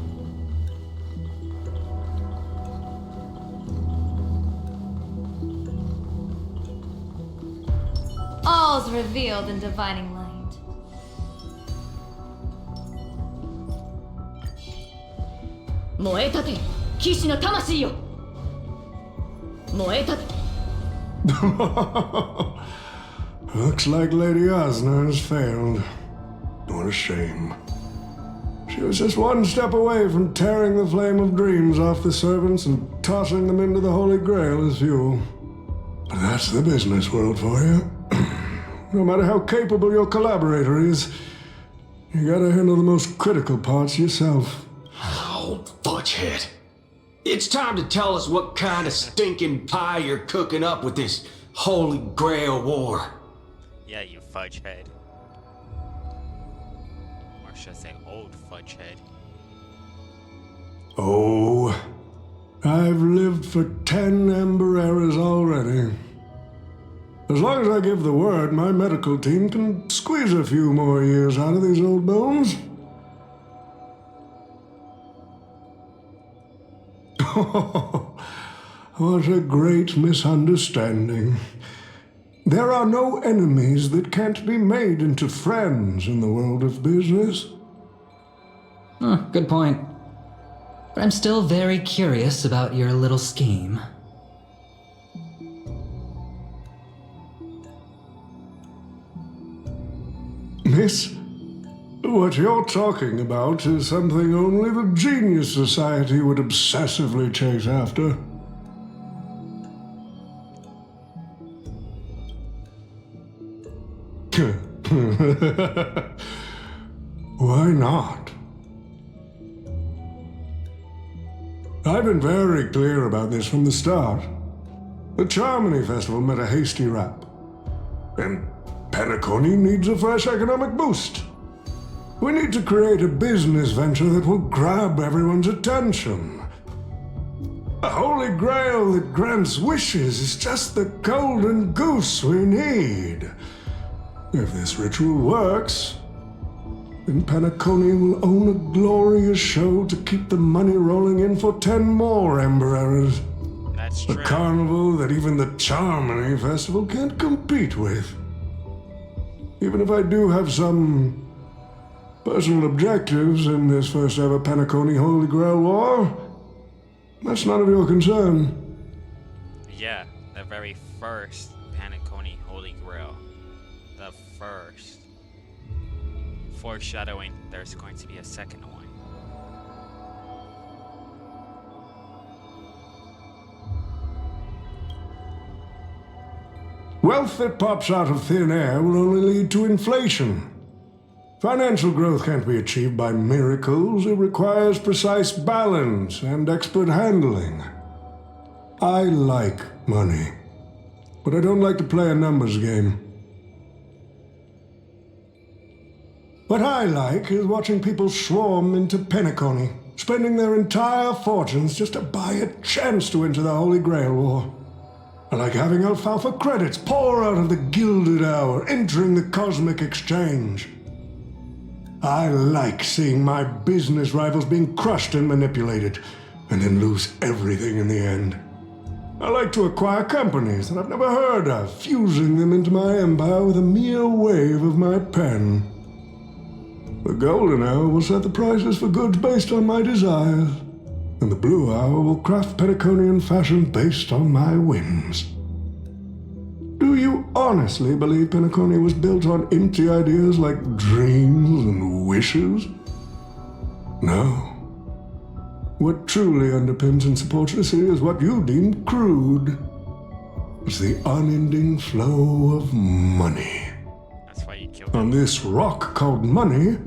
All's revealed in divining light. Moetate, Kishi no Tamashii yo! Moetate! Looks like Lady Osna has failed. What a shame. She was just one step away from tearing the flame of dreams off the servants and tossing them into the Holy Grail as fuel. But that's the business world for you. No matter how capable your collaborator is, you gotta handle the most critical parts yourself. Oh, fudgehead. It's time to tell us what kind of stinking pie you're cooking up with this Holy Grail war. Yeah, you fudge head. I should say old fudge head. Oh, I've lived for 10 Ember eras already. As long as I give the word, my medical team can squeeze a few more years out of these old bones. What a great misunderstanding. There are no enemies that can't be made into friends in the world of business. Good point. But I'm still very curious about your little scheme. Miss, what you're talking about is something only the Genius Society would obsessively chase after. Why not? I've been very clear about this from the start. The Charmony Festival met a hasty rap. And Penacony needs a fresh economic boost. We need to create a business venture that will grab everyone's attention. A holy grail that grants wishes is just the golden goose we need. If this ritual works, then Penacony will own a glorious show to keep the money rolling in for 10 more Ember eras. That's A true. carnival that even the Charmony Festival can't compete with. Even if I do have some personal objectives in this first ever Penacony Holy Grail War, that's none of your concern. Yeah, the very first Penacony Holy Grail. The first. Foreshadowing, there's going to be a second one. Wealth that pops out of thin air will only lead to inflation. Financial growth can't be achieved by miracles. It requires precise balance and expert handling. I like money, but I don't like to play a numbers game. What I like is watching people swarm into Penacony, spending their entire fortunes just to buy a chance to enter the Holy Grail War. I like having alfalfa credits pour out of the gilded hour, entering the cosmic exchange. I like seeing my business rivals being crushed and manipulated, and then lose everything in the end. I like to acquire companies that I've never heard of, fusing them into my empire with a mere wave of my pen. The golden hour will set the prices for goods based on my desires, and the blue hour will craft Penaconian fashion based on my whims. Do you honestly believe Penacony was built on empty ideas like dreams and wishes? No. What truly underpins and supports the city is what you deem crude. It's the unending flow of money. That's why you killed On this rock called money,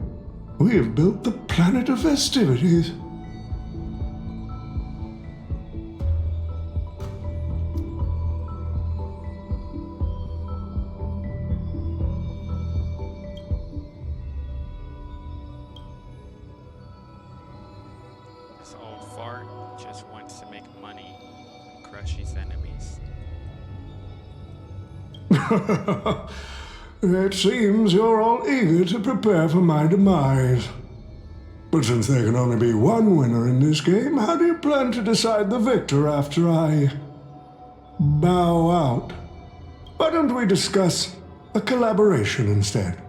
we have built the planet of festivities. This old fart just wants to make money and crush his enemies. It seems you're all eager to prepare for my demise. But since there can only be one winner in this game, how do you plan to decide the victor after I bow out? Why don't we discuss a collaboration instead?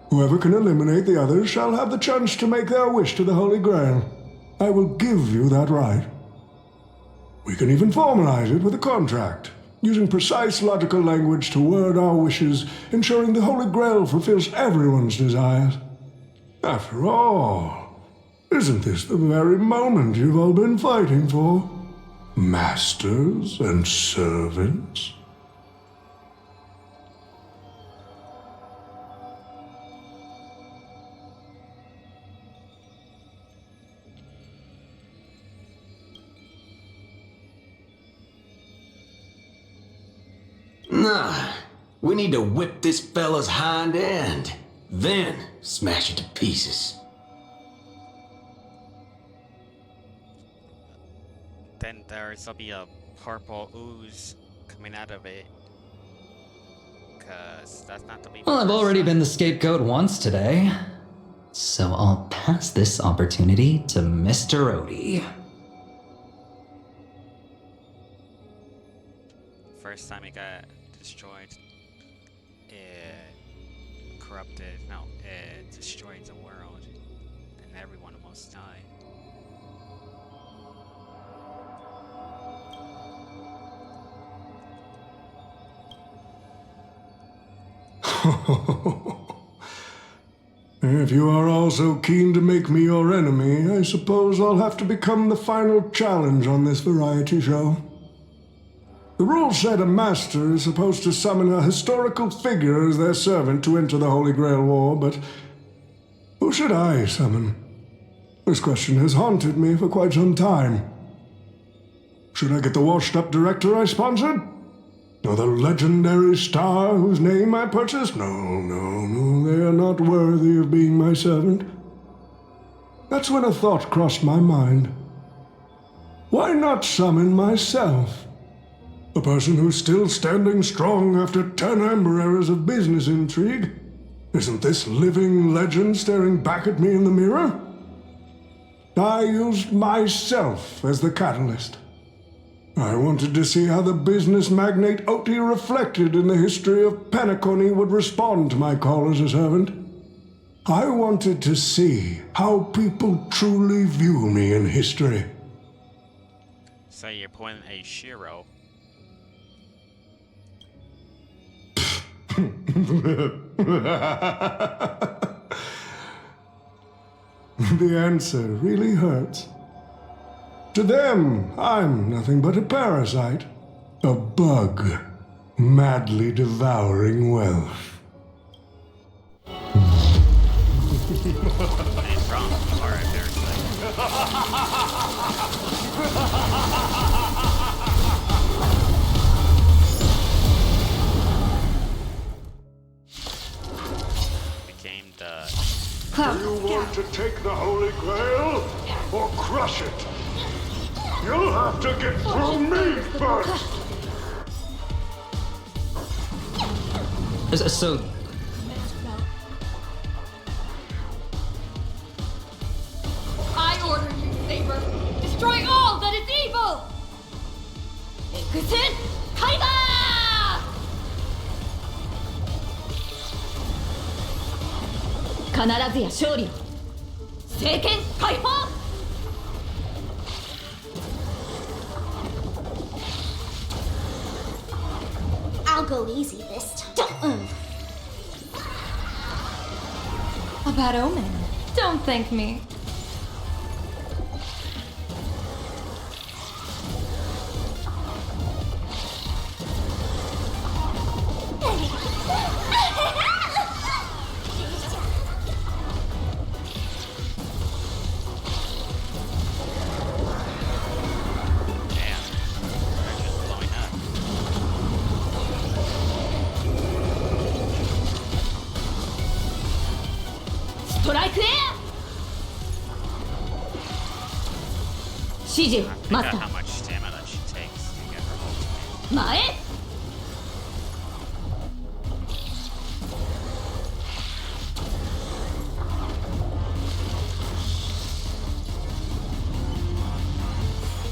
Whoever can eliminate the others shall have the chance to make their wish to the Holy Grail. I will give you that right. We can even formalize it with a contract, using precise logical language to word our wishes, ensuring the Holy Grail fulfills everyone's desires. After all, isn't this the very moment you've all been fighting for? Masters and servants? Nah, we need to whip this fella's hind end. then smash it to pieces. Then there'll be a purple ooze coming out of it. Cause that's not the be. Well, I've already been the scapegoat once today, so I'll pass this opportunity to Mr. Odie. First time it got destroyed, it corrupted. No, it destroyed the world, and everyone almost died. If you are all so keen to make me your enemy, I suppose I'll have to become the final challenge on this variety show. The rules said a master is supposed to summon a historical figure as their servant to enter the Holy Grail War, but who should I summon? This question has haunted me for quite some time. Should I get the washed-up director I sponsored? Or the legendary star whose name I purchased? No, they are not worthy of being my servant. That's when a thought crossed my mind. Why not summon myself? A person who's still standing strong after 10 amber eras of business intrigue? Isn't this living legend staring back at me in the mirror? I used myself as the catalyst. I wanted to see how the business magnate Oti reflected in the history of Penacony would respond to my call as a servant. I wanted to see how people truly view me in history. So you're pulling a Shiro. The answer really hurts. To them, I'm nothing but a parasite. A bug, madly devouring wealth. Ain't wrong, you are a parasite. Became the... Do you want to take the Holy Grail or crush it? You'll have to get through me first! So, I order you, Saber. Destroy all that is evil! Exit Kaiba! 必ずや勝利を政権解放 I'll go easy this time. A bad omen. Don't thank me. Strike air! 指示 I マス forgot タ how ー much stamina she takes to get her ultimate. 前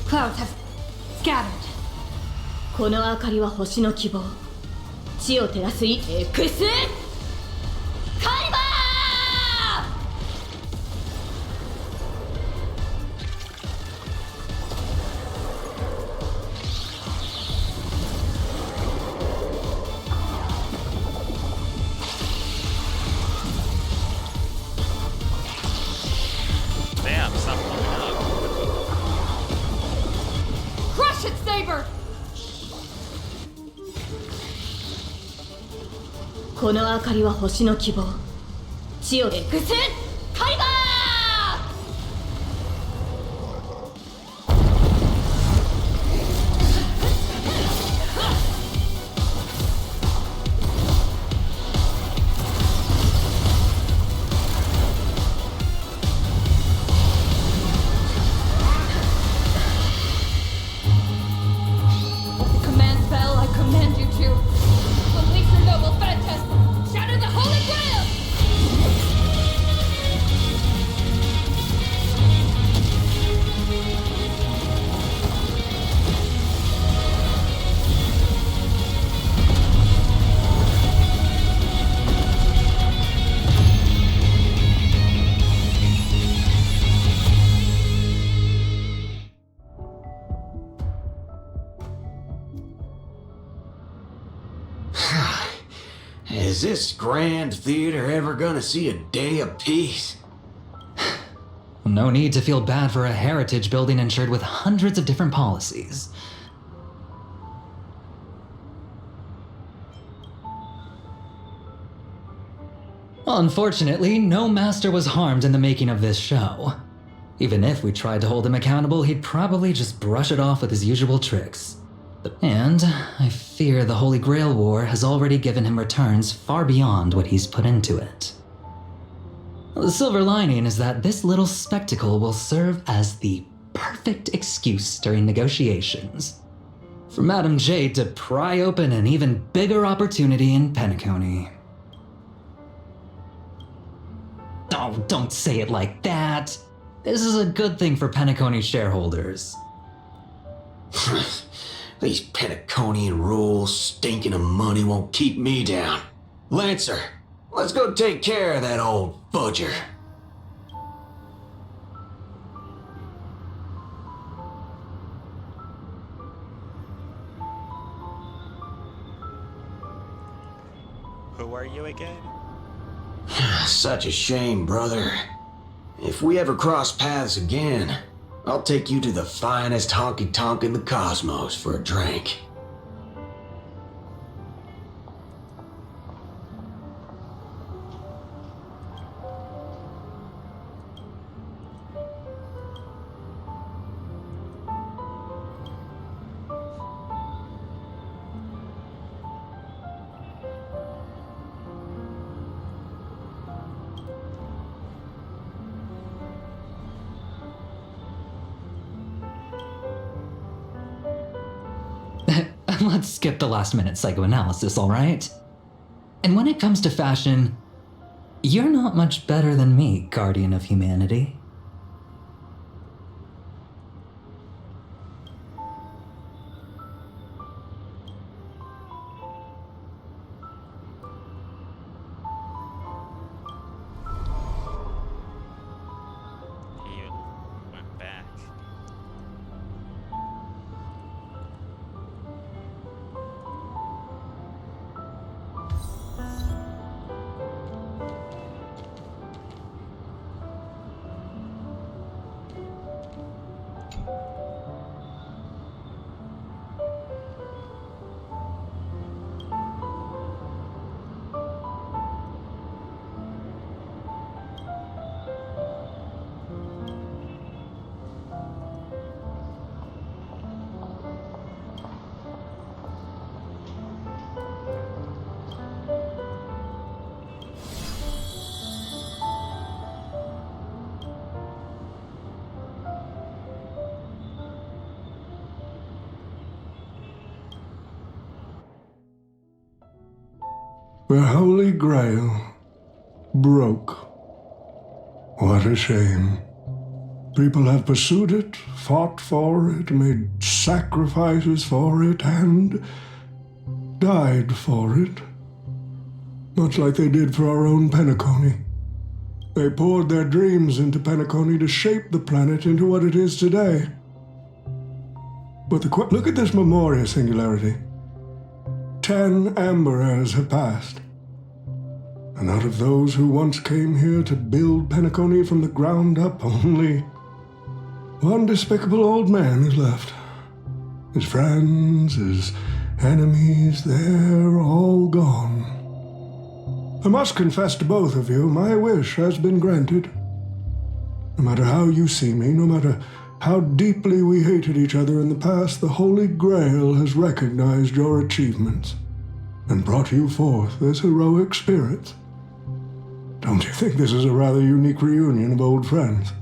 Clouds have scattered この明かりは星の希望地を照らすエクスカリバー Damn, stop blowing up. Crush it, Saber! この明かりは星の希望地をエクスカリバー Damn, Is this grand theater ever gonna see a day of peace? No need to feel bad for a heritage building insured with hundreds of different policies. Unfortunately, no master was harmed in the making of this show. Even if we tried to hold him accountable, he'd probably just brush it off with his usual tricks. And I fear the Holy Grail War has already given him returns far beyond what he's put into it. The silver lining is that this little spectacle will serve as the perfect excuse during negotiations for Madame Jade to pry open an even bigger opportunity in Penacony. Oh, don't say it like that. This is a good thing for Penacony shareholders. These Penaconian rules stinking of money won't keep me down. Lancer, let's go take care of that old fudger. Who are you again? Such a shame, brother. If we ever cross paths again, I'll take you to the finest honky-tonk in the cosmos for a drink. Let's skip the last-minute psychoanalysis, all right? And when it comes to fashion, you're not much better than me, Guardian of Humanity. He went back. The Holy Grail broke. What a shame. People have pursued it, fought for it, made sacrifices for it, and died for it. Much like they did for our own Penacony. They poured their dreams into Penacony to shape the planet into what it is today. But look at this memorial singularity. 10 Amber Heirs have passed. And out of those who once came here to build Penacony from the ground up, only one despicable old man is left. His friends, his enemies, they're all gone. I must confess to both of you, my wish has been granted. No matter how you see me, no matter how deeply we hated each other in the past, the Holy Grail has recognized your achievements and brought you forth as heroic spirits. Don't you think this is a rather unique reunion of old friends?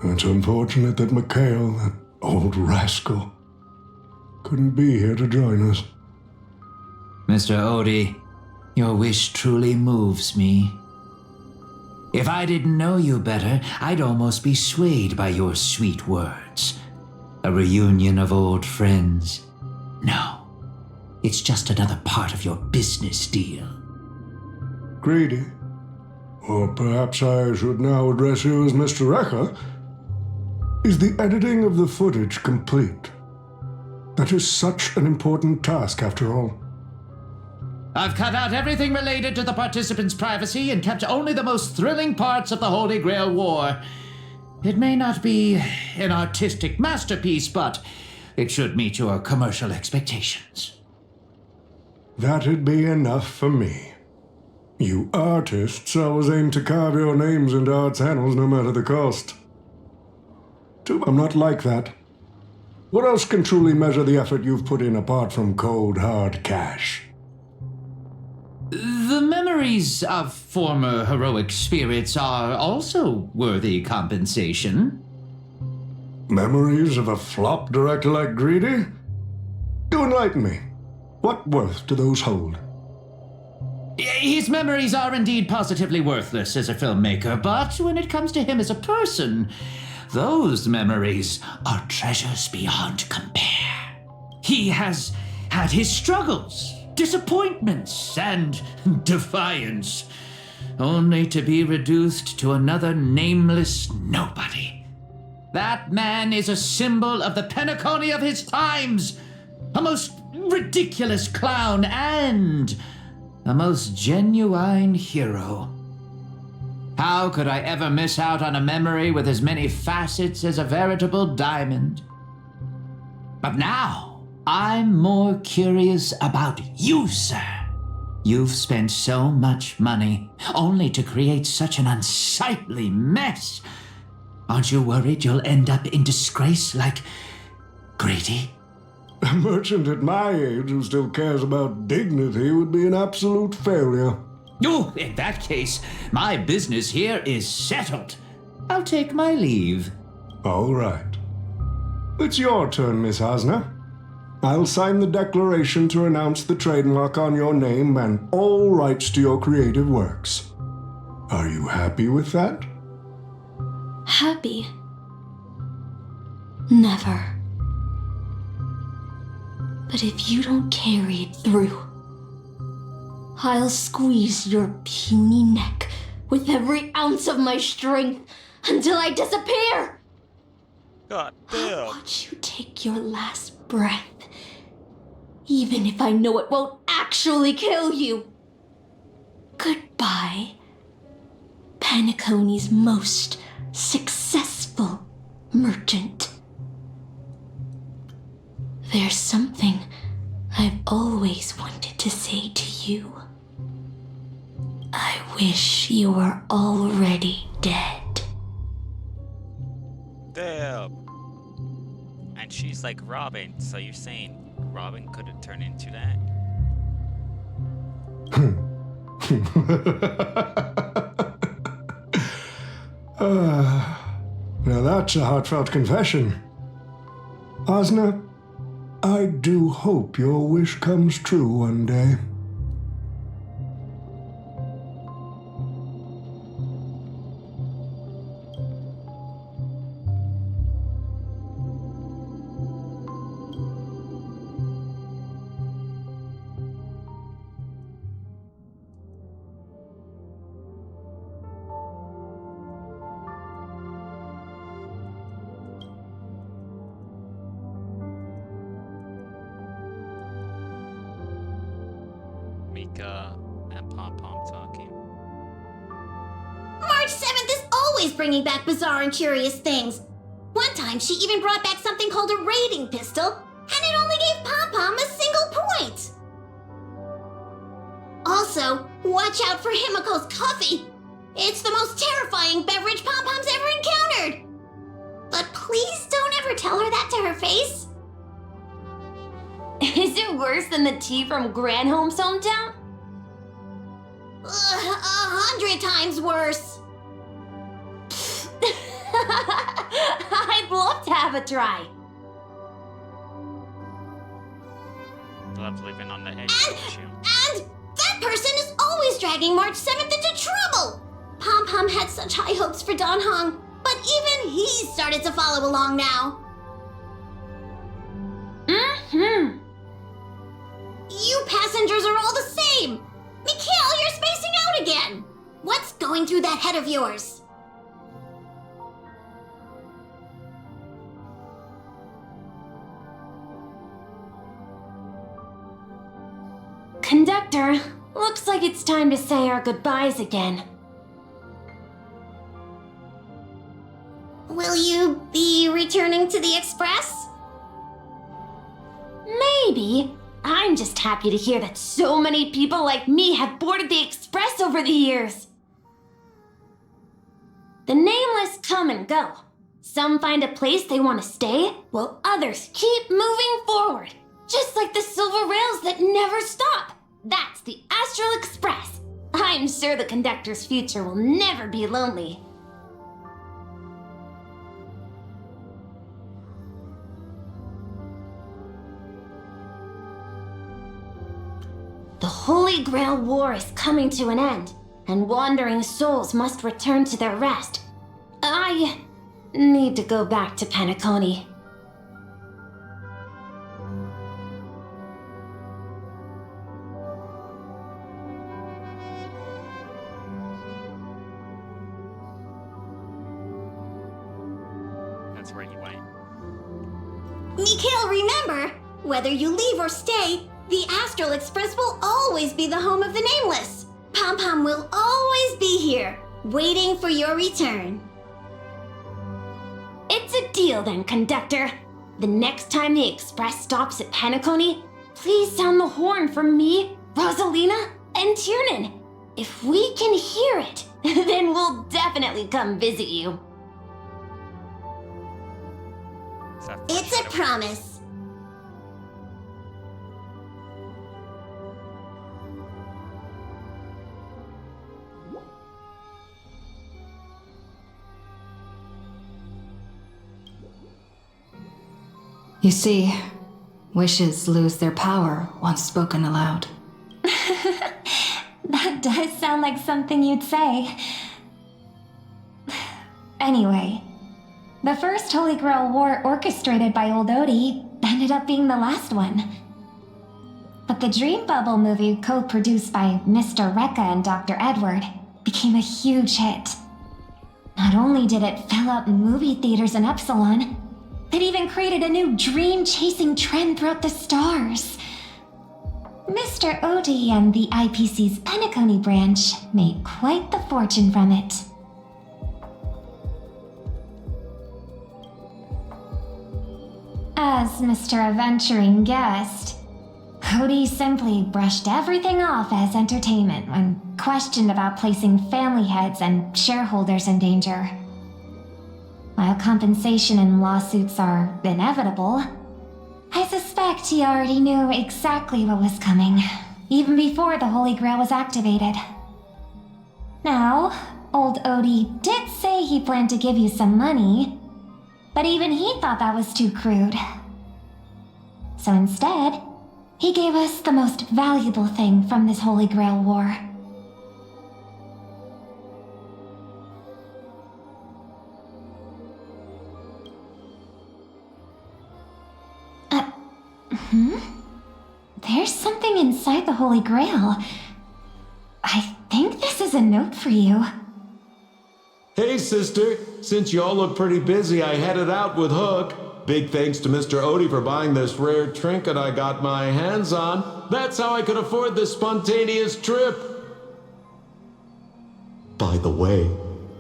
It's unfortunate that Mikhail, that old rascal, couldn't be here to join us. Mr. Odie, your wish truly moves me. If I didn't know you better, I'd almost be swayed by your sweet words. A reunion of old friends. No, it's just another part of your business deal. Greedy. Or perhaps I should now address you as Mr. Rekka. Is the editing of the footage complete? That is such an important task, after all. I've cut out everything related to the participants' privacy and kept only the most thrilling parts of the Holy Grail War. It may not be an artistic masterpiece, but it should meet your commercial expectations. That'd be enough for me. You artists always aim to carve your names into art's annals no matter the cost. I'm not like that. What else can truly measure the effort you've put in apart from cold, hard cash? The memories of former heroic spirits are also worthy compensation. Memories of a flop director like Greedy? Do enlighten me. What worth do those hold? His memories are indeed positively worthless as a filmmaker, but when it comes to him as a person, those memories are treasures beyond compare. He has had his struggles, disappointments, and defiance, only to be reduced to another nameless nobody. That man is a symbol of the Penacony of his times, a most ridiculous clown and a most genuine hero. How could I ever miss out on a memory with as many facets as a veritable diamond? But now, I'm more curious about you, sir. You've spent so much money, only to create such an unsightly mess. Aren't you worried you'll end up in disgrace like Greedy? A merchant at my age who still cares about dignity would be an absolute failure. Oh, in that case, my business here is settled. I'll take my leave. All right. It's your turn, Miss Hasna. I'll sign the declaration to renounce the trademark on your name and all rights to your creative works. Are you happy with that? Happy? Never. But if you don't carry it through, I'll squeeze your puny neck with every ounce of my strength until I disappear! God I'll damn. watch you take your last breath, even if I know it won't actually kill you. Goodbye, Penacony's most successful merchant. There's something I've always wanted to say to you. I wish you were already dead. Damn. And she's like Robin, so you're saying Robin could have turned into that? Now that's a heartfelt confession. Hasna, I do hope your wish comes true one day. Mika and Pom Pom talking. March 7th is always bringing back bizarre and curious things. One time, she even brought back something called a raiding pistol, and it only gave Pom Pom a single point. Also, watch out for Himiko's coffee. It's the most terrifying beverage Pom Pom's ever encountered. But please don't ever tell her that to her face. Is it worse than the tea from Granholm's hometown? 100 times worse. I'd love to have a try. Love living on the edge, don't you? And that person is always dragging March 7th into trouble. Pom Pom had such high hopes for Don Hong, but even he's started to follow along now. Mm-hmm. You passengers are all the same. Mikhail, you're spacing out again. What's going through that head of yours? Conductor. Conductor. Looks like it's time to say our goodbyes again. Will you be returning to the Express? Maybe. I'm just happy to hear that so many people like me have boarded the Express over the years. The nameless come and go. Some find a place they want to stay, while others keep moving forward. Just like the silver rails that never stop. That's the Astral Express. I'm sure the conductor's future will never be lonely. The Holy Grail War is coming to an end, and wandering souls must return to their rest. I need to go back to Penacony. That's where he went. Mikhail, remember, whether you leave or stay, the Astral Express will always be the home of the Nameless. Pom-Pom will always be here, waiting for your return. It's a deal then, Conductor. The next time the Express stops at Penacony, please sound the horn for me, Rosalina, and Tiernan. If we can hear it, then we'll definitely come visit you. It's a promise. You see, wishes lose their power once spoken aloud. That does sound like something you'd say. Anyway, the first Holy Grail War orchestrated by Old Odie ended up being the last one. But the Dream Bubble movie co-produced by Mr. Rekka and Dr. Edward became a huge hit. Not only did it fill up movie theaters in Epsilon, it even created a new dream-chasing trend throughout the stars. Mr. Odie and the IPC's Penacony branch made quite the fortune from it. As Mr. Adventuring Guest, Odie simply brushed everything off as entertainment when questioned about placing family heads and shareholders in danger. While compensation and lawsuits are inevitable, I suspect he already knew exactly what was coming, even before the Holy Grail was activated. Now, old Odie did say he planned to give you some money, but even he thought that was too crude. So instead, he gave us the most valuable thing from this Holy Grail War. There's something inside the Holy Grail. I think this is a note for you. Hey, sister. Since y'all look pretty busy, I headed out with Hook. Big thanks to Mr. Odie for buying this rare trinket I got my hands on. That's how I could afford this spontaneous trip. By the way,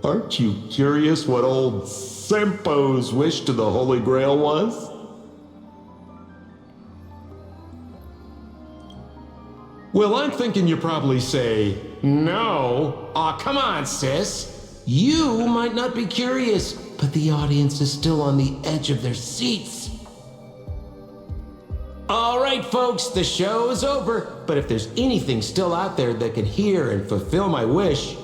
aren't you curious what old Sempo's wish to the Holy Grail was? Well, I'm thinking you probably say, no. Aw, come on, sis. You might not be curious, but the audience is still on the edge of their seats. All right, folks, the show is over. But if there's anything still out there that can hear and fulfill my wish,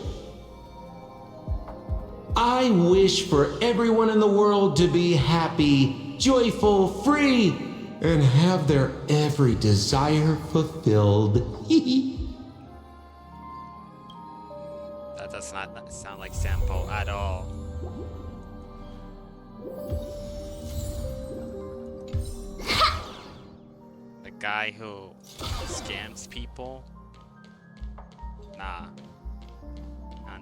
I wish for everyone in the world to be happy, joyful, free, and have their every desire fulfilled. That does not sound like Sampo at all. The guy who scams people? Nah. Nah.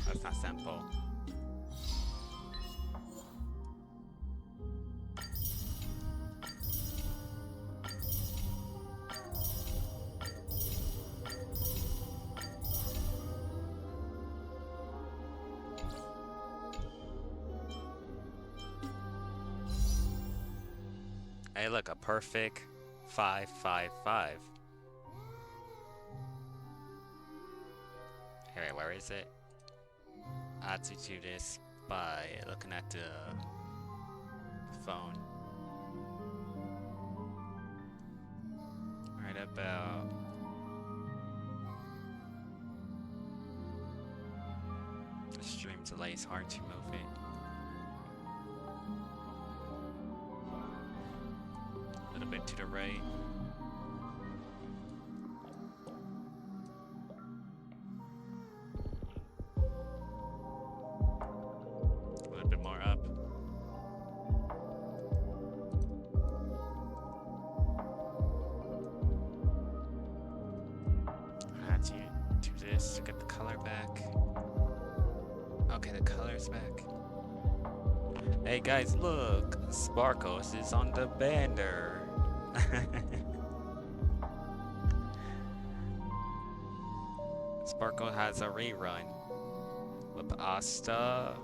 That's not Sampo. Hey, look, a perfect 555. Hey, wait, where is it? I had to do this by looking at the phone. Right about. The stream delay is hard to move it. A little bit to the right. A little bit more up. I had to do this to get the color back. Okay, the color's back. Hey guys, look! Sparkles is on the banner! Sparkle has a rerun with Asta,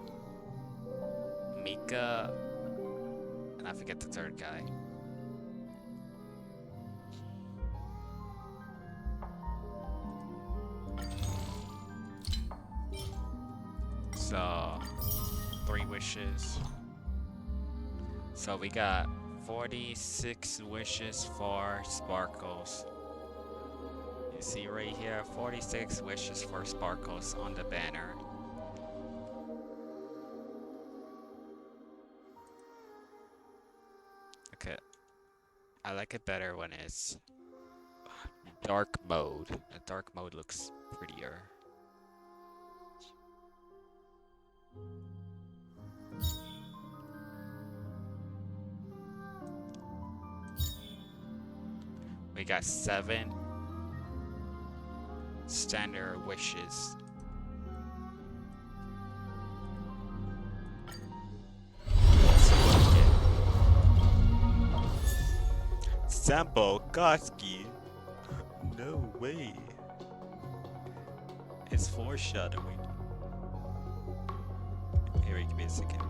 Mika, and I forget the third guy. So, 3 wishes. So we got 46 wishes for Sparkles. You see right here, 46 wishes for Sparkles on the banner. Okay. I like it better when it's dark mode. The dark mode looks prettier. We got 7 standard wishes. Let's see what we get. Sample Koski. No way. It's foreshadowing. Here, give me a second.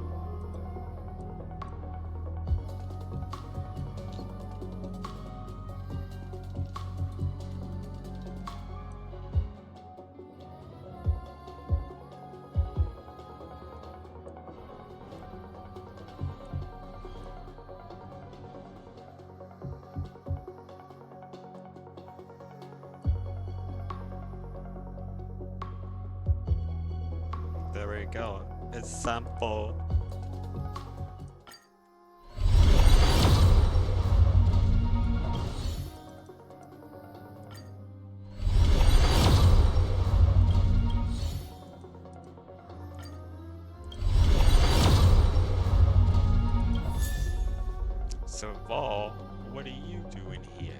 There we go. It's sample. So, Vol, what are you doing here?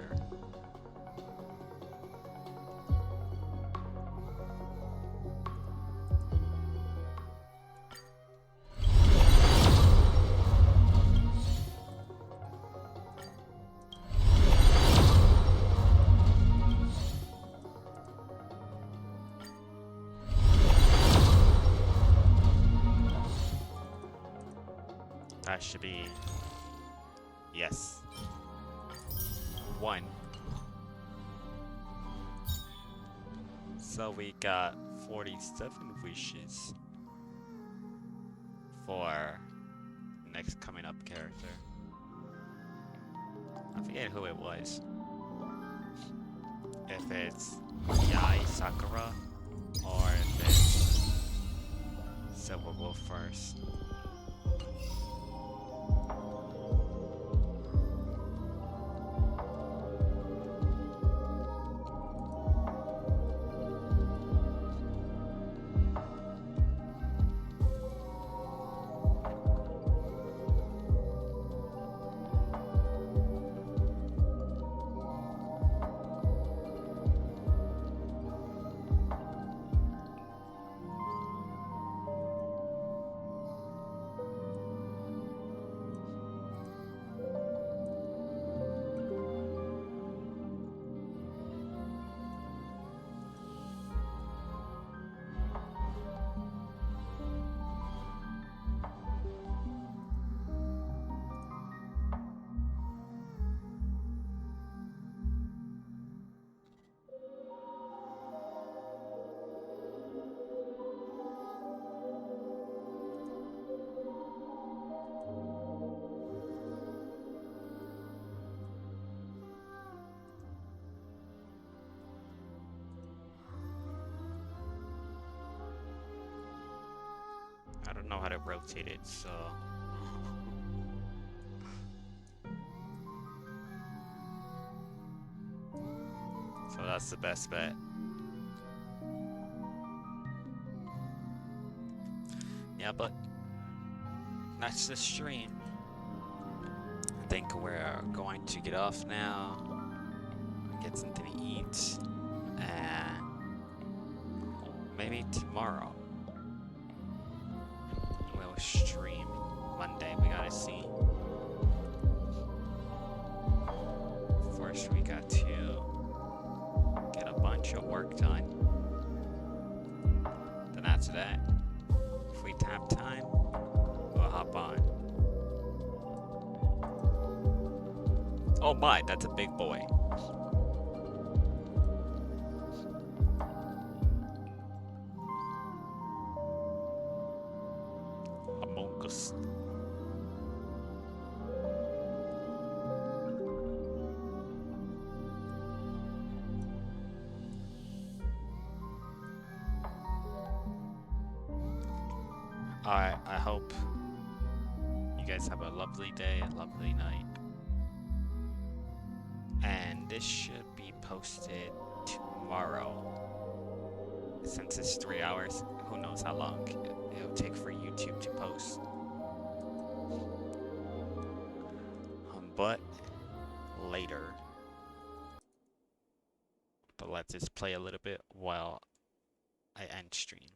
That should be... yes. 1. So we got 47 wishes for next coming up character. I forget who it was. If it's Yai Sakura or if it's... so we'll go first. I don't know how to rotate it, so. So that's the best bet. Yeah, but that's the stream. I think we're going to get off now, get something to eat, and maybe tomorrow we'll stream. Monday we gotta see. First we got to get a bunch of work done. Then after that, if we have time, we'll hop on. Oh my, that's a big boy. Among Us. Alright, I hope you guys have a lovely day, a lovely night. And this should be posted tomorrow. Since it's 3 hours, who knows how long it'll take for YouTube to post. But later. But let's just play a little bit while I end stream.